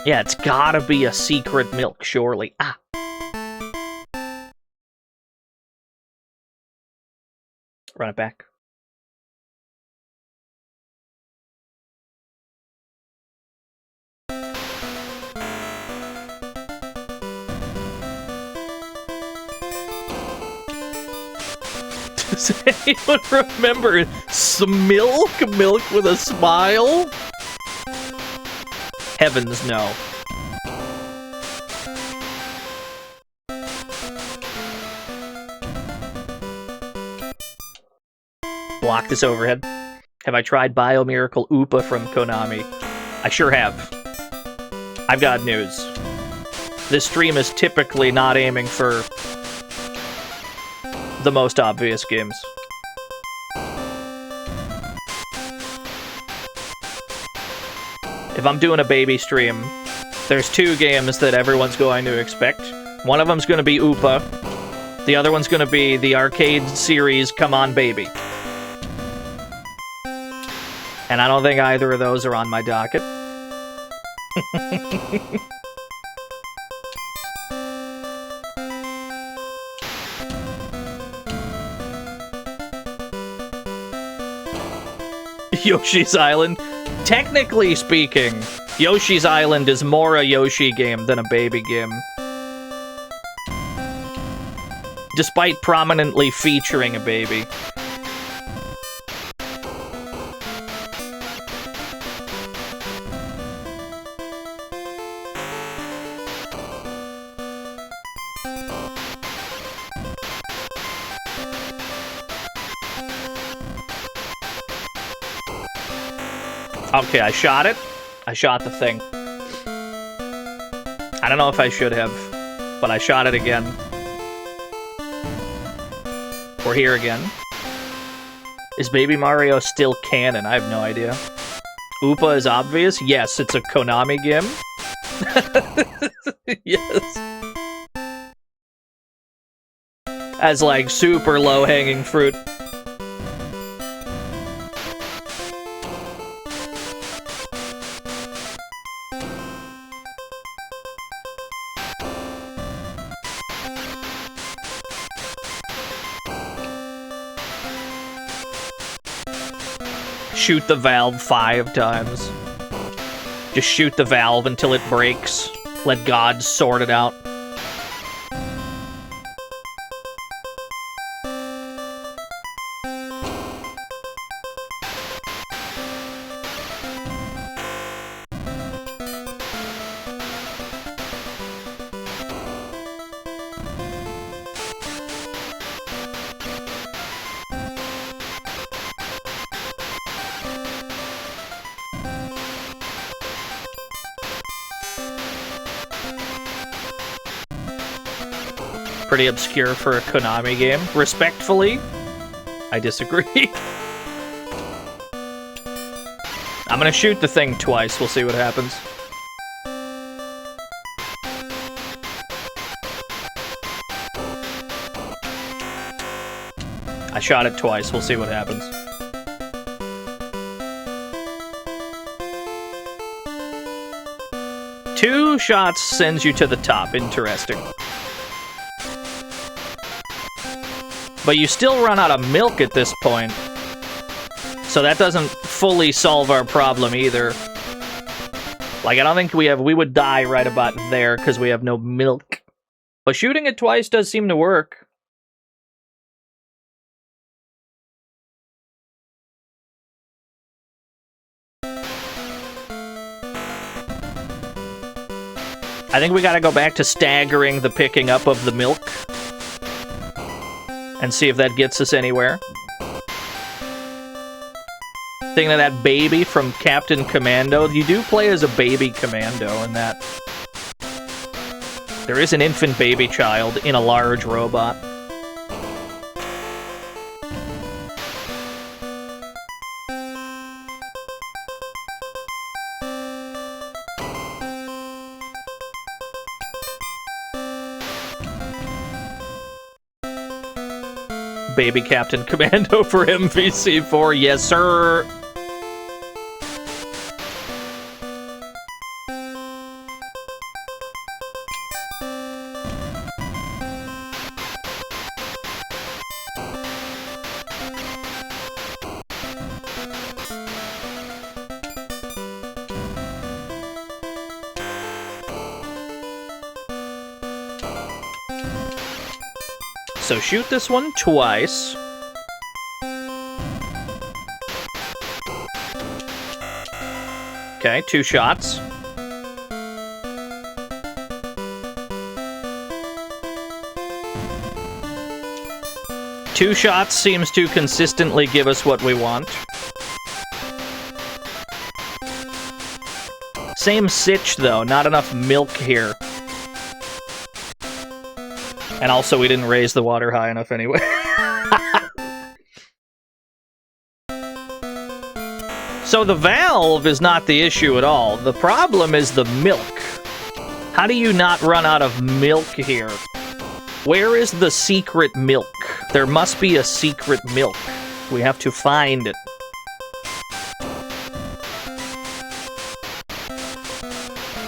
Yeah, it's gotta be a secret milk, surely. Ah. Run it back. Does anyone remember Smilk? Milk with a smile? Heavens no. block this overhead. Have I tried Biomiracle Oopa from Konami? I sure have. I've got news. This stream is typically not aiming for the most obvious games. If I'm doing a baby stream, there's 2 games that everyone's going to expect. One of them's going to be Oopa. The other one's going to be the arcade series Come On Baby. And I don't think either of those are on my docket. Yoshi's Island. Technically speaking, Yoshi's Island is more a Yoshi game than a baby game. Despite prominently featuring a baby. Okay, I shot it. I shot the thing. I don't know if I should have, but I shot it again. We're here again. Is Baby Mario still canon? I have no idea. Oopa is obvious? Yes, it's a Konami game. Yes. As like super low-hanging fruit. Shoot the valve 5 times. Just shoot the valve until it breaks. Let God sort it out. Pretty obscure for a Konami game. Respectfully, I disagree. I'm gonna shoot the thing twice, we'll see what happens. I shot it twice, we'll see what happens. Two shots sends you to the top, interesting. But you still run out of milk at this point. So that doesn't fully solve our problem either. Like, I don't think we would die right about there because we have no milk. But shooting it twice does seem to work. I think we gotta go back to staggering the picking up of the milk. And see if that gets us anywhere. Thinking of that baby from Captain Commando. You do play as a baby commando in that. There is an infant baby child in a large robot. Baby Captain Commando for MVC4, yes sir! So shoot this one twice. Okay, 2 shots. 2 shots seems to consistently give us what we want. Same sitch, though. Not enough milk here. And also, we didn't raise the water high enough anyway. So the valve is not the issue at all. The problem is the milk. How do you not run out of milk here? Where is the secret milk? There must be a secret milk. We have to find it.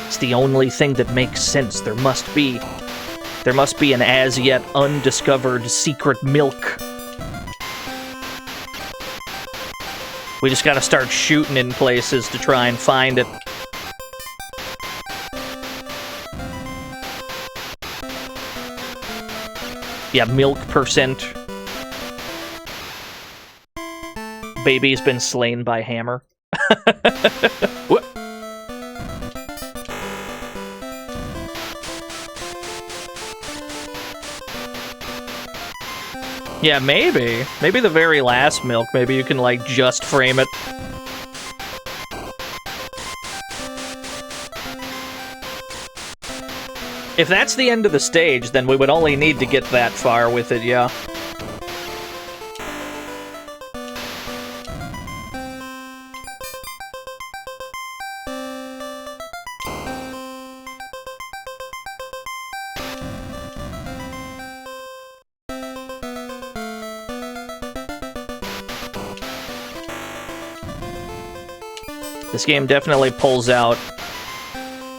It's the only thing that makes sense. There must be an as yet undiscovered secret milk. We just gotta start shooting in places to try and find it. Yeah, milk percent. Baby's been slain by hammer. What? Yeah, maybe. Maybe the very last milk. Maybe you can, like, just frame it. If that's the end of the stage, then we would only need to get that far with it, yeah. This game definitely pulls out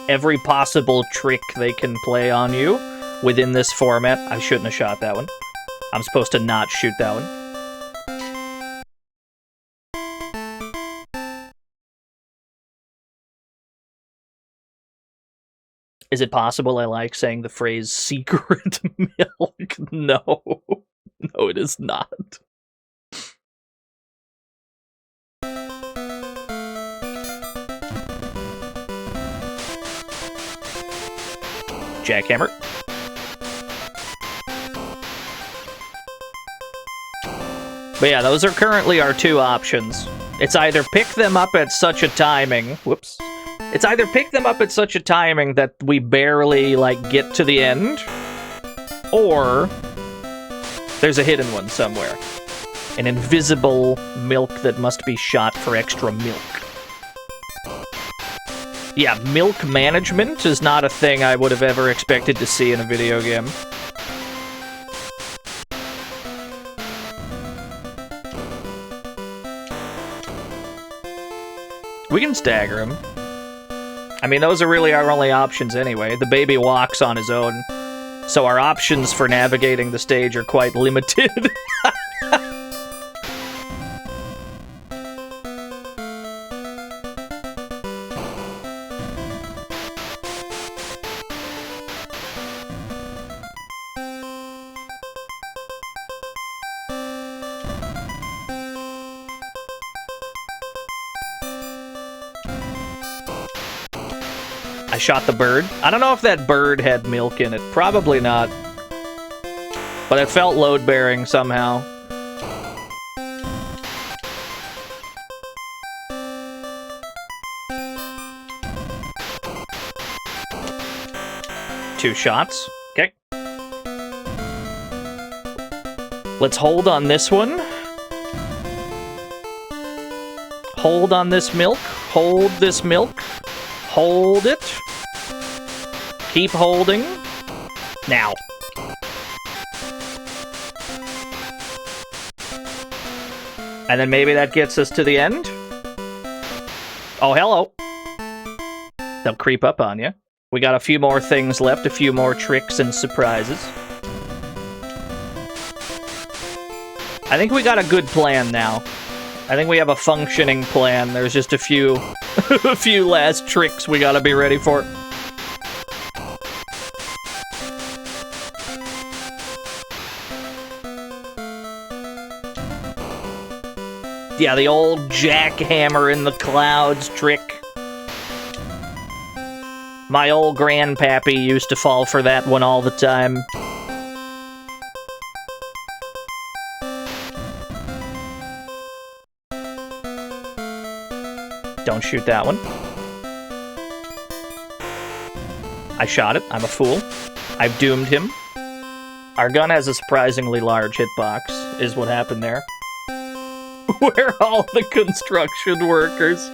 every possible trick they can play on you within this format. I shouldn't have shot that one. I'm supposed to not shoot that one. Is it possible I like saying the phrase secret milk? No. No, it is not. Jackhammer. But yeah, those are currently our 2 options. It's either pick them up at such a timing... Whoops. It's either pick them up at such a timing that we barely, like, get to the end, or there's a hidden one somewhere. An invisible milk that must be shot for extra milk. Yeah, milk management is not a thing I would have ever expected to see in a video game. We can stagger him. I mean, those are really our only options anyway. The baby walks on his own, so our options for navigating the stage are quite limited. I shot the bird. I don't know if that bird had milk in it. Probably not. But it felt load-bearing somehow. Two shots. Okay. Let's hold on this one. Hold on this milk. Hold this milk. Hold it. Keep holding. Now. And then maybe that gets us to the end. Oh, hello. They'll creep up on you. We got a few more things left, a few more tricks and surprises. I think we got a good plan now. I think we have a functioning plan. There's just a few a few last tricks we gotta be ready for. Yeah, the old jackhammer in the clouds trick. My old grandpappy used to fall for that one all the time. Don't shoot that one. I shot it. I'm a fool. I've doomed him. Our gun has a surprisingly large hitbox, is what happened there. Where are all the construction workers?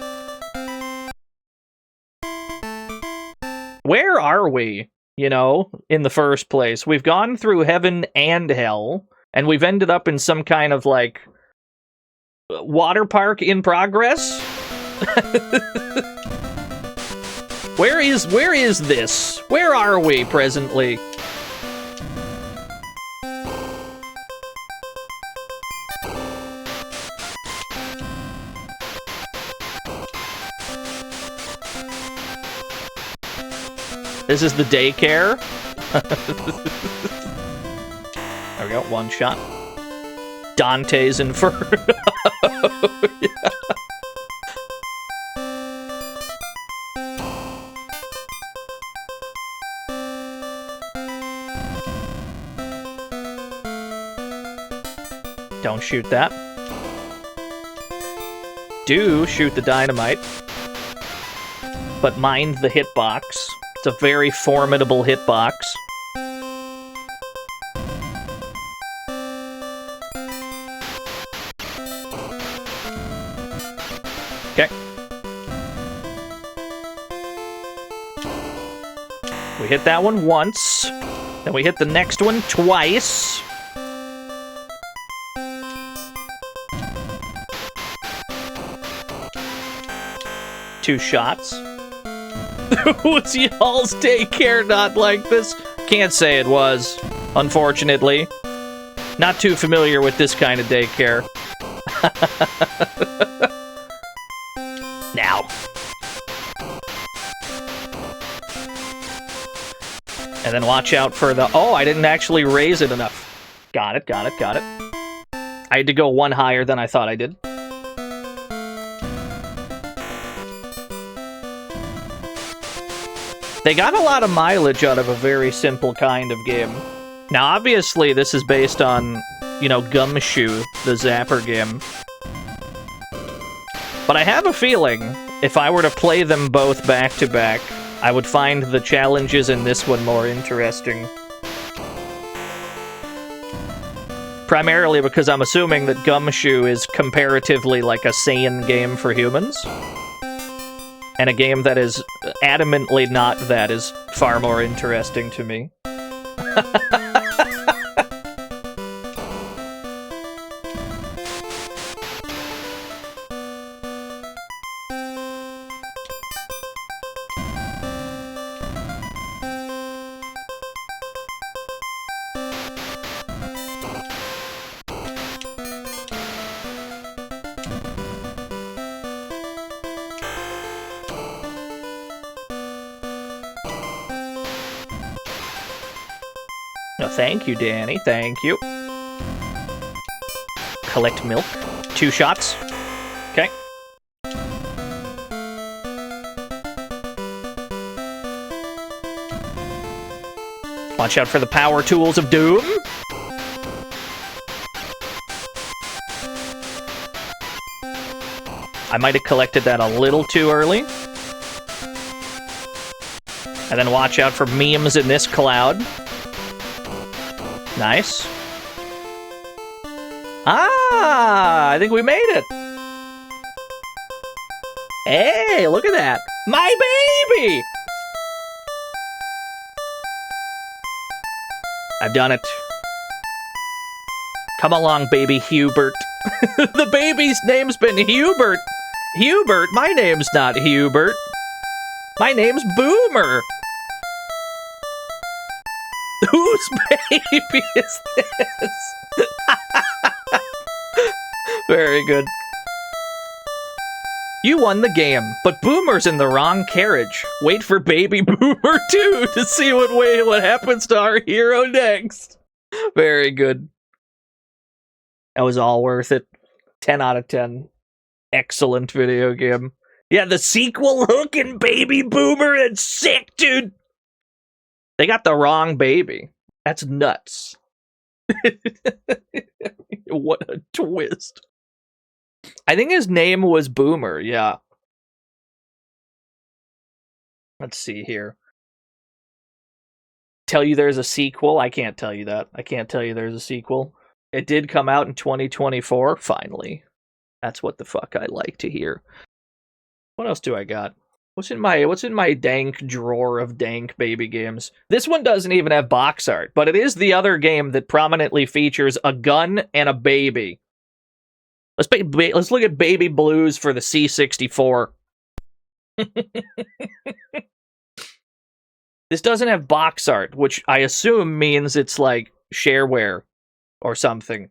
Where are we, you know, in the first place? We've gone through heaven and hell, and we've ended up in some kind of, like, water park in progress? Where is this? Where are we presently? This is the daycare. There we go, one shot. Dante's Inferno. Yeah. Don't shoot that. Do shoot the dynamite. But mind the hitbox. It's a very formidable hitbox. Okay. We hit that one once. Then we hit the next one twice. Two shots. Was y'all's daycare not like this? Can't say it was, unfortunately. Not too familiar with this kind of daycare. Now. And then watch out for the... Oh, I didn't actually raise it enough. Got it, got it, got it. I had to go one higher than I thought I did. They got a lot of mileage out of a very simple kind of game. Now, obviously, this is based on, you know, Gumshoe, the Zapper game. But I have a feeling, if I were to play them both back-to-back, I would find the challenges in this one more interesting. Primarily because I'm assuming that Gumshoe is comparatively like a sane game for humans. And a game that is adamantly not that is far more interesting to me. No, thank you, Danny. Thank you. Collect milk. 2 shots. Okay. Watch out for the power tools of doom. I might have collected that a little too early. And then watch out for memes in this cloud. Nice. Ah, I think we made it. Hey, look at that. My baby! I've done it. Come along, baby Hubert. The baby's name's been Hubert. Hubert? My name's not Hubert. My name's Boomer. Whose baby is this? Very good. You won the game, but Boomer's in the wrong carriage. Wait for baby Boomer 2 to see what happens to our hero next. Very good. That was all worth it. 10 out of 10. Excellent video game. Yeah, the sequel hooking baby Boomer and sick, dude. They got the wrong baby. That's nuts. What a twist. I think his name was Boomer, yeah. Let's see here. Tell you there's a sequel? I can't tell you that. I can't tell you there's a sequel. It did come out in 2024, finally. That's what the fuck I like to hear. What else do I got? What's in my dank drawer of dank baby games? This one doesn't even have box art, but it is the other game that prominently features a gun and a baby. Let's look at Baby Blues for the C64. This doesn't have box art, which I assume means it's like shareware or something.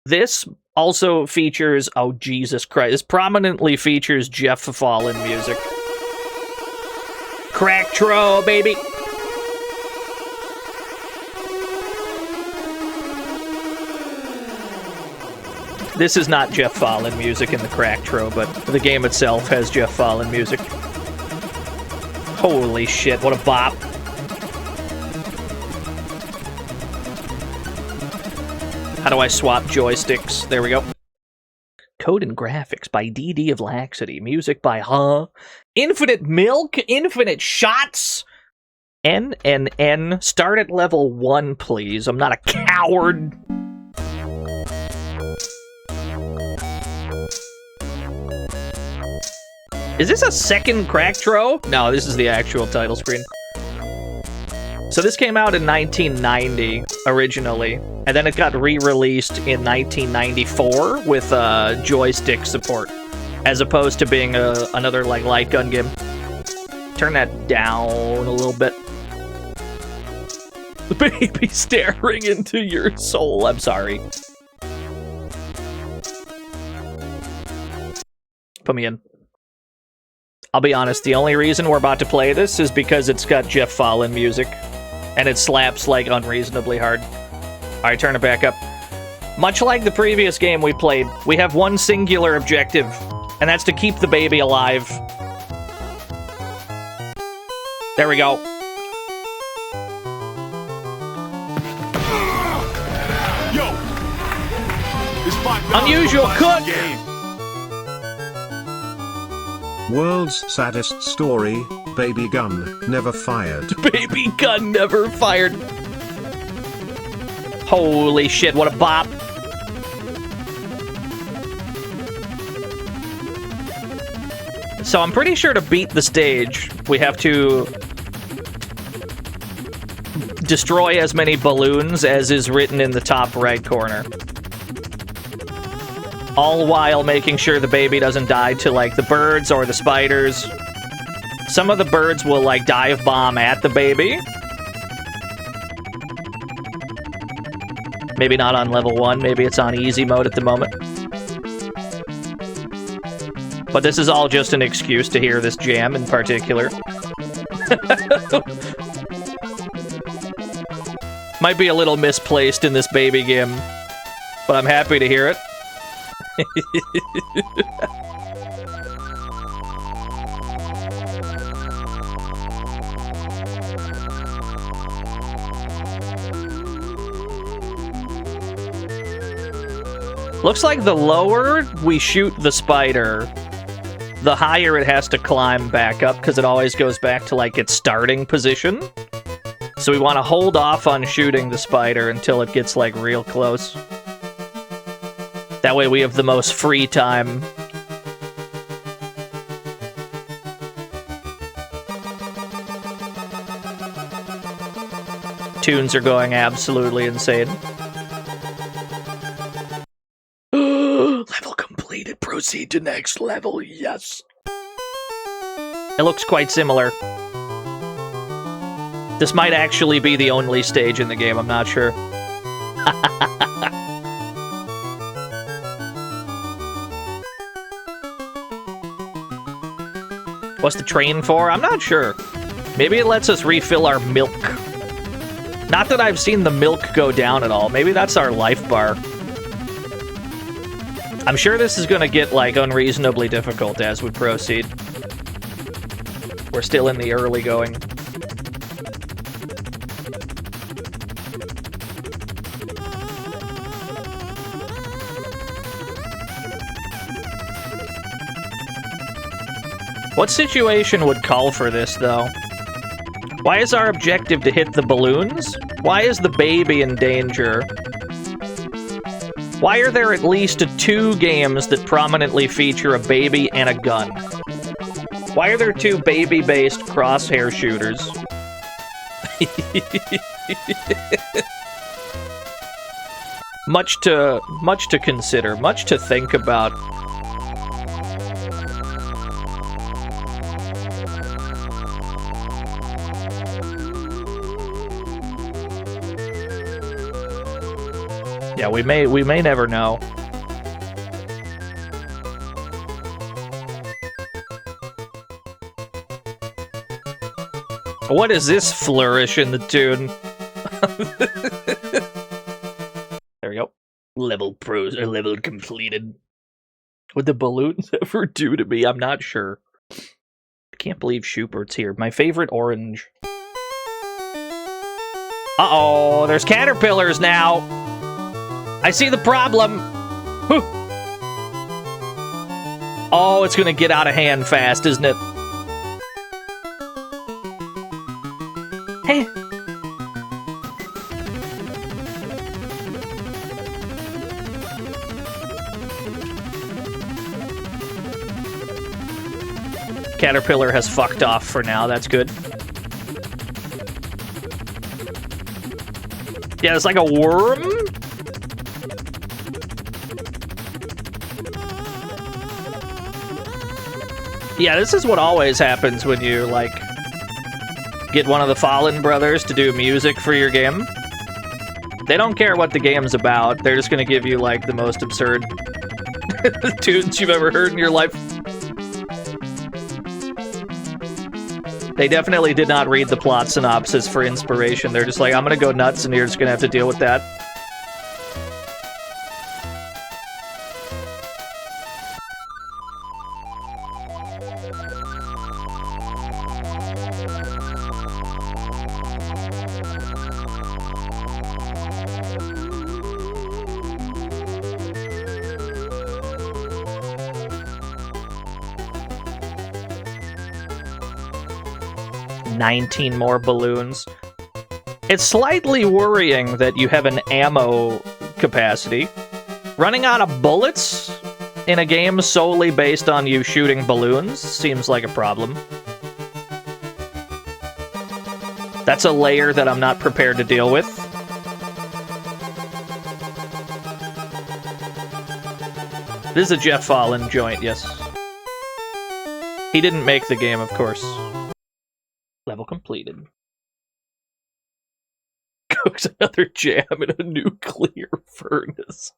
This also features, oh Jesus Christ, this prominently features Jeff Fallen music. Cracktro, baby! This is not Jeff Fallen music in the Cracktro, but the game itself has Jeff Fallen music. Holy shit, what a bop. How do I swap joysticks? There we go. Code and graphics by DD of Laxity. Music by Infinite Milk, Infinite Shots. N. Start at level 1, please. I'm not a coward. Is this a second Cracktro? No, this is the actual title screen. So this came out in 1990, originally, and then it got re-released in 1994 with joystick support, as opposed to being another like light gun game. Turn that down a little bit. The baby staring into your soul. I'm sorry. Put me in. I'll be honest, the only reason we're about to play this is because it's got Jeff Fallen music. And it slaps, like, unreasonably hard. Alright, turn it back up. Much like the previous game we played, we have one singular objective, and that's to keep the baby alive. There we go. Yo! Unusual cook! World's saddest story, baby gun never fired. Baby gun never fired. Holy shit, what a bop. So I'm pretty sure to beat the stage, we have to destroy as many balloons as is written in the top right corner. All while making sure the baby doesn't die to, like, the birds or the spiders. Some of the birds will, like, dive bomb at the baby. Maybe not on level 1, maybe it's on easy mode at the moment. But this is all just an excuse to hear this jam in particular. Might be a little misplaced in this baby game, but I'm happy to hear it. Looks like the lower we shoot the spider, the higher it has to climb back up, because it always goes back to, like, its starting position. So we want to hold off on shooting the spider until it gets, like, real close. That way we have the most free time. Tunes are going absolutely insane. Level completed. Proceed to next level. Yes. It looks quite similar. This might actually be the only stage in the game. I'm not sure. What's the train for? I'm not sure. Maybe it lets us refill our milk. Not that I've seen the milk go down at all. Maybe that's our life bar. I'm sure this is gonna get, like, unreasonably difficult as we proceed. We're still in the early going. What situation would call for this, though? Why is our objective to hit the balloons? Why is the baby in danger? Why are there at least 2 games that prominently feature a baby and a gun? Why are there 2 baby-based crosshair shooters? Much to consider, much to think about. Yeah, we may never know. What is this flourish in the tune? There we go. Level pros or level completed. Would the balloons ever do to me? I'm not sure. I can't believe Schubert's here. My favorite orange. Uh-oh, there's caterpillars now. I see the problem. Whew. Oh, it's gonna get out of hand fast, isn't it? Hey. Caterpillar has fucked off for now, that's good. Yeah, it's like a worm? Yeah, this is what always happens when you, like, get one of the Fallen brothers to do music for your game. They don't care what the game's about, they're just gonna give you, like, the most absurd tunes you've ever heard in your life. They definitely did not read the plot synopsis for inspiration. They're just like, I'm gonna go nuts and you're just gonna have to deal with that. $19 more balloons. It's slightly worrying that you have an ammo capacity. Running out of bullets in a game solely based on you shooting balloons seems like a problem. That's a layer that I'm not prepared to deal with. This is a Jeff Fallen joint, yes. He didn't make the game, of course. Level completed. Cooks another jam in a nuclear furnace.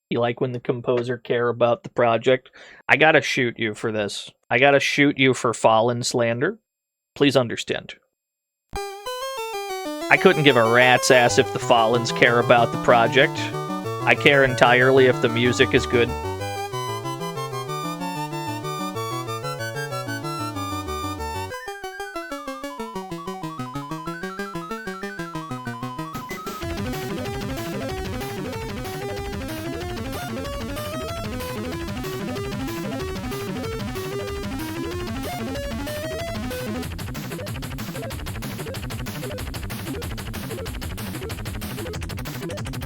You like when the composer care about the project? I gotta shoot you for this. I gotta shoot you for Fallen slander. Please understand. I couldn't give a rat's ass if the Fallens care about the project. I care entirely if the music is good.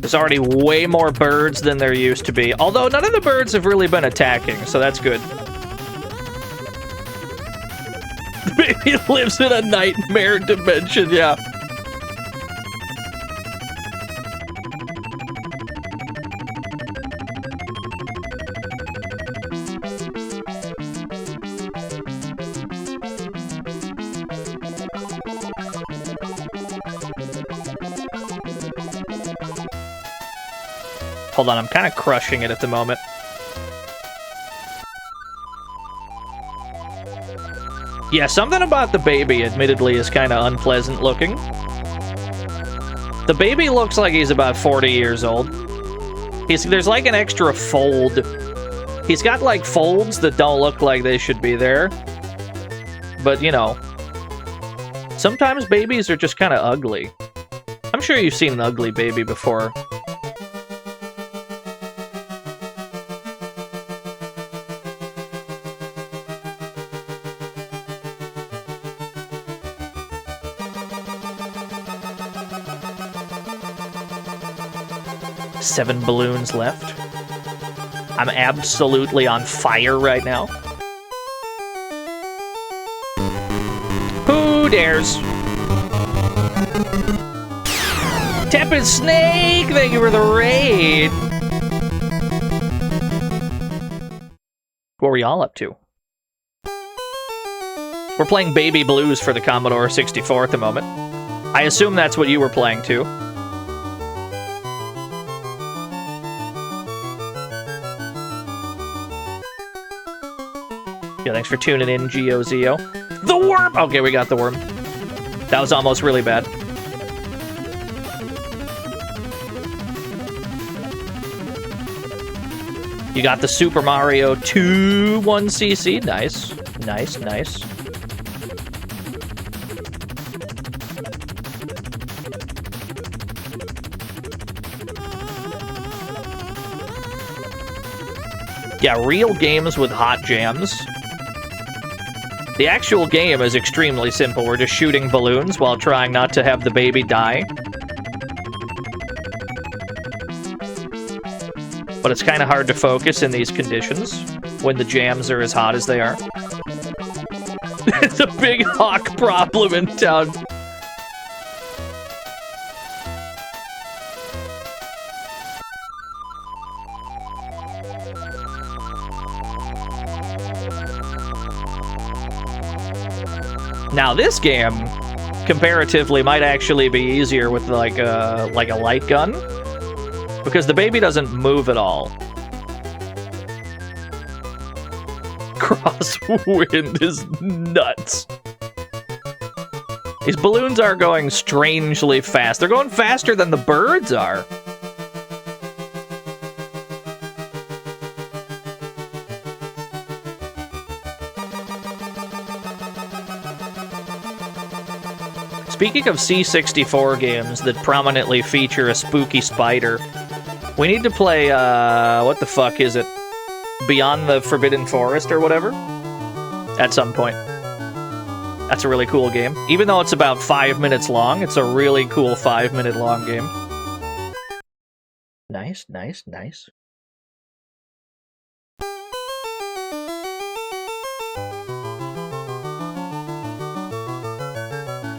There's already way more birds than there used to be. Although none of the birds have really been attacking, so that's good. The baby lives in a nightmare dimension, yeah. Hold on, I'm kind of crushing it at the moment. Yeah, something about the baby, admittedly, is kind of unpleasant looking. The baby looks like he's about 40 years old. There's like an extra fold. He's got like folds that don't look like they should be there. But, you know, sometimes babies are just kind of ugly. I'm sure you've seen an ugly baby before. 7 balloons left. I'm absolutely on fire right now. Who dares? Tepid Snake, thank you for the raid. What were y'all up to? We're playing Baby Blues for the Commodore 64 at the moment. I assume that's what you were playing too. Yeah, thanks for tuning in, GeoZeo. The worm! Okay, we got the worm. That was almost really bad. You got the Super Mario 2 1cc. Nice. Nice, nice. Yeah, real games with hot jams. The actual game is extremely simple. We're just shooting balloons while trying not to have the baby die. But it's kind of hard to focus in these conditions when the jams are as hot as they are. It's a big hawk problem in town. Now this game, comparatively, might actually be easier with like a light gun, because the baby doesn't move at all. Crosswind is nuts. These balloons are going strangely fast. They're going faster than the birds are. Speaking of C64 games that prominently feature a spooky spider, we need to play, what the fuck is it? Beyond the Forbidden Forest or whatever? At some point. That's a really cool game. Even though it's about 5 minutes long, it's a really cool 5-minute long game. Nice, nice, nice.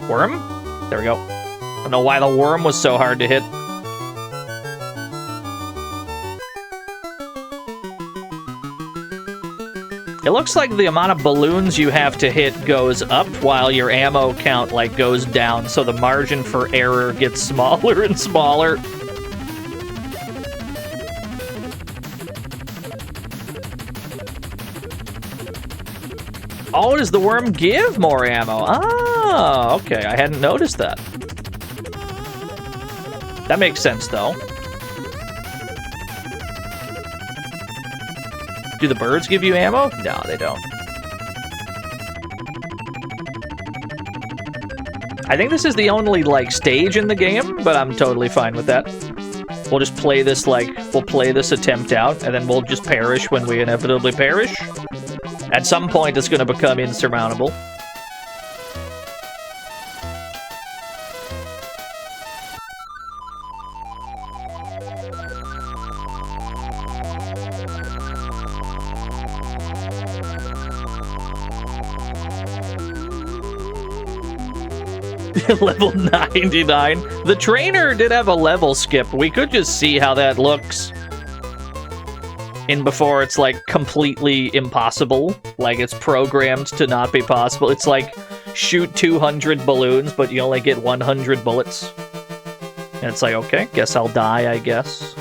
Worm? There we go. I don't know why the worm was so hard to hit. It looks like the amount of balloons you have to hit goes up while your ammo count like goes down, so the margin for error gets smaller and smaller. Oh, does the worm give more ammo? Ah, okay, I hadn't noticed that. That makes sense, though. Do the birds give you ammo? No, they don't. I think this is the only, like, stage in the game, but I'm totally fine with that. We'll just play this, like, we'll play this attempt out, and then we'll just perish when we inevitably perish. At some point, it's going to become insurmountable. Level 99. The trainer did have a level skip. We could just see how that looks in before it's like completely impossible. Like it's programmed to not be possible. It's like shoot 200 balloons, but you only get 100 bullets. And it's like, okay, guess I'll die, I guess.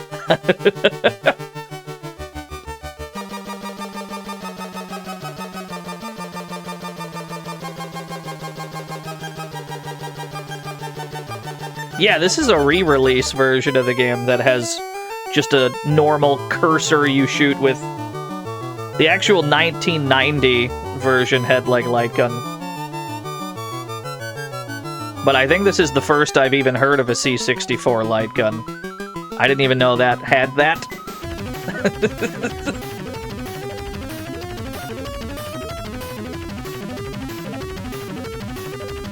Yeah, this is a re-release version of the game that has just a normal cursor you shoot with. The actual 1990 version had, like, light gun. But I think this is the first I've even heard of a C64 light gun. I didn't even know that had that.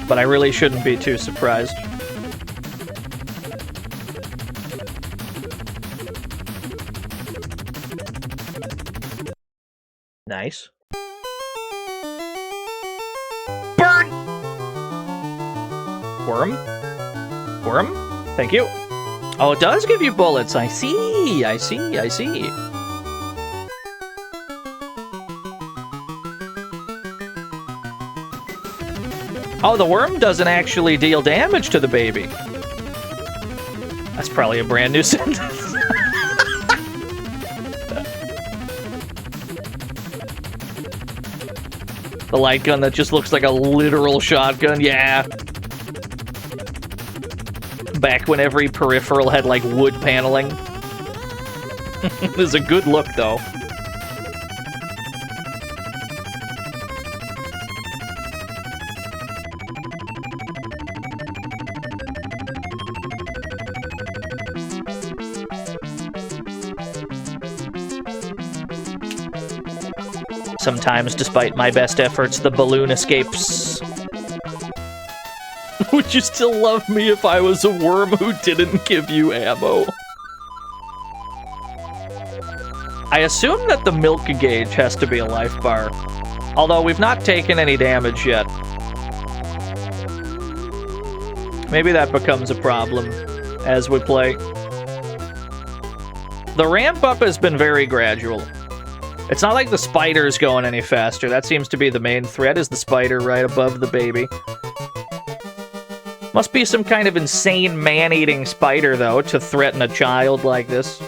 But I really shouldn't be too surprised. Nice. Burn! Worm? Worm? Thank you. Oh, it does give you bullets. I see. I see. I see. Oh, the worm doesn't actually deal damage to the baby. That's probably a brand new sentence. The light gun that just looks like a literal shotgun, yeah. Back when every peripheral had, like, wood paneling. This is a good look, though. Sometimes, despite my best efforts, the balloon escapes. Would you still love me if I was a worm who didn't give you ammo? I assume that the milk gauge has to be a life bar. Although we've not taken any damage yet. Maybe that becomes a problem as we play. The ramp up has been very gradual. It's not like the spider's going any faster. That seems to be the main threat, is the spider right above the baby. Must be some kind of insane man-eating spider, though, to threaten a child like this.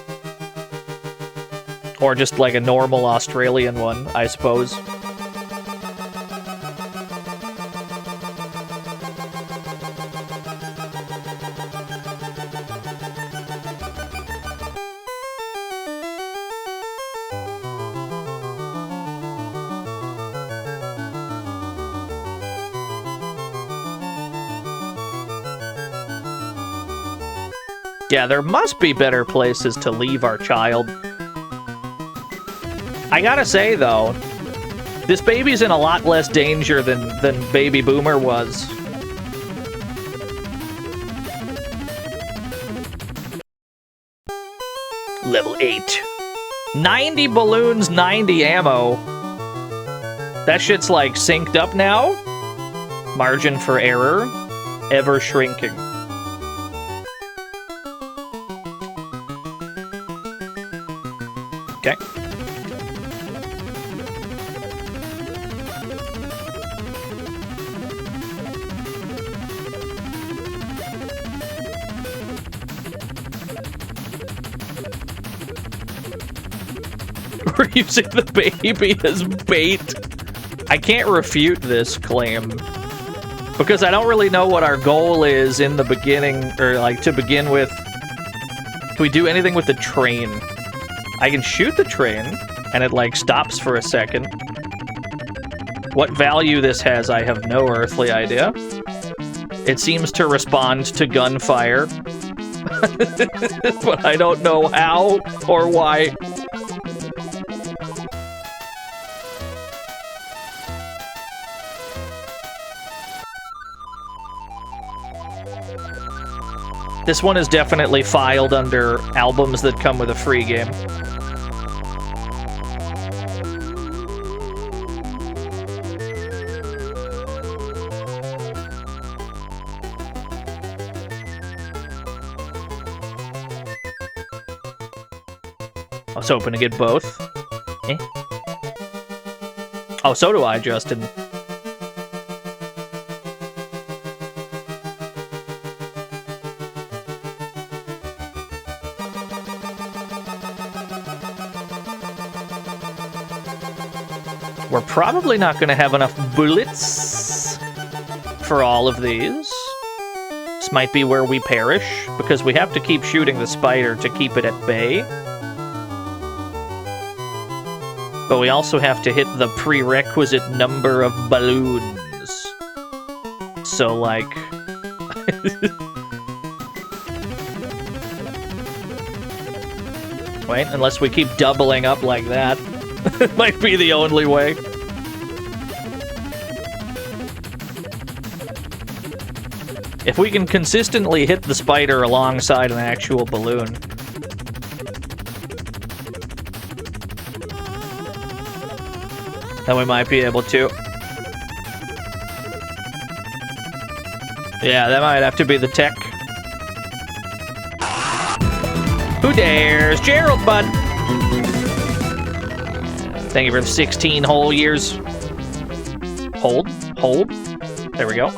Or just like a normal Australian one, I suppose. Yeah, there must be better places to leave our child. I gotta say, though, this baby's in a lot less danger than Baby Boomer was. Level 8. 90 balloons, 90 ammo. That shit's, like, synced up now. Margin for error, ever shrinking. Okay. We're using the baby as bait. I can't refute this claim. Because I don't really know what our goal is in the beginning, or like to begin with. Can we do anything with the train? I can shoot the train, and it, like, stops for a second. What value this has, I have no earthly idea. It seems to respond to gunfire. But I don't know how or why. This one is definitely filed under albums that come with a free game. I was hoping to get both. Eh? Oh, so do I, Justin. We're probably not going to have enough bullets for all of these. This might be where we perish, because we have to keep shooting the spider to keep it at bay. But we also have to hit the prerequisite number of balloons. So, like... Wait, unless we keep doubling up like that. It might be the only way. If we can consistently hit the spider alongside an actual balloon. then we might be able to. Yeah, that might have to be the tech. Who dares? Gerald, bud! Thank you for the 16 whole years. Hold. Hold. There we go.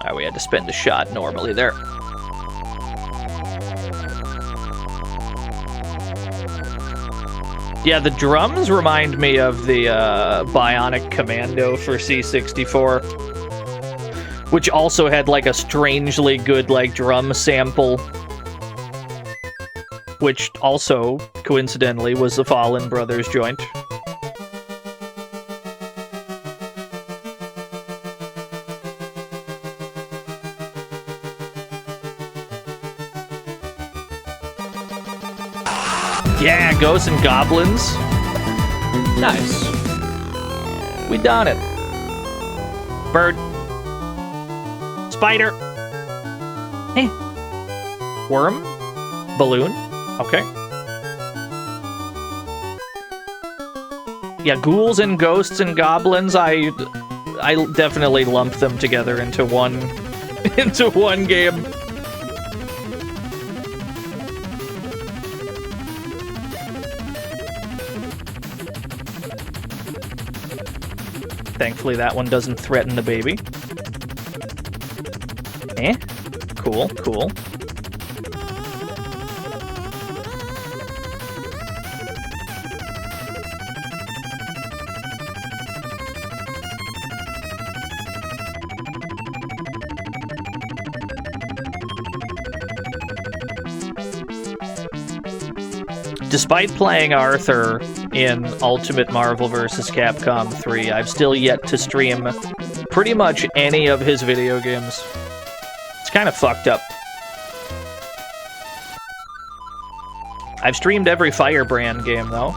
Alright, we had to spend a shot normally there. Yeah, the drums remind me of the Bionic Commando for C64, which also had like a strangely good like drum sample, which also coincidentally was the Fallen Brothers joint. Yeah, Ghosts and Goblins. Nice. We done it. Bird. Spider. Eh. Worm. Balloon. Okay. Yeah, ghouls and ghosts and goblins, I definitely lump them together into one game. Thankfully, that one doesn't threaten the baby. Eh? Cool, cool. Despite playing Arthur in Ultimate Marvel vs. Capcom 3, I've still yet to stream pretty much any of his video games. It's kind of fucked up. I've streamed every Firebrand game, though.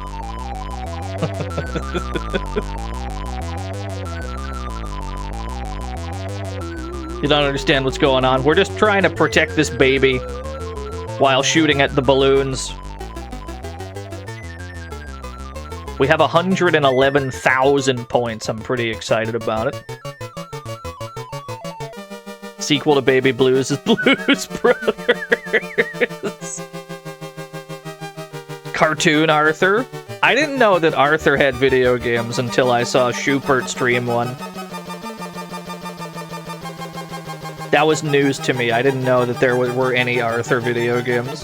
You don't understand what's going on. We're just trying to protect this baby while shooting at the balloons. We have 111,000 points. I'm pretty excited about it. Sequel to Baby Blues is Blues Brothers. Cartoon Arthur. I didn't know that Arthur had video games until I saw Schubert stream one. That was news to me. I didn't know that there were any Arthur video games.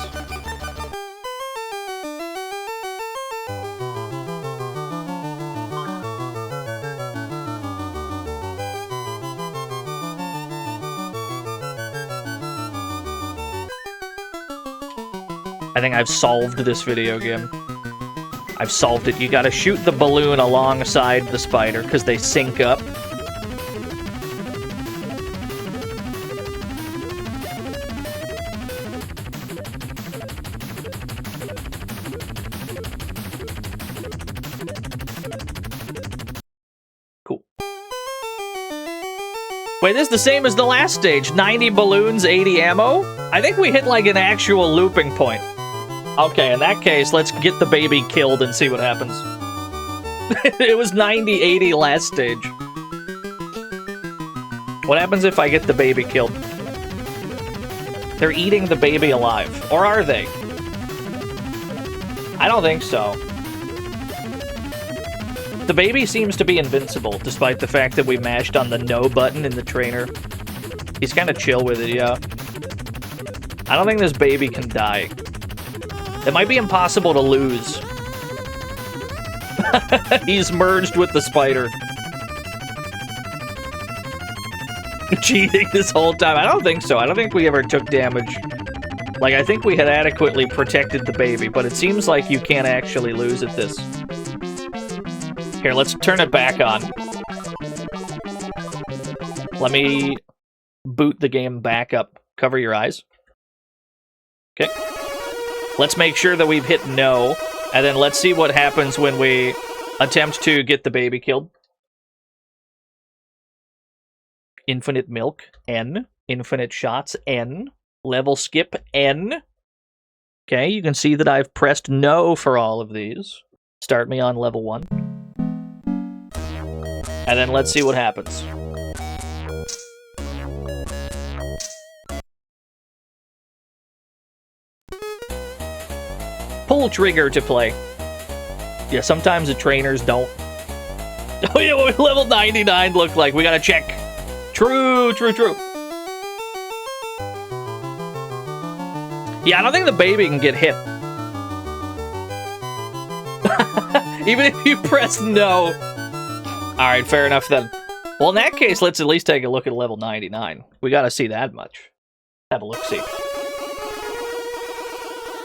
I think I've solved this video game. I've solved it. You gotta shoot the balloon alongside the spider, because they sync up. Cool. Wait, this is the same as the last stage. 90 balloons, 80 ammo? I think we hit like an actual looping point. Okay, in that case, let's get the baby killed and see what happens. It was 90-80 last stage. What happens if I get the baby killed? They're eating the baby alive. Or are they? I don't think so. The baby seems to be invincible, despite the fact that we mashed on the no button in the trainer. He's kind of chill with it, yeah. I don't think this baby can die. It might be impossible to lose. He's merged with the spider. Cheating this whole time. I don't think so. I don't think we ever took damage. Like, I think we had adequately protected the baby, but it seems like you can't actually lose at this. Here, let's turn it back on. Let me boot the game back up. Cover your eyes. Okay. Let's make sure that we've hit no, and then let's see what happens when we attempt to get the baby killed. Infinite milk, N. Infinite shots, N. Level skip, N. Okay, you can see that I've pressed no for all of these. Start me on level 1. And then let's see what happens. Pull trigger to play. Yeah, sometimes the trainers don't. Oh yeah, what level 99 look like? We gotta check. True. Yeah, I don't think the baby can get hit. Even if you press no. Alright, fair enough then. Well, in that case, let's at least take a look at level 99. We gotta see that much. Have a look-see.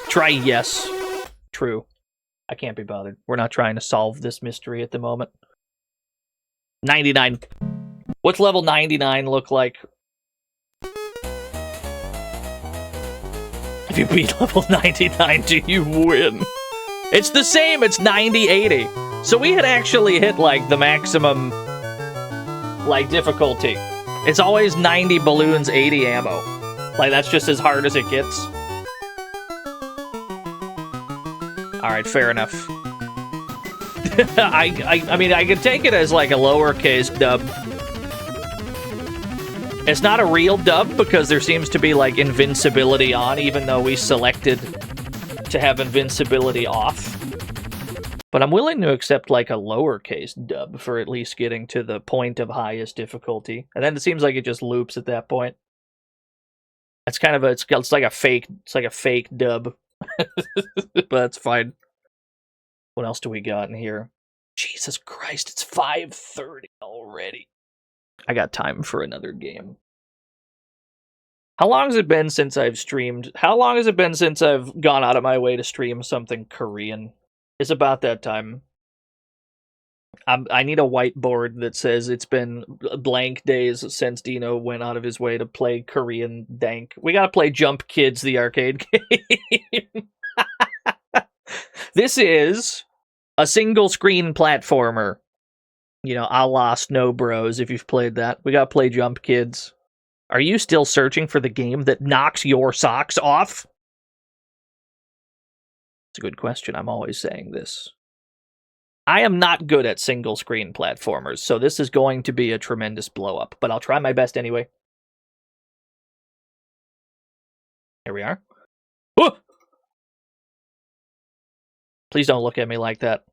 Try yes. True. I can't be bothered. We're not trying to solve this mystery at the moment. 99. What's level 99 look like? If you beat level 99, do you win? It's the same, it's 90-80. So we had actually hit, like, the maximum, like, difficulty. It's always 90 balloons, 80 ammo. Like, that's just as hard as it gets. Alright, fair enough. I mean, I could take it as, like, a lowercase dub. It's not a real dub, because there seems to be, like, invincibility on, even though we selected to have invincibility off. But I'm willing to accept, like, a lowercase dub for at least getting to the point of highest difficulty. And then it seems like it just loops at that point. It's kind of a, it's like a fake dub. But that's fine. What else do we got in here? Jesus Christ, it's 5:30 already. I got time for another game. How long has it been since I've streamed? How long has it been since I've gone out of my way to stream something Korean? It's about that time. I need a whiteboard that says it's been blank days since Dino went out of his way to play Korean dank. We gotta play Jump Kids, the arcade game. This is a single-screen platformer. You know, a la Snow Bros, if you've played that. We gotta play Jump Kids. Are you still searching for the game that knocks your socks off? It's a good question. I'm always saying this. I am not good at single-screen platformers, so this is going to be a tremendous blow-up, but I'll try my best anyway. Here we are. Ooh! Please don't look at me like that.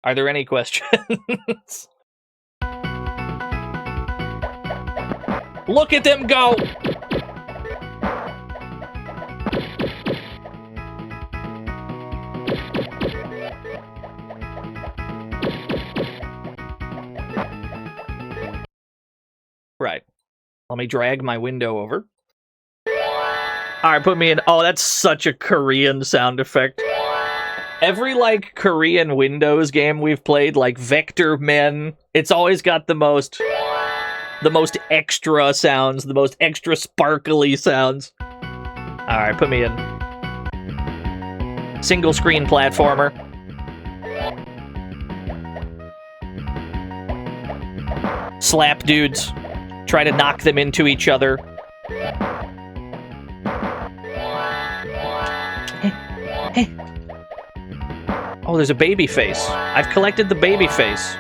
Are there any questions? Look at them go! Right. Let me drag my window over. Alright, put me in. Oh, that's such a Korean sound effect. Every, like, Korean Windows game we've played, like Vector Men, it's always got the most extra sounds, the most extra sparkly sounds. Alright, put me in. Single screen platformer. Slap dudes. Try to knock them into each other. Hey. Oh, there's a baby face. I've collected the baby face.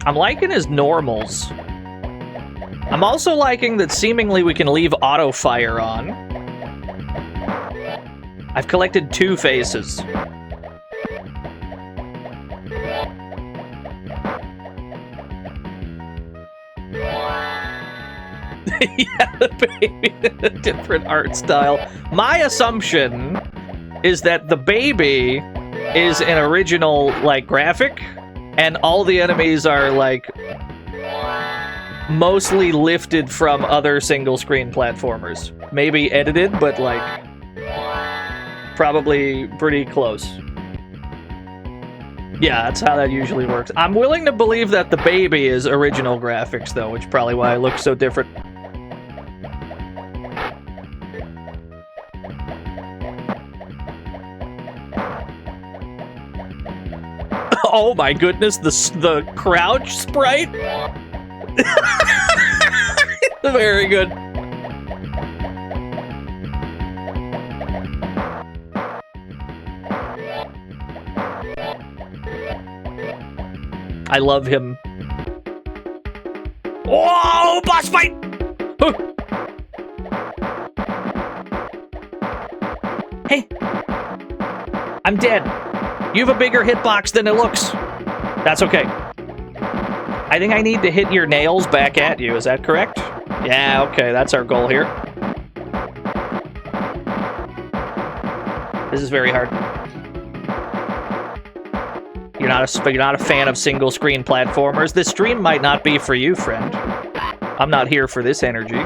I'm liking his normals. I'm also liking that seemingly we can leave auto fire on. I've collected 2 faces. Yeah, the baby, a different art style. My assumption is that the baby is an original, like, graphic, and all the enemies are, like, mostly lifted from other single-screen platformers. Maybe edited, but, like, probably pretty close. Yeah, that's how that usually works. I'm willing to believe that the baby is original graphics, though, which is probably why it looks so different. Oh my goodness, the crouch sprite? Very good. I love him. Whoa, boss fight! Huh. Hey, I'm dead. You have a bigger hitbox than it looks. That's okay. I think I need to hit your nails back at you. Is that correct? Yeah, okay, that's our goal here. This is very hard. You're not a fan of single-screen platformers. This stream might not be for you, friend. I'm not here for this energy.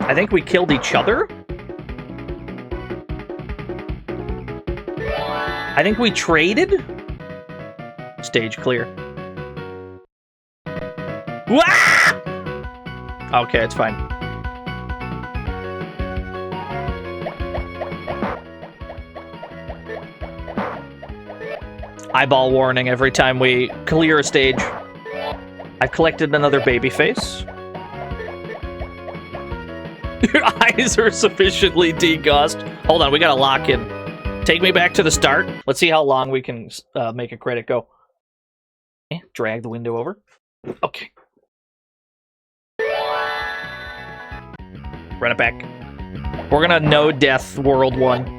I think we killed each other? I think we traded? Stage clear. Wah! Okay, it's fine. Eyeball warning every time we clear a stage. I've collected another baby face. Your eyes are sufficiently degaussed. Hold on, we gotta lock in. Take me back to the start. Let's see how long we can make a credit go. Okay, drag the window over. Okay. Run it back. We're gonna no death world 1.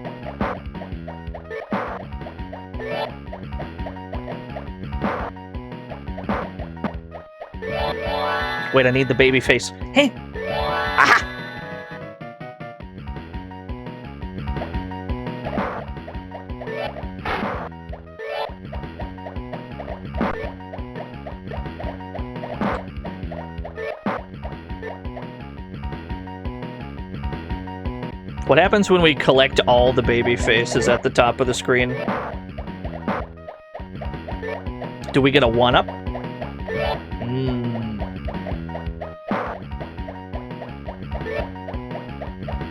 Wait, I need the baby face. Hey! Aha! What happens when we collect all the baby faces at the top of the screen? Do we get a 1-up?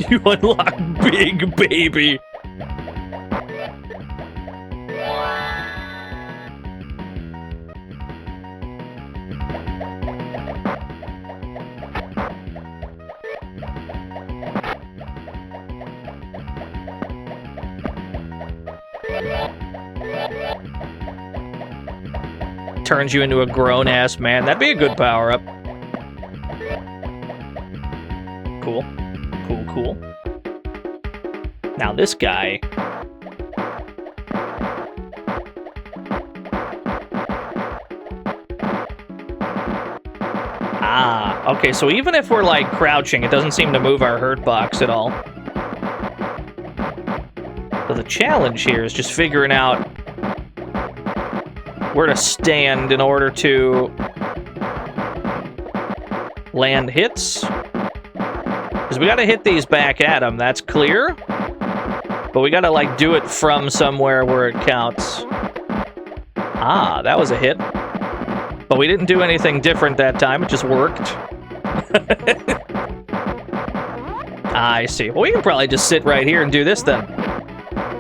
You unlock Big Baby. Turns you into a grown-ass man. That'd be a good power-up. Cool. Cool, cool. Now this guy... Ah, okay, so even if we're, like, crouching, it doesn't seem to move our hurt box at all. So the challenge here is just figuring out where to stand in order to land hits. Because we gotta hit these back at him, that's clear. But we gotta, like, do it from somewhere where it counts. Ah, that was a hit. But we didn't do anything different that time, it just worked. I see. Well, we can probably just sit right here and do this then.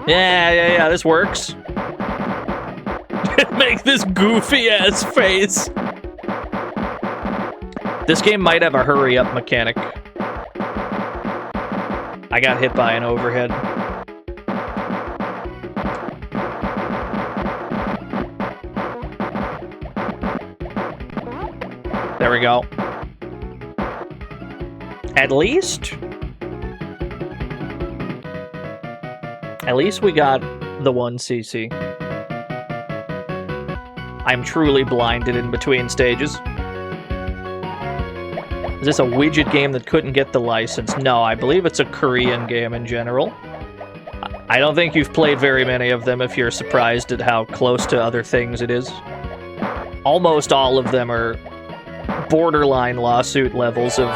Yeah, this works. Make this goofy-ass face. This game might have a hurry-up mechanic. I got hit by an overhead. There we go. At least we got the 1 CC. I'm truly blinded in between stages. Is this a widget game that couldn't get the license? No, I believe it's a Korean game in general. I don't think you've played very many of them if you're surprised at how close to other things it is. Almost all of them are borderline lawsuit levels of...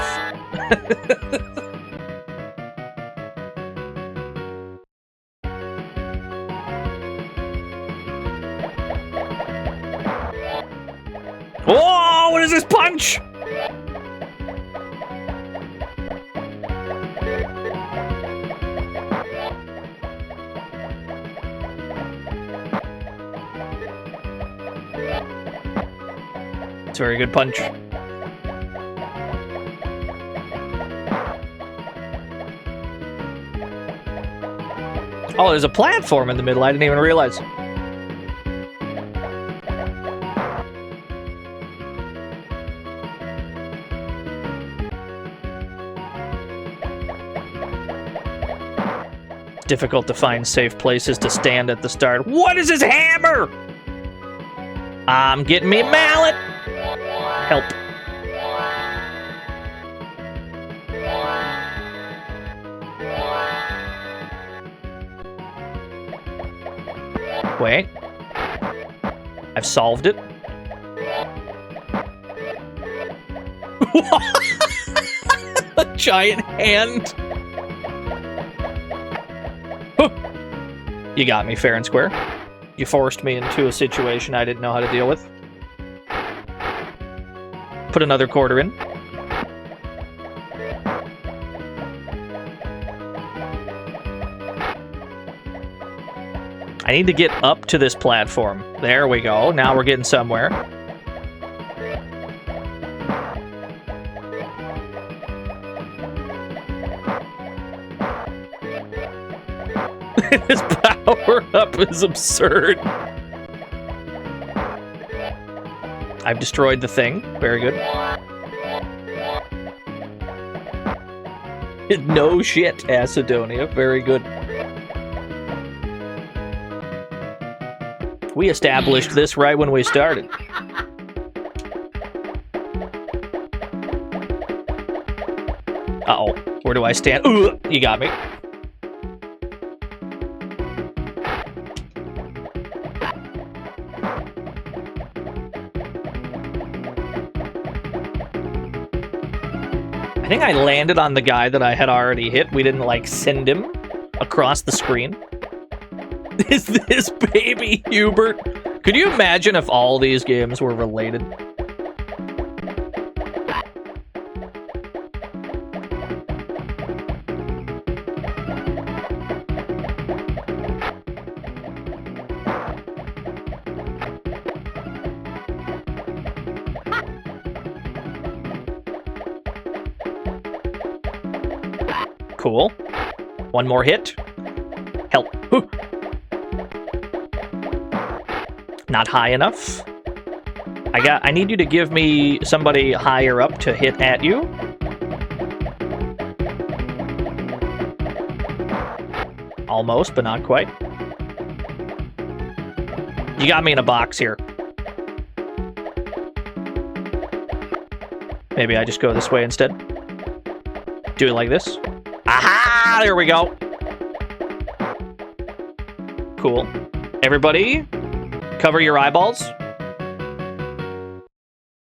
Whoa! What is this punch? It's a very good punch. Oh, there's a platform in the middle. I didn't even realize. It's difficult to find safe places to stand at the start. What is his hammer? I'm getting me a mallet. Help. Wait. I've solved it. A giant hand. You got me fair and square. You forced me into a situation I didn't know how to deal with. Put another quarter in. I need to get up to this platform. There we go. Now we're getting somewhere. This power-up is absurd. I've destroyed the thing. Very good. No shit, Acidonia. Very good. We established this right when we started. Uh-oh. Where do I stand? Ooh, you got me. I think I landed on the guy that I had already hit. We didn't, like, send him across the screen. Is this baby Hubert? Could you imagine if all these games were related? Cool. One more hit. Help. Not high enough. I need you to give me somebody higher up to hit at you. Almost, but not quite. You got me in a box here. Maybe I just go this way instead. Do it like this. Aha! There we go. Cool. Everybody, cover your eyeballs.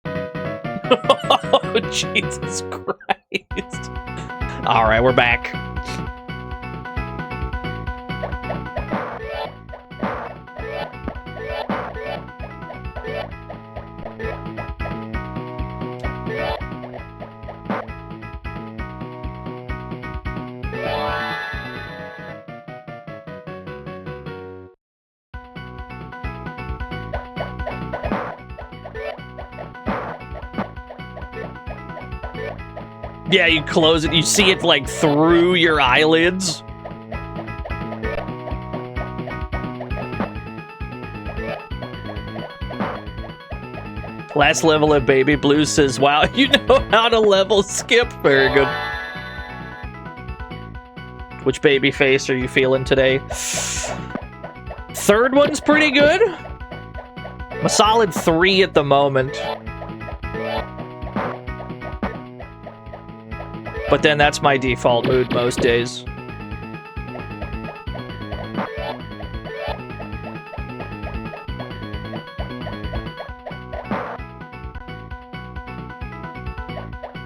Oh, Jesus Christ. All right, we're back. Yeah, you close it, you see it like through your eyelids. Last level of Baby Blue says, wow, you know how to level skip. Very good. Which baby face are you feeling today? Third one's pretty good. I'm a solid 3 at the moment. But then that's my default mood most days.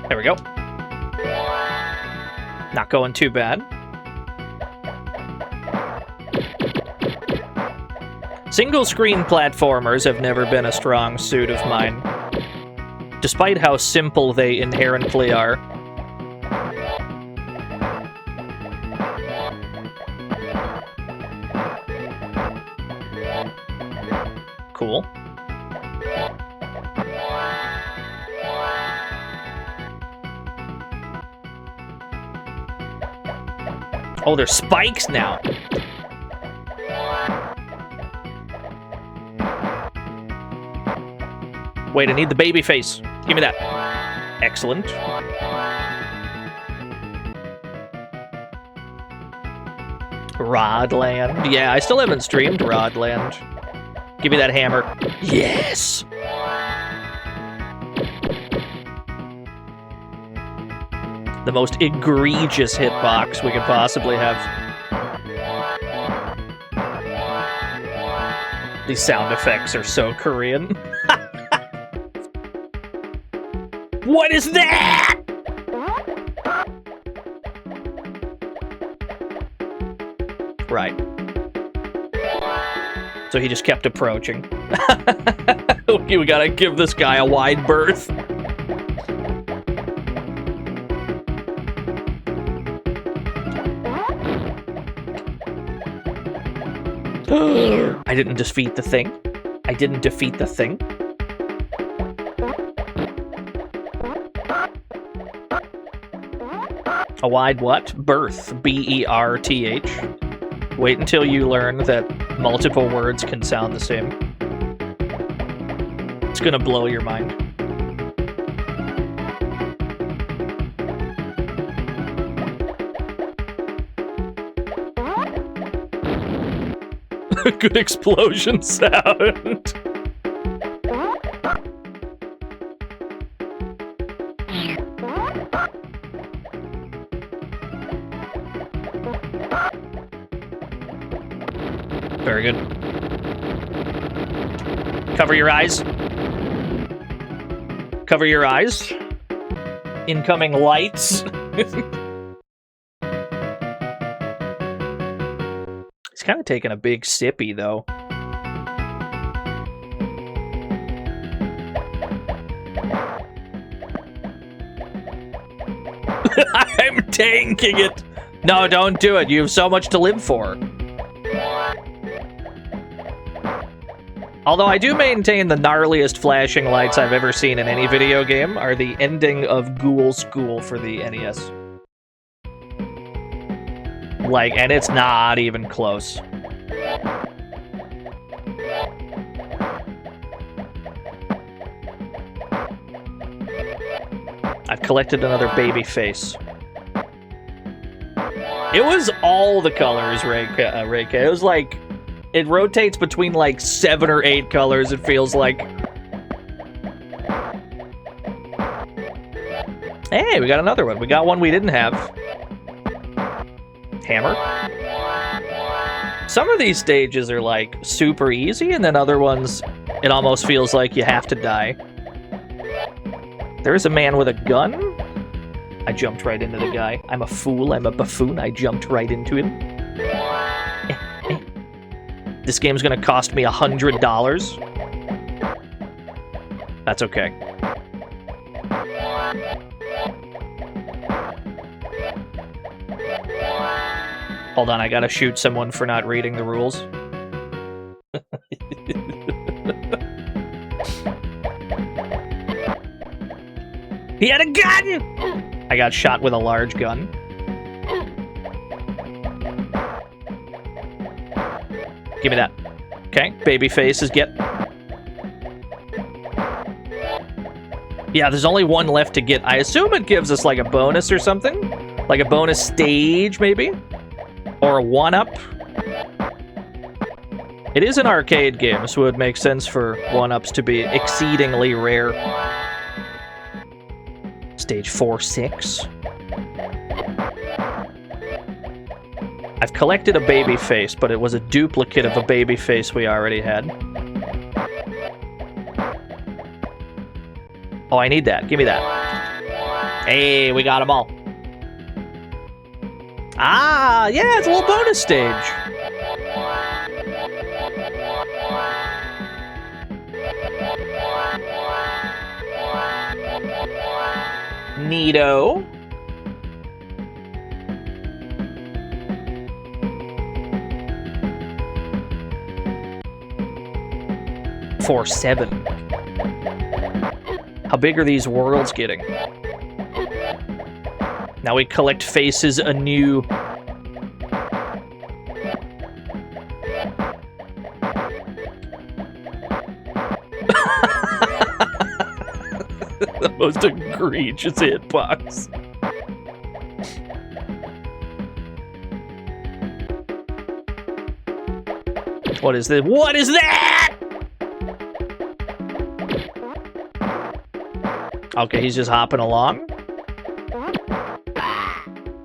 There we go. Not going too bad. Single screen platformers have never been a strong suit of mine, despite how simple they inherently are. Cool. Oh, there's spikes now. Wait, I need the baby face. Give me that. Excellent. Rodland. Yeah, I still haven't streamed Rodland. Give me that hammer. Yes! The most egregious hitbox we could possibly have. These sound effects are so Korean. What is that? Right. So he just kept approaching. We gotta give this guy a wide berth. I didn't defeat the thing. I didn't defeat the thing. A wide what? Berth. B-E-R-T-H. Wait until you learn that multiple words can sound the same. It's gonna blow your mind. Good explosion sound. Very good. Cover your eyes. Cover your eyes. Incoming lights. He's kind of taking a big sippy, though. I'm tanking it. No, don't do it. You have so much to live for. Although I do maintain the gnarliest flashing lights I've ever seen in any video game are the ending of Ghoul School for the NES. Like, and it's not even close. I've collected another baby face. It was all the colors, Reika. It was like... It rotates between like 7 or 8 colors, it feels like. Hey, we got another one. We got one we didn't have. Hammer. Some of these stages are like super easy, and then other ones, it almost feels like you have to die. There's a man with a gun. I jumped right into the guy. I'm a fool, I'm a buffoon, I jumped right into him. This game's gonna cost me $100. That's okay. Hold on, I gotta shoot someone for not reading the rules. He had a gun! I got shot with a large gun. Give me that. Okay, baby faces get. Yeah, there's only one left to get. I assume it gives us like a bonus or something? Like a bonus stage, maybe? Or a one-up? It is an arcade game, so it would make sense for one-ups to be exceedingly rare. Stage 4-6. I've collected a baby face, but it was a duplicate of a baby face we already had. Oh, I need that. Give me that. Hey, we got them all. Ah, yeah, it's a little bonus stage. Neato. For 7. How big are these worlds getting? Now we collect faces anew. most egregious hitbox. What is this? What is that? Okay, he's just hopping along. Do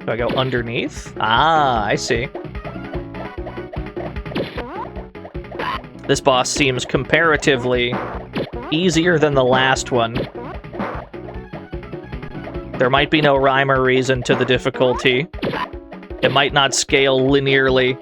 I go underneath? Ah, I see. This boss seems comparatively easier than the last one. There might be no rhyme or reason to the difficulty. It might not scale linearly.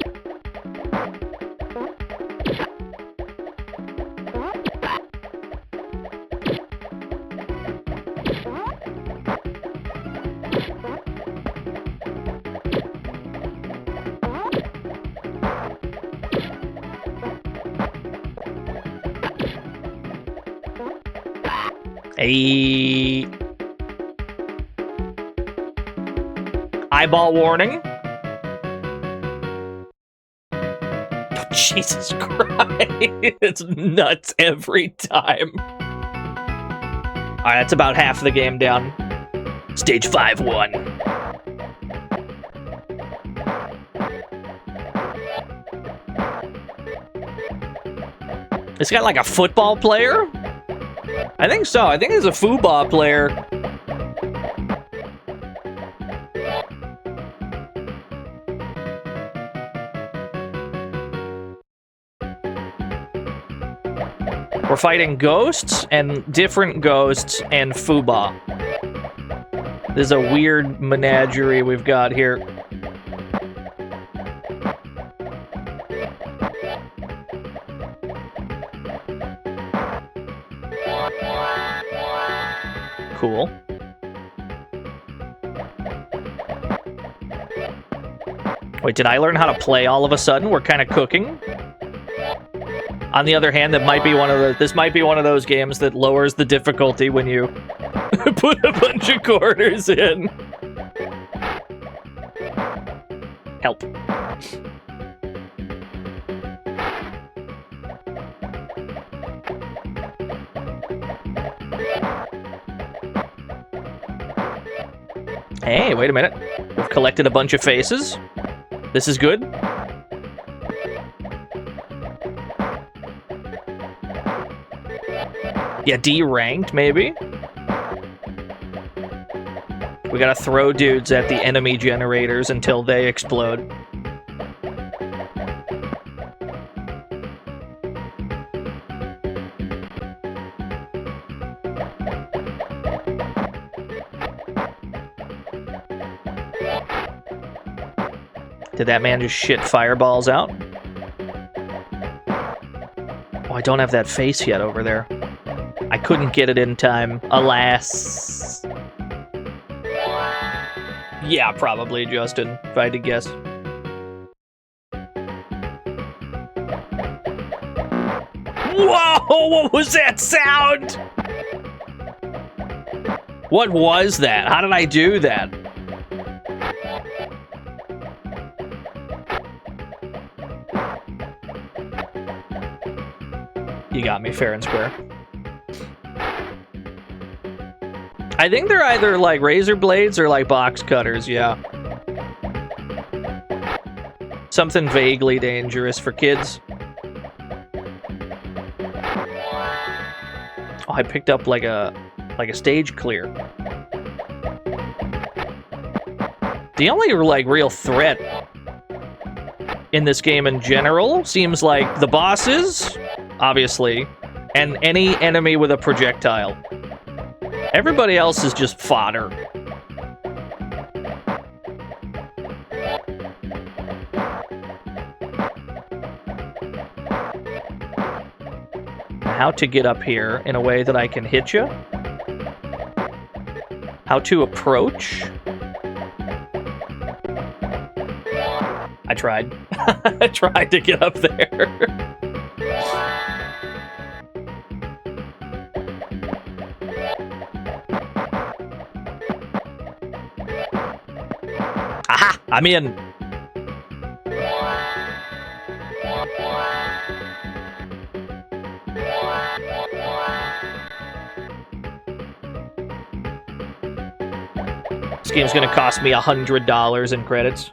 Hey. Eyeball warning. Oh, Jesus Christ. It's nuts every time. Alright, that's about half the game down. Stage 5-1. This guy like a football player? I think so. I think he's a football player. We're fighting ghosts and different ghosts and Fuba. This is a weird menagerie we've got here. Cool. Wait, did I learn how to play all of a sudden? We're kind of cooking. On the other hand, this might be one of those games that lowers the difficulty when you put a bunch of quarters in. Help. Hey, wait a minute. We've collected a bunch of faces. This is good. Yeah, D ranked, maybe? We gotta throw dudes at the enemy generators until they explode. Did that man just shit fireballs out? Oh, I don't have that face yet over there. I couldn't get it in time, alas. Yeah, probably, Justin, if I had to guess. Whoa, what was that sound? What was that? How did I do that? You got me fair and square. I think they're either like razor blades or like box cutters, yeah. Something vaguely dangerous for kids. Oh, I picked up like a stage clear. The only like real threat in this game in general seems like the bosses, obviously, and any enemy with a projectile. Everybody else is just fodder. How to get up here in a way that I can hit you? How to approach? I tried. I tried to get up there. Aha! I'm in. This game's gonna cost me $100 in credits.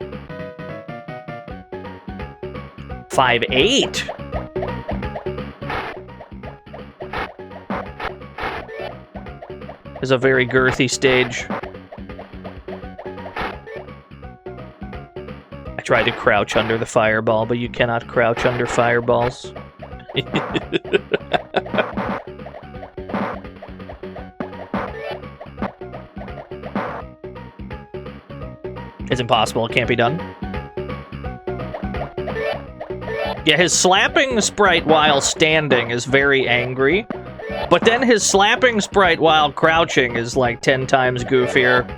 5.8. Is a very girthy stage. I tried to crouch under the fireball, but you cannot crouch under fireballs. It's impossible, it can't be done. Yeah, his slapping sprite while standing is very angry, but then his slapping sprite while crouching is like 10 times goofier.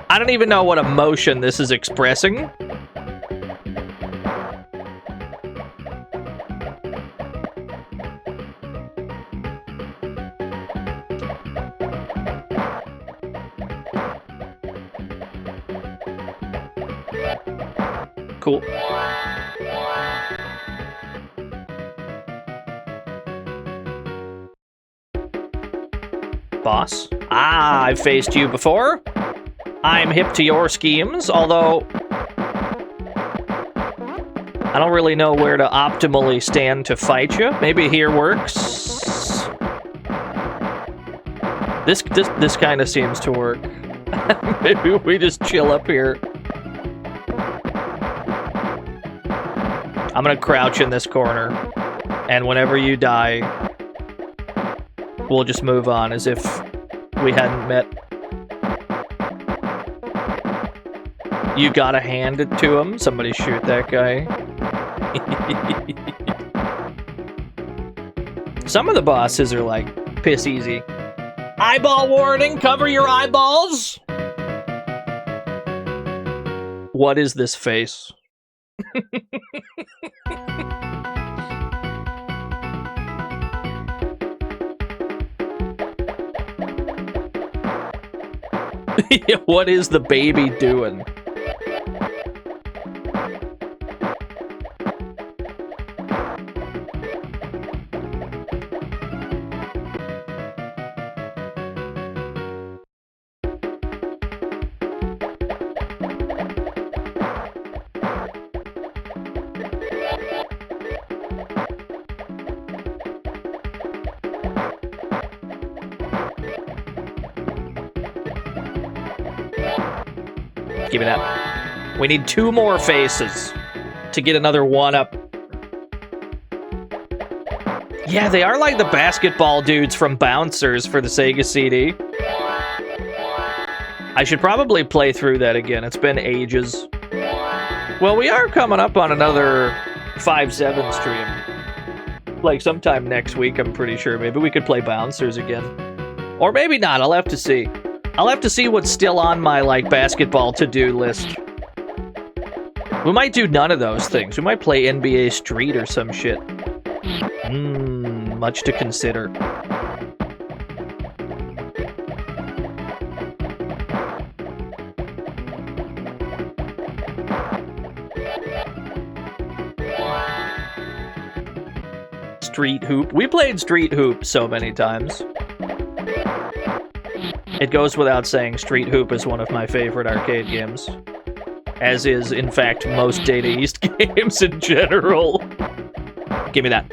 I don't even know what emotion this is expressing. Cool. Boss? Ah, I've faced you before. I'm hip to your schemes, although I don't really know where to optimally stand to fight you. Maybe here works. This kind of seems to work. Maybe we just chill up here. I'm gonna crouch in this corner, and whenever you die, we'll just move on as if we hadn't met. You gotta hand it to him. Somebody shoot that guy. Some of the bosses are like piss easy. Eyeball warning, cover your eyeballs! What is this face? What is the baby doing? Give me that. We need 2 more faces to get another 1-up. Yeah, they are like the basketball dudes from Bouncers for the Sega CD. I should probably play through that again. It's been ages. Well, we are coming up on another 5-7 stream. Like sometime next week, I'm pretty sure. Maybe we could play Bouncers again. Or maybe not, I'll have to see. I'll have to see what's still on my, like, basketball to-do list. We might do none of those things. We might play NBA Street or some shit. Much to consider. Street Hoop. We played Street Hoop so many times. It goes without saying, Street Hoop is one of my favorite arcade games. As is, in fact, most Data East games in general. Give me that.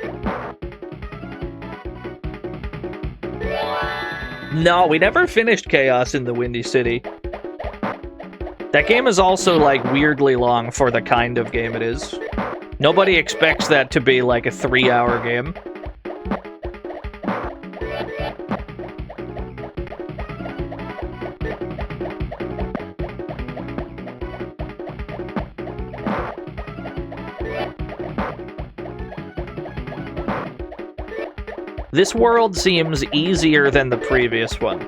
No, we never finished Chaos in the Windy City. That game is also, like, weirdly long for the kind of game it is. Nobody expects that to be, like, a 3-hour game. This world seems easier than the previous one,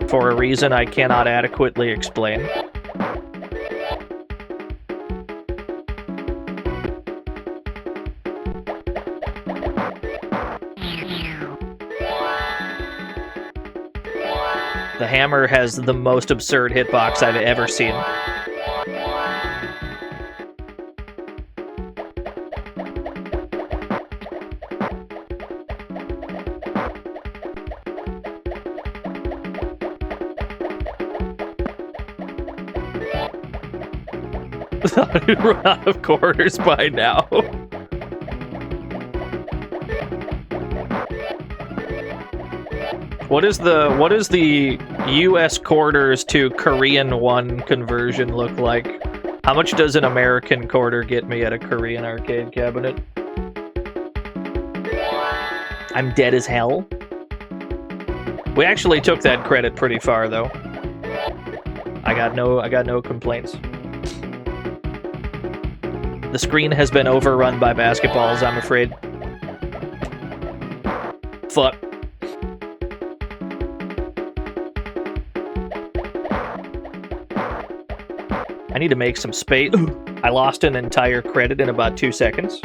for a reason I cannot adequately explain. The hammer has the most absurd hitbox I've ever seen. Thought we'd run out of quarters by now. What is the U.S. quarters to Korean won conversion look like? How much does an American quarter get me at a Korean arcade cabinet? I'm dead as hell. We actually took that credit pretty far, though. I got no complaints. The screen has been overrun by basketballs, I'm afraid. Fuck. I need to make some space. I lost an entire credit in about 2 seconds.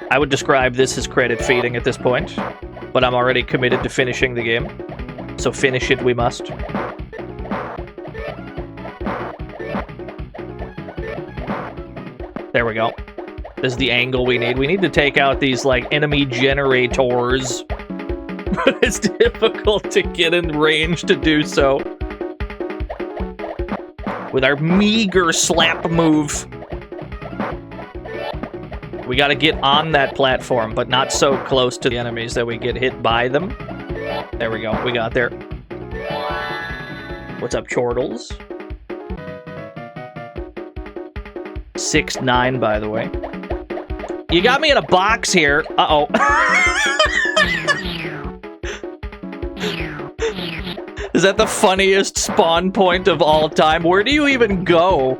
I would describe this as credit feeding at this point, but I'm already committed to finishing the game. So finish it we must. There we go. This is the angle we need. We need to take out these, like, enemy generators. But it's difficult to get in range to do so. With our meager slap move. We gotta get on that platform, but not so close to the enemies that we get hit by them. There we go. We got there. What's up, Chortles? 6'9", by the way. You got me in a box here. Uh-oh. Is that the funniest spawn point of all time? Where do you even go?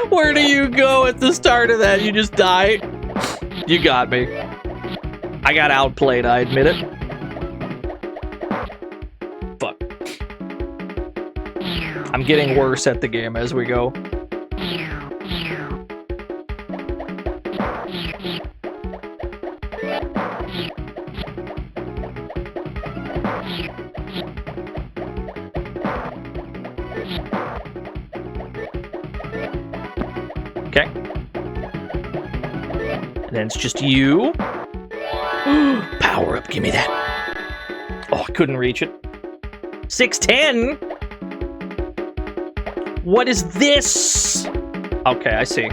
Where do you go at the start of that? You just die? You got me. I got outplayed, I admit it. Fuck. I'm getting worse at the game as we go. Okay. And then it's just you. Power up, give me that. Oh, I couldn't reach it. 610? What is this? Okay, I see.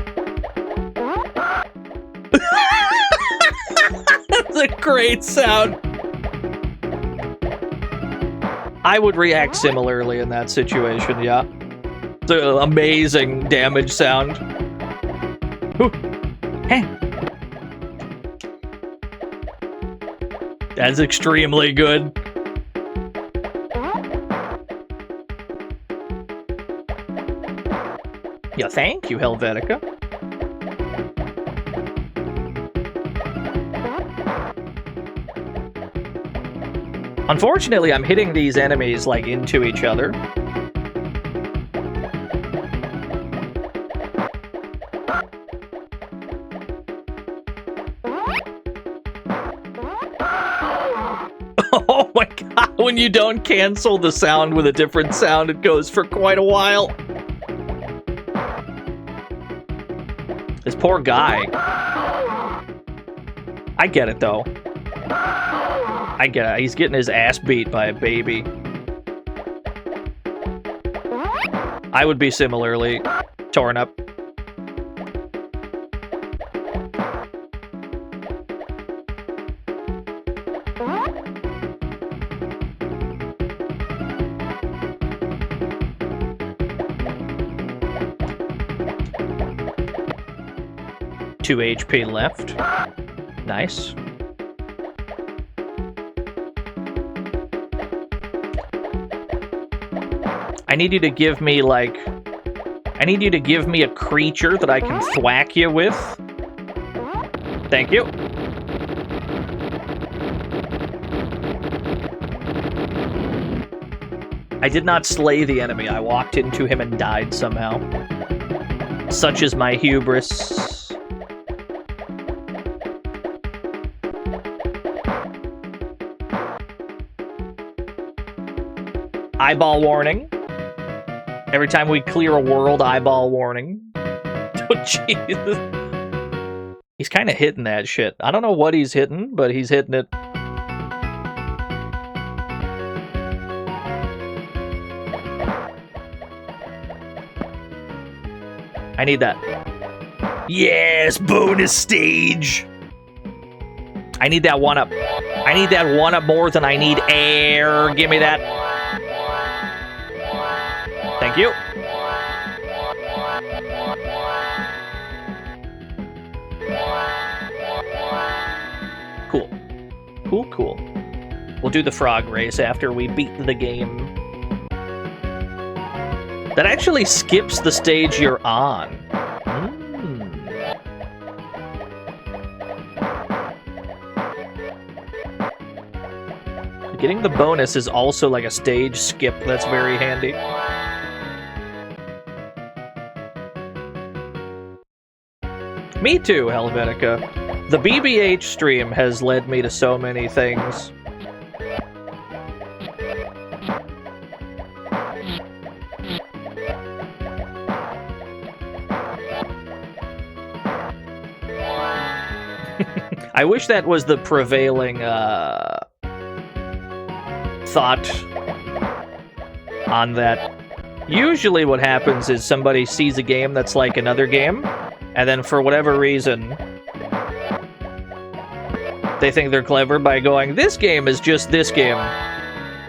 That's a great sound. I would react similarly in that situation, yeah. It's an amazing damage sound. Ooh. Hey. That's extremely good. Yeah, thank you, Helvetica. Unfortunately, I'm hitting these enemies, like, into each other. Oh my god, when you don't cancel the sound with a different sound, it goes for quite a while. This poor guy. I get it, though. I get it. He's getting his ass beat by a baby. I would be similarly torn up. Two HP left. Nice. I need you to give me, like... I need you to give me a creature that I can thwack you with. Thank you. I did not slay the enemy. I walked into him and died somehow. Such is my hubris. Eyeball warning. Every time we clear a world, eyeball warning. Oh, Jesus. He's kind of hitting that shit. I don't know what he's hitting, but he's hitting it. I need that. Yes, bonus stage. I need that one up. I need that one up more than I need air. Give me that. Thank you. Cool. Cool, cool. We'll do the frog race after we beat the game. That actually skips the stage you're on. Getting the bonus is also like a stage skip. That's very handy. Me too, Helvetica. The BBH stream has led me to so many things. I wish that was the prevailing thought on that. Usually what happens is somebody sees a game that's like another game, and then for whatever reason, they think they're clever by going, this game is just this game.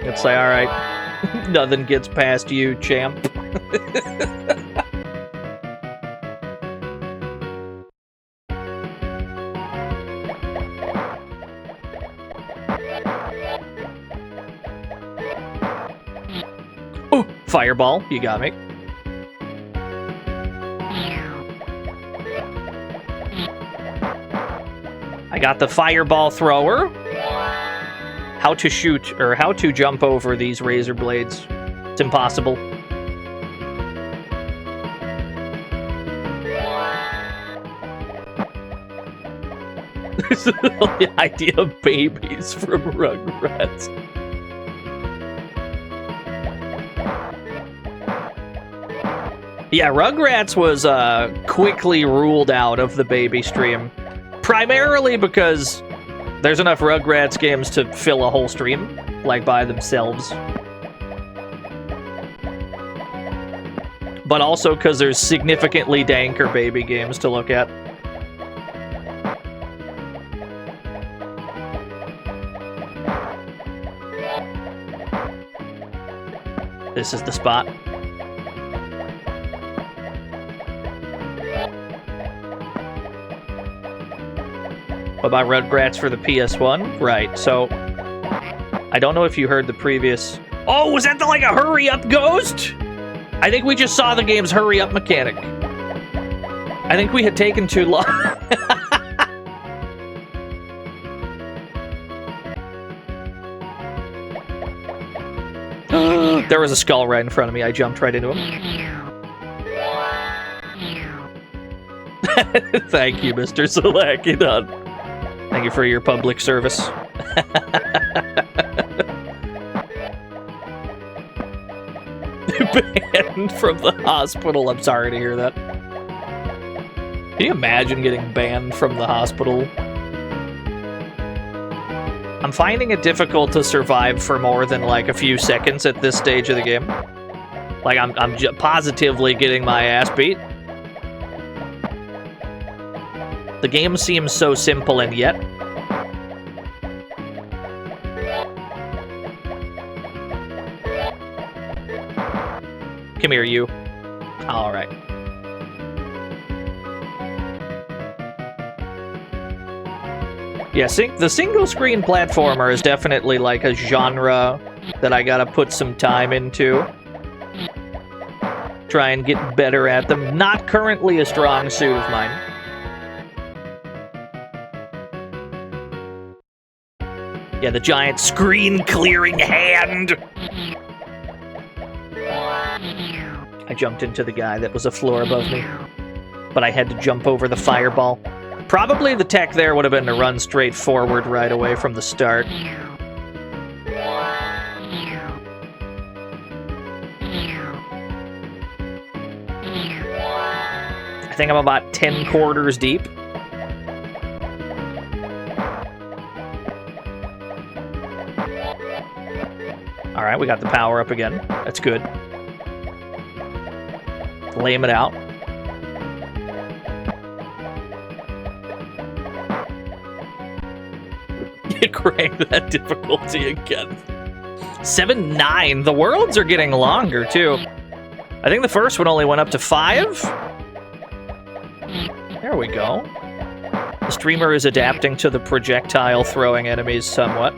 It's like, alright, nothing gets past you, champ. Oh, fireball, you got me. I got the fireball thrower. How to shoot, or how to jump over these razor blades. It's impossible. The idea of babies from Rugrats. Yeah, Rugrats was quickly ruled out of the baby stream. Primarily because there's enough Rugrats games to fill a whole stream, like by themselves. But also because there's significantly danker baby games to look at. This is the spot. What about Rugrats for the PS1? Right, so... I don't know if you heard the previous... Oh, was that like a hurry-up ghost? I think we just saw the game's hurry-up mechanic. I think we had taken too long. There was a skull right in front of me. I jumped right into him. Thank you, Mr. Selakidon. Thank you for your public service. Banned from the hospital. I'm sorry to hear that. Can you imagine getting banned from the hospital? I'm finding it difficult to survive for more than like a few seconds at this stage of the game. Like I'm positively getting my ass beat. The game seems so simple and yet... Come here, you. Alright. Yeah, the single-screen platformer is definitely like a genre that I gotta put some time into. Try and get better at them. Not currently a strong suit of mine. Yeah, the giant screen-clearing hand! I jumped into the guy that was a floor above me. But I had to jump over the fireball. Probably the tech there would have been to run straight forward right away from the start. I think I'm about 10 quarters deep. Alright, we got the power up again. That's good. Lame it out. You crank that difficulty again. 7-9. The worlds are getting longer, too. I think the first one only went up to 5. There we go. The streamer is adapting to the projectile throwing enemies somewhat.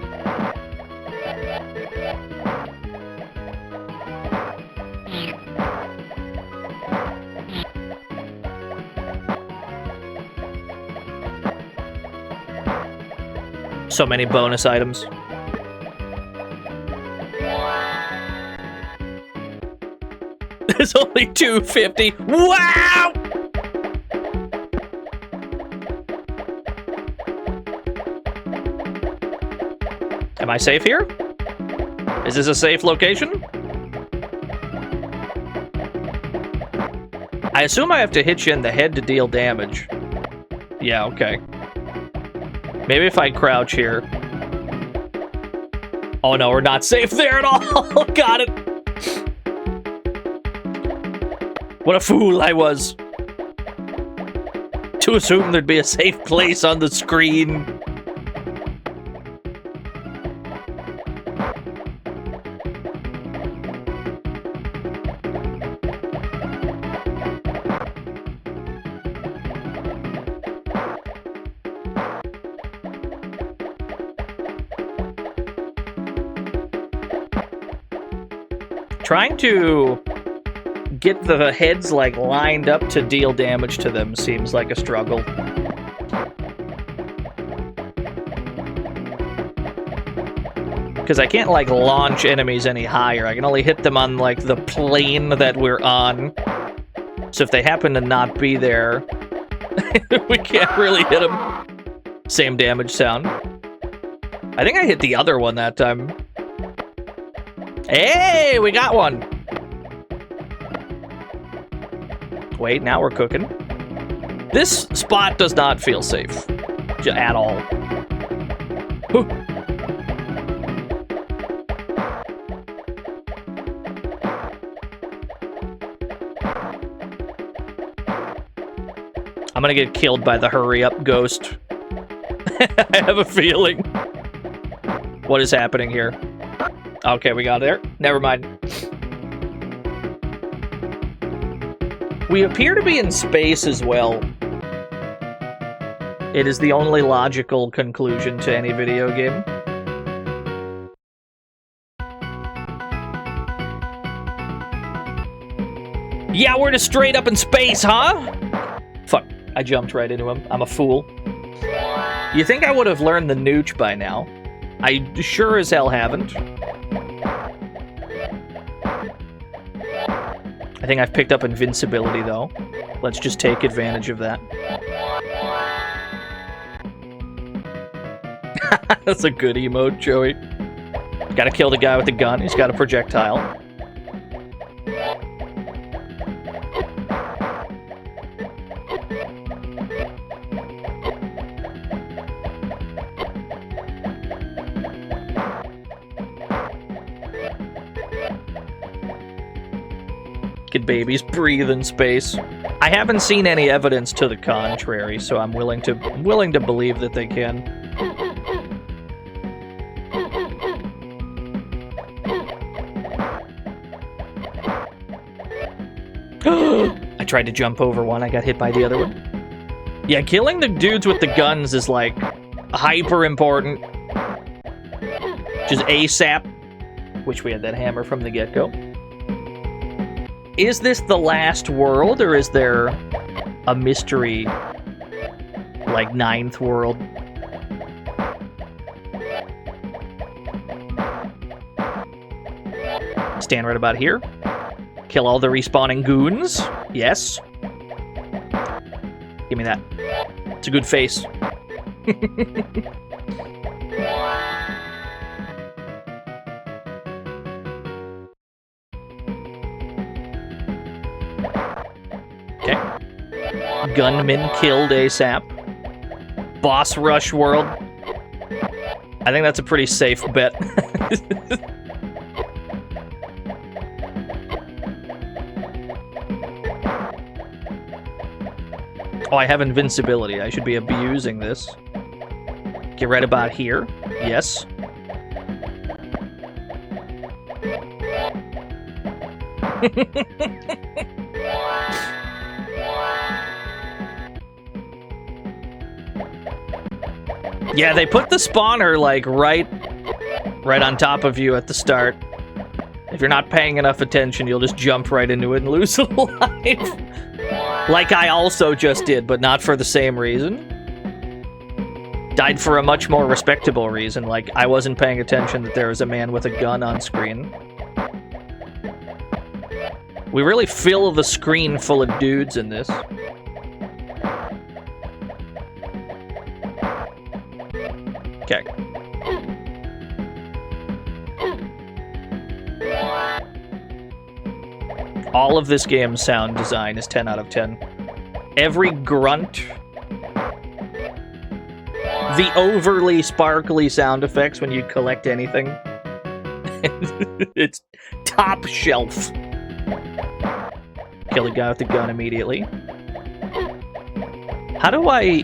So many bonus items. There's only 250. Wow! Am I safe here? Is this a safe location? I assume I have to hit you in the head to deal damage. Yeah, okay. Maybe if I crouch here. Oh no, we're not safe there at all. Got it. What a fool I was. To assume there'd be a safe place on the screen. Trying to get the heads, like, lined up to deal damage to them seems like a struggle. Because I can't, like, launch enemies any higher. I can only hit them on, like, the plane that we're on. So if they happen to not be there, we can't really hit them. Same damage sound. I think I hit the other one that time. Hey, we got one. Wait, now we're cooking. This spot does not feel safe at all. Whew. I'm gonna get killed by the hurry-up ghost. I have a feeling. What is happening here? Okay, we got there. Never mind. We appear to be in space as well. It is the only logical conclusion to any video game. Yeah, we're just straight up in space, huh? Fuck, I jumped right into him. I'm a fool. You think I would have learned the nooch by now? I sure as hell haven't. I think I've picked up invincibility, though. Let's just take advantage of that. That's a good emote, Joey. Gotta kill the guy with the gun. He's got a projectile. Babies breathe in space. I haven't seen any evidence to the contrary, so I'm willing to believe that they can. I tried to jump over one, I got hit by the other one. Yeah, killing the dudes with the guns is like hyper important. Just ASAP, which we had that hammer from the get-go. Is this the last world, or is there a mystery, like, 9th world? Stand right about here. Kill all the respawning goons. Yes. Give me that. It's a good face. Gunman killed ASAP. Boss rush world. I think that's a pretty safe bet. Oh, I have invincibility. I should be abusing this. Get right about here. Yes. Yeah, they put the spawner, like, right on top of you at the start. If you're not paying enough attention, you'll just jump right into it and lose a life. Like I also just did, but not for the same reason. Died for a much more respectable reason, like I wasn't paying attention that there was a man with a gun on screen. We really fill the screen full of dudes in this. Okay. All of this game's sound design is 10 out of 10. Every grunt, the overly sparkly sound effects when you collect anything. It's top shelf. Kill a guy with a gun immediately. How do I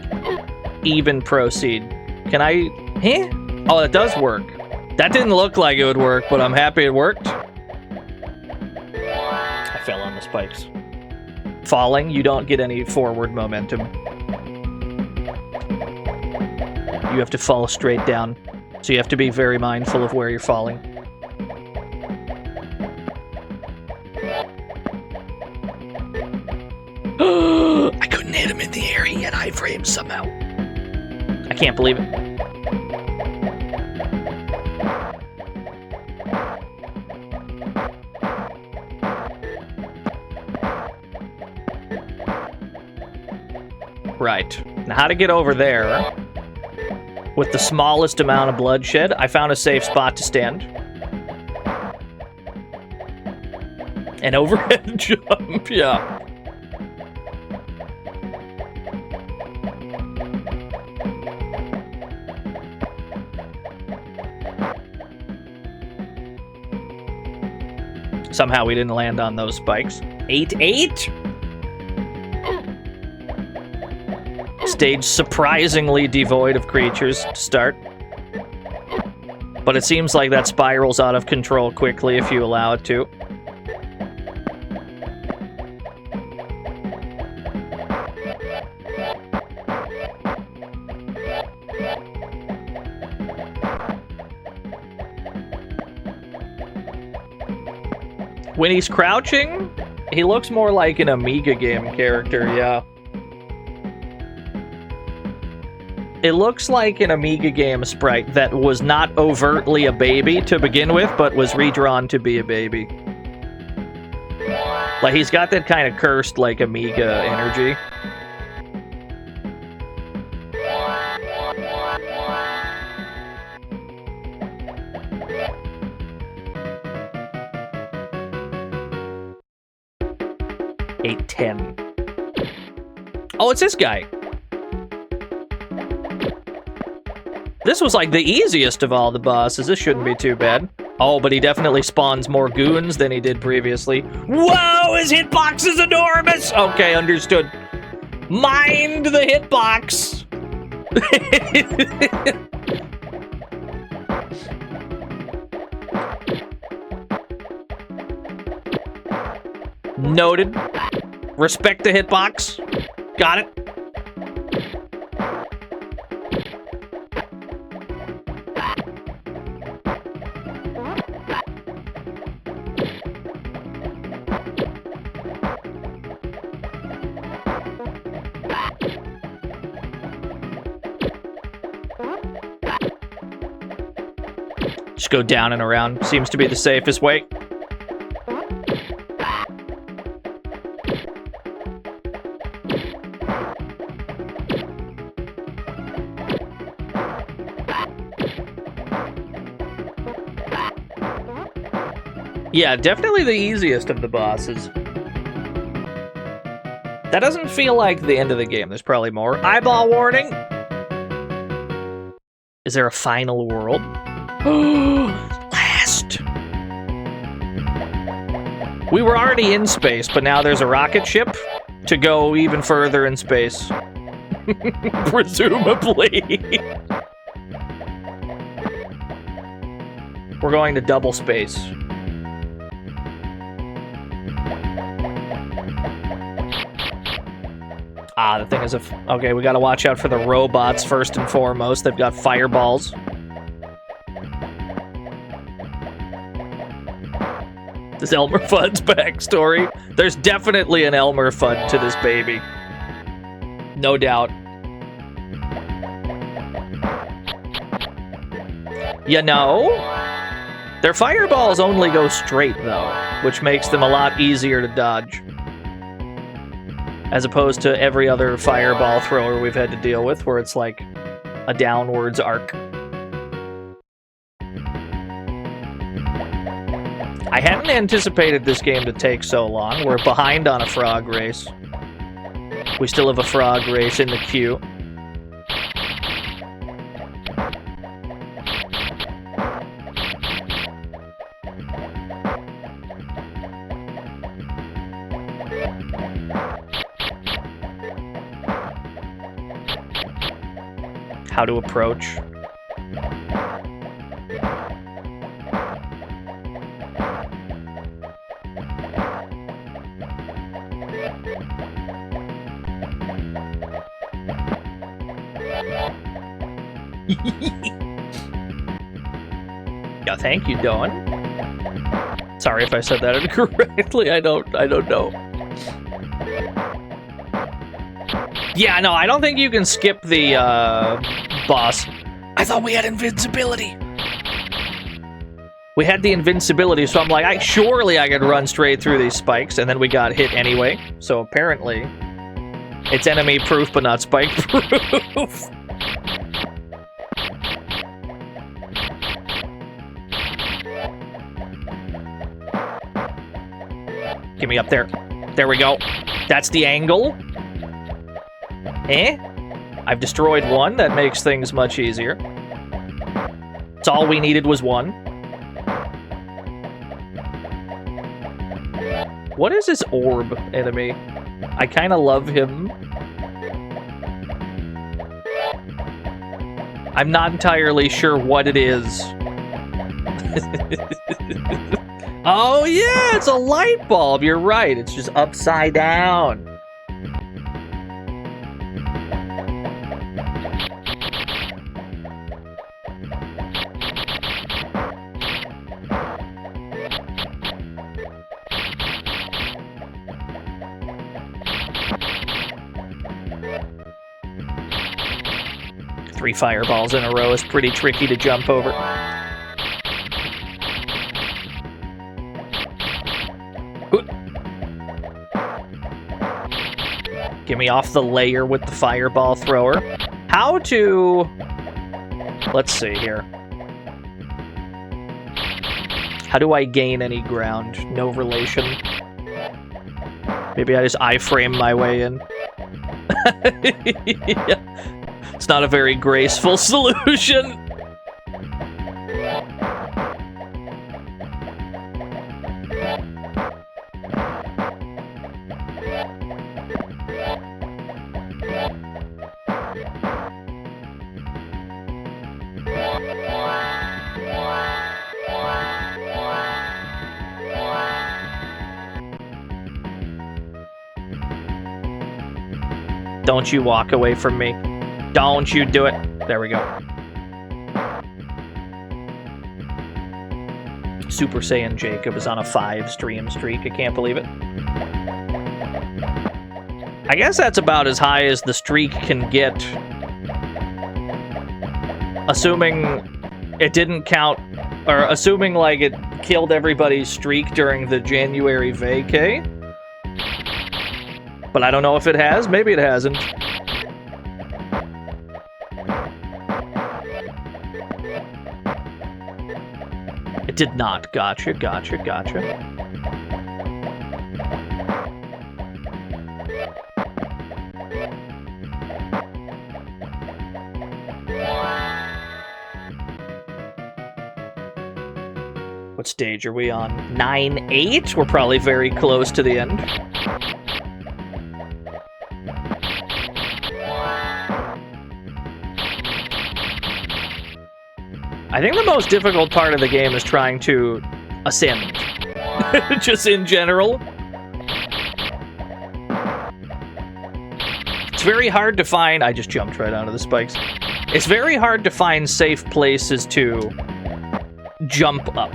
even proceed? Can I... Huh? Oh, it does work. That didn't look like it would work, but I'm happy it worked. I fell on the spikes. Falling, you don't get any forward momentum. You have to fall straight down, so you have to be very mindful of where you're falling. I couldn't hit him in the air. He had iframes somehow. I can't believe it. Right. Now, how to get over there with the smallest amount of bloodshed? I found a safe spot to stand. An overhead jump, yeah. Somehow we didn't land on those spikes. 8-8? Stage surprisingly devoid of creatures to start. But it seems like that spirals out of control quickly if you allow it to. When he's crouching, he looks more like an Amiga game character, yeah. It looks like an Amiga game sprite that was not overtly a baby to begin with, but was redrawn to be a baby. Like, he's got that kind of cursed, like, Amiga energy. Oh, it's this guy. This was like the easiest of all the bosses. This shouldn't be too bad. Oh, but he definitely spawns more goons than he did previously. Whoa, his hitbox is enormous! Okay, understood. Mind the hitbox! Noted. Respect the hitbox. Got it. Just go down and around. Seems to be the safest way. Yeah, definitely the easiest of the bosses. That doesn't feel like the end of the game. There's probably more. Eyeball warning! Is there a final world? Last! We were already in space, but now there's a rocket ship to go even further in space. Presumably. We're going to double space. Ah, the thing is, okay, we gotta watch out for the robots first and foremost. They've got fireballs. This Elmer Fudd's backstory. There's definitely an Elmer Fudd to this baby. No doubt. You know, their fireballs only go straight, though, which makes them a lot easier to dodge. As opposed to every other fireball thrower we've had to deal with, where it's like a downwards arc. I hadn't anticipated this game to take so long. We're behind on a frog race. We still have a frog race in the queue. How to approach. Yeah, thank you, Dawn. Sorry if I said that incorrectly. I don't know. Yeah, no, I don't think you can skip the boss. I thought we had invincibility. We had the invincibility, so I'm like, surely I could run straight through these spikes, and then we got hit anyway. So apparently, it's enemy-proof, but not spike-proof. Get me up there. There we go. That's the angle. Eh? I've destroyed one. That makes things much easier. It's all we needed was one. What is this orb enemy? I kind of love him. I'm not entirely sure what it is. Oh yeah, it's a light bulb. You're right. It's just upside down. Three fireballs in a row is pretty tricky to jump over. Get me off the layer with the fireball thrower. How to... Let's see here. How do I gain any ground? No relation. Maybe I just iframe my way in. Yeah. It's not a very graceful solution. Don't you walk away from me. Don't you do it. There we go. Super Saiyan Jacob is on a 5-stream streak. I can't believe it. I guess that's about as high as the streak can get. Assuming it didn't count, or assuming like it killed everybody's streak during the January vacay. But I don't know if it has. Maybe it hasn't. It did not. Gotcha, gotcha, gotcha. What stage are we on? 9-8? We're probably very close to the end. I think the most difficult part of the game is trying to ascend. Just in general. It's very hard to find... I just jumped right onto the spikes. It's very hard to find safe places to jump up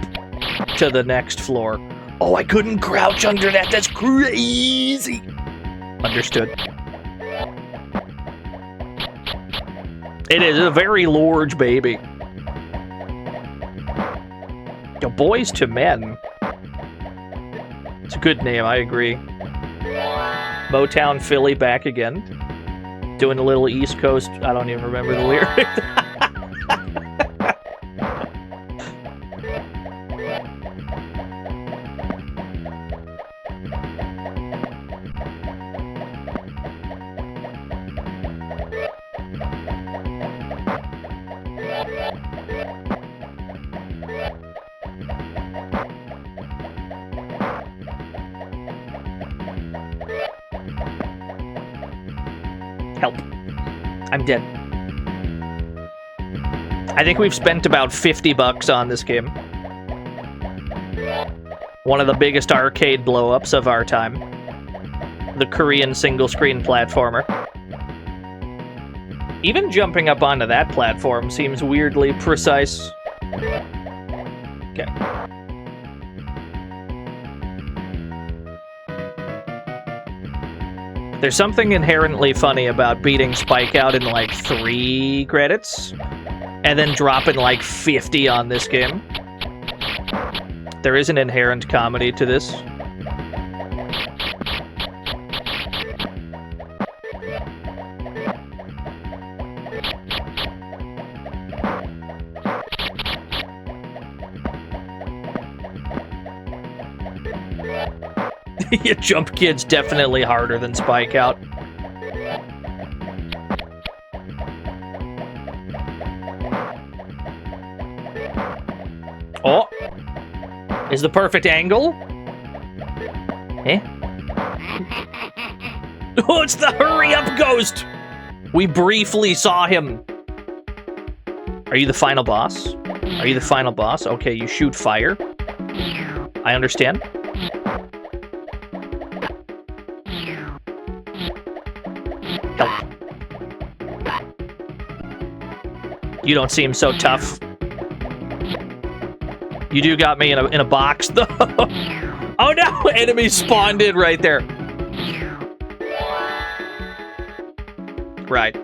to the next floor. Oh, I couldn't crouch under that. That's crazy. Understood. It is a very large baby. Yo, Boys to Men. It's a good name, I agree. Motown Philly back again. Doing a little East Coast... I don't even remember the lyrics. Help. I'm dead. I think we've spent about $50 on this game. One of the biggest arcade blow-ups of our time. The Korean single-screen platformer. Even jumping up onto that platform seems weirdly precise. Okay. There's something inherently funny about beating Spike out in like 3 credits, and then dropping like 50 on this game. There is an inherent comedy to this. Yeah, Jump Kid's definitely harder than Spike Out. Oh! Is the perfect angle? Eh? Oh, it's the hurry up ghost! We briefly saw him. Are you the final boss? Are you the final boss? Okay, you shoot fire. I understand. Help. You don't seem so tough. You do got me in a box, though. Oh no! Enemy spawned in right there. Right.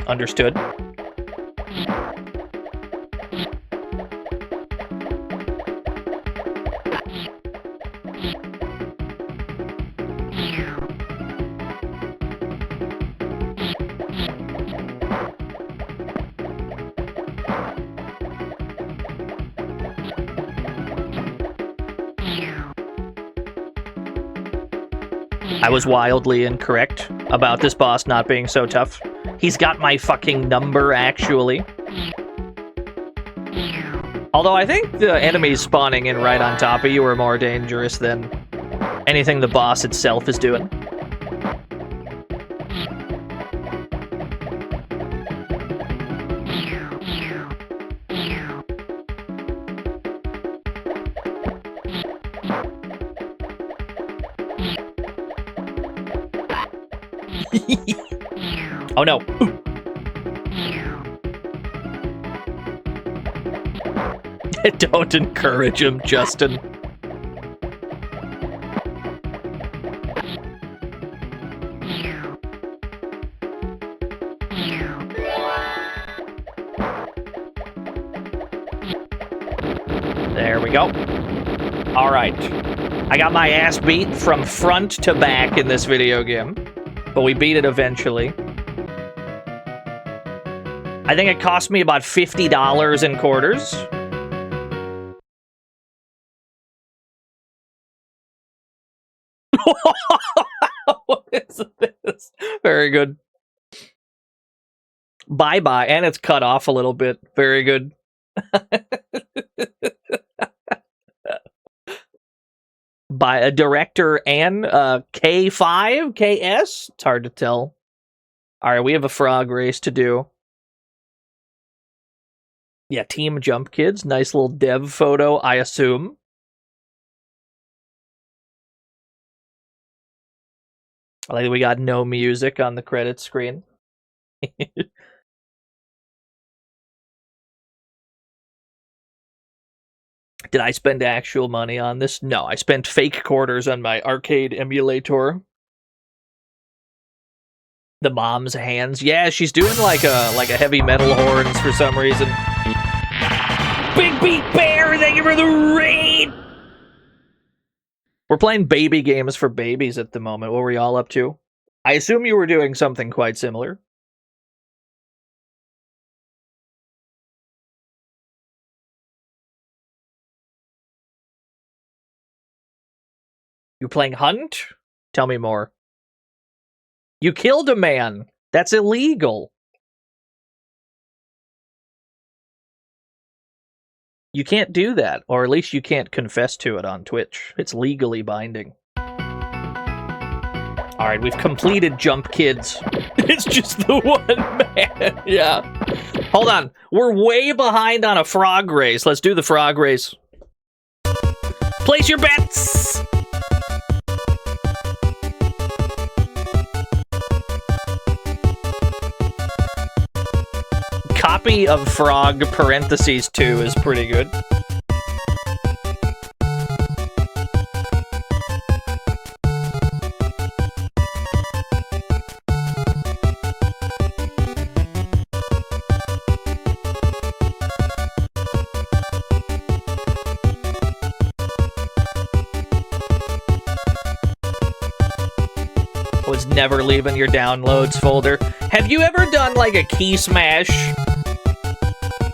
Understood. I was wildly incorrect about this boss not being so tough. He's got my fucking number, actually. Although I think the enemies spawning in right on top of you are more dangerous than anything the boss itself is doing. Oh no. Don't encourage him, Justin. There we go. All right. I got my ass beat from front to back in this video game, but we beat it eventually. I think it cost me about $50 in quarters. What is this? Very good. Bye-bye. And it's cut off a little bit. Very good. By a director and K5? KS? It's hard to tell. Alright, we have a frog race to do. Yeah, Team Jump Kids. Nice little dev photo, I assume. I like that we got no music on the credits screen. Did I spend actual money on this? No, I spent fake quarters on my arcade emulator. The mom's hands. Yeah, she's doing like a heavy metal horns for some reason. Big Beat Bear, thank you for the raid! We're playing baby games for babies at the moment. What were y'all up to? I assume you were doing something quite similar. You playing Hunt? Tell me more. You killed a man. That's illegal. You can't do that, or at least you can't confess to it on Twitch. It's legally binding. Alright, we've completed Jump Kids. It's just the one man. Yeah. Hold on. We're way behind on a frog race. Let's do the frog race. Place your bets! Copy of Frog parentheses 2 is pretty good. Was never leaving your downloads folder. Have you ever done like a key smash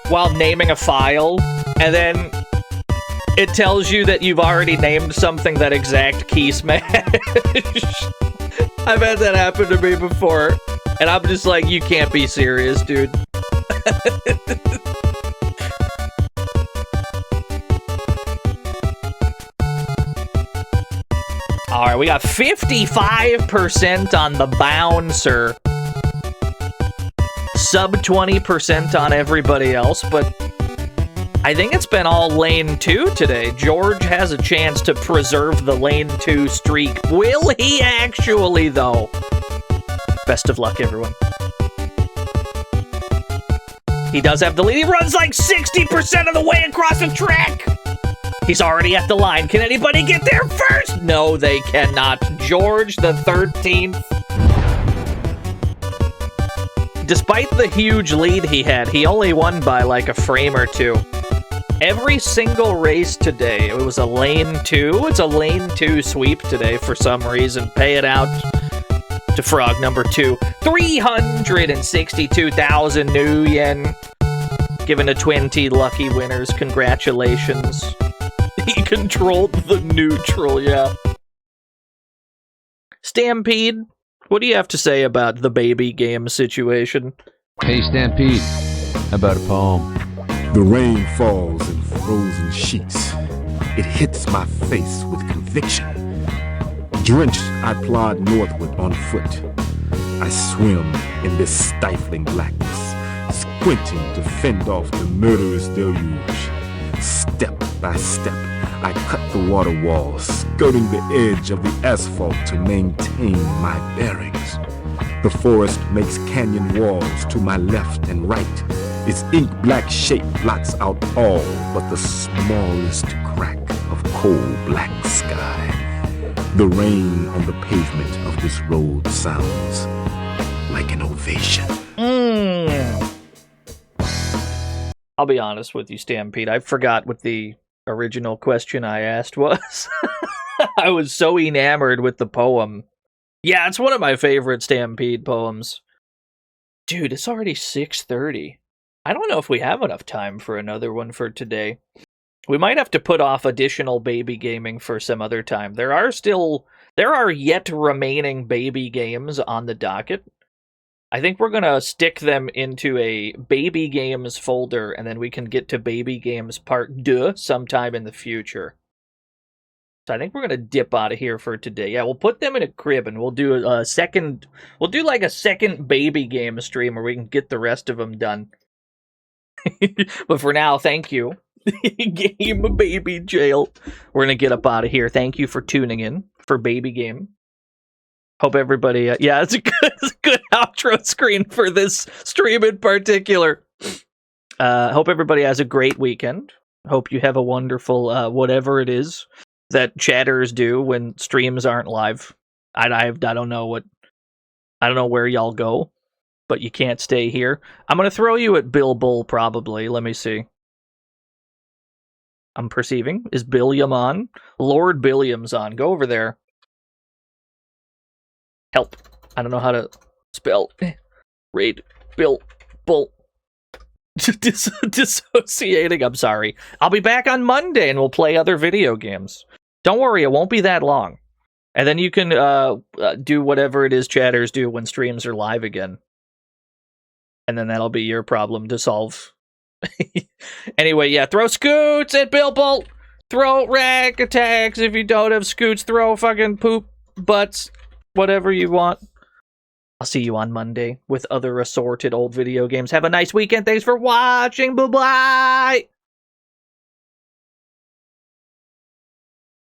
while naming a file, and then it tells you that you've already named something that exact key smash? I've had that happen to me before, and I'm just like, you can't be serious, dude. Alright, we got 55% on the bouncer. Sub 20% on everybody else, but I think it's been all lane 2 today. George has a chance to preserve the lane 2 streak. Will he actually, though? Best of luck, everyone. He does have the lead. He runs like 60% of the way across the track. He's already at the line. Can anybody get there first? No, they cannot. George the 13th. Despite the huge lead he had, he only won by like a frame or two. Every single race today, it was a lane 2. It's a lane 2 sweep today for some reason. Pay it out to Frog number 2. 362,000 new yen. Given to 20 lucky winners. Congratulations. He controlled the neutral, yeah. Stampede, what do you have to say about the baby game situation? Hey, Stampede, how about a poem? The rain falls in frozen sheets. It hits my face with conviction. Drenched, I plod northward on foot. I swim in this stifling blackness, squinting to fend off the murderous deluge. Step by step, I cut the water walls, skirting the edge of the asphalt to maintain my bearings. The forest makes canyon walls to my left and right. Its ink-black shape blots out all but the smallest crack of coal-black sky. The rain on the pavement of this road sounds like an ovation. I'll be honest with you, Stampede. I forgot what the original question I asked was. I was so enamored with the poem. Yeah, it's one of my favorite Stampede poems. Dude, it's already 6:30. I don't know if we have enough time for another one for today. We might have to put off additional baby gaming for some other time. There are yet remaining baby games on the docket. I think we're going to stick them into a baby games folder, and then we can get to baby games part 2 sometime in the future. So I think we're going to dip out of here for today. Yeah, we'll put them in a crib, and we'll do a second... We'll do like a second baby game stream where we can get the rest of them done. But for now, thank you. Game Baby Jail. We're gonna get up out of here. Thank you for tuning in for Baby Game. Hope everybody, it's a good outro screen for this stream in particular. Hope everybody has a great weekend. Hope you have a wonderful whatever it is that chatters do when streams aren't live. I don't know where y'all go, but you can't stay here. I'm gonna throw you at Bill Bull probably. Let me see. I'm perceiving. Is Billiam on? Lord Billiam's on. Go over there. Help. I don't know how to spell. Raid. Bill. Bull. Dissociating. I'm sorry. I'll be back on Monday and we'll play other video games. Don't worry, it won't be that long. And then you can do whatever it is chatters do when streams are live again. And then that'll be your problem to solve. Anyway, yeah, throw scoots at Bill Bolt. Throw rack attacks if you don't have scoots. Throw fucking poop butts. Whatever you want. I'll see you on Monday with other assorted old video games. Have a nice weekend. Thanks for watching. Bye-bye.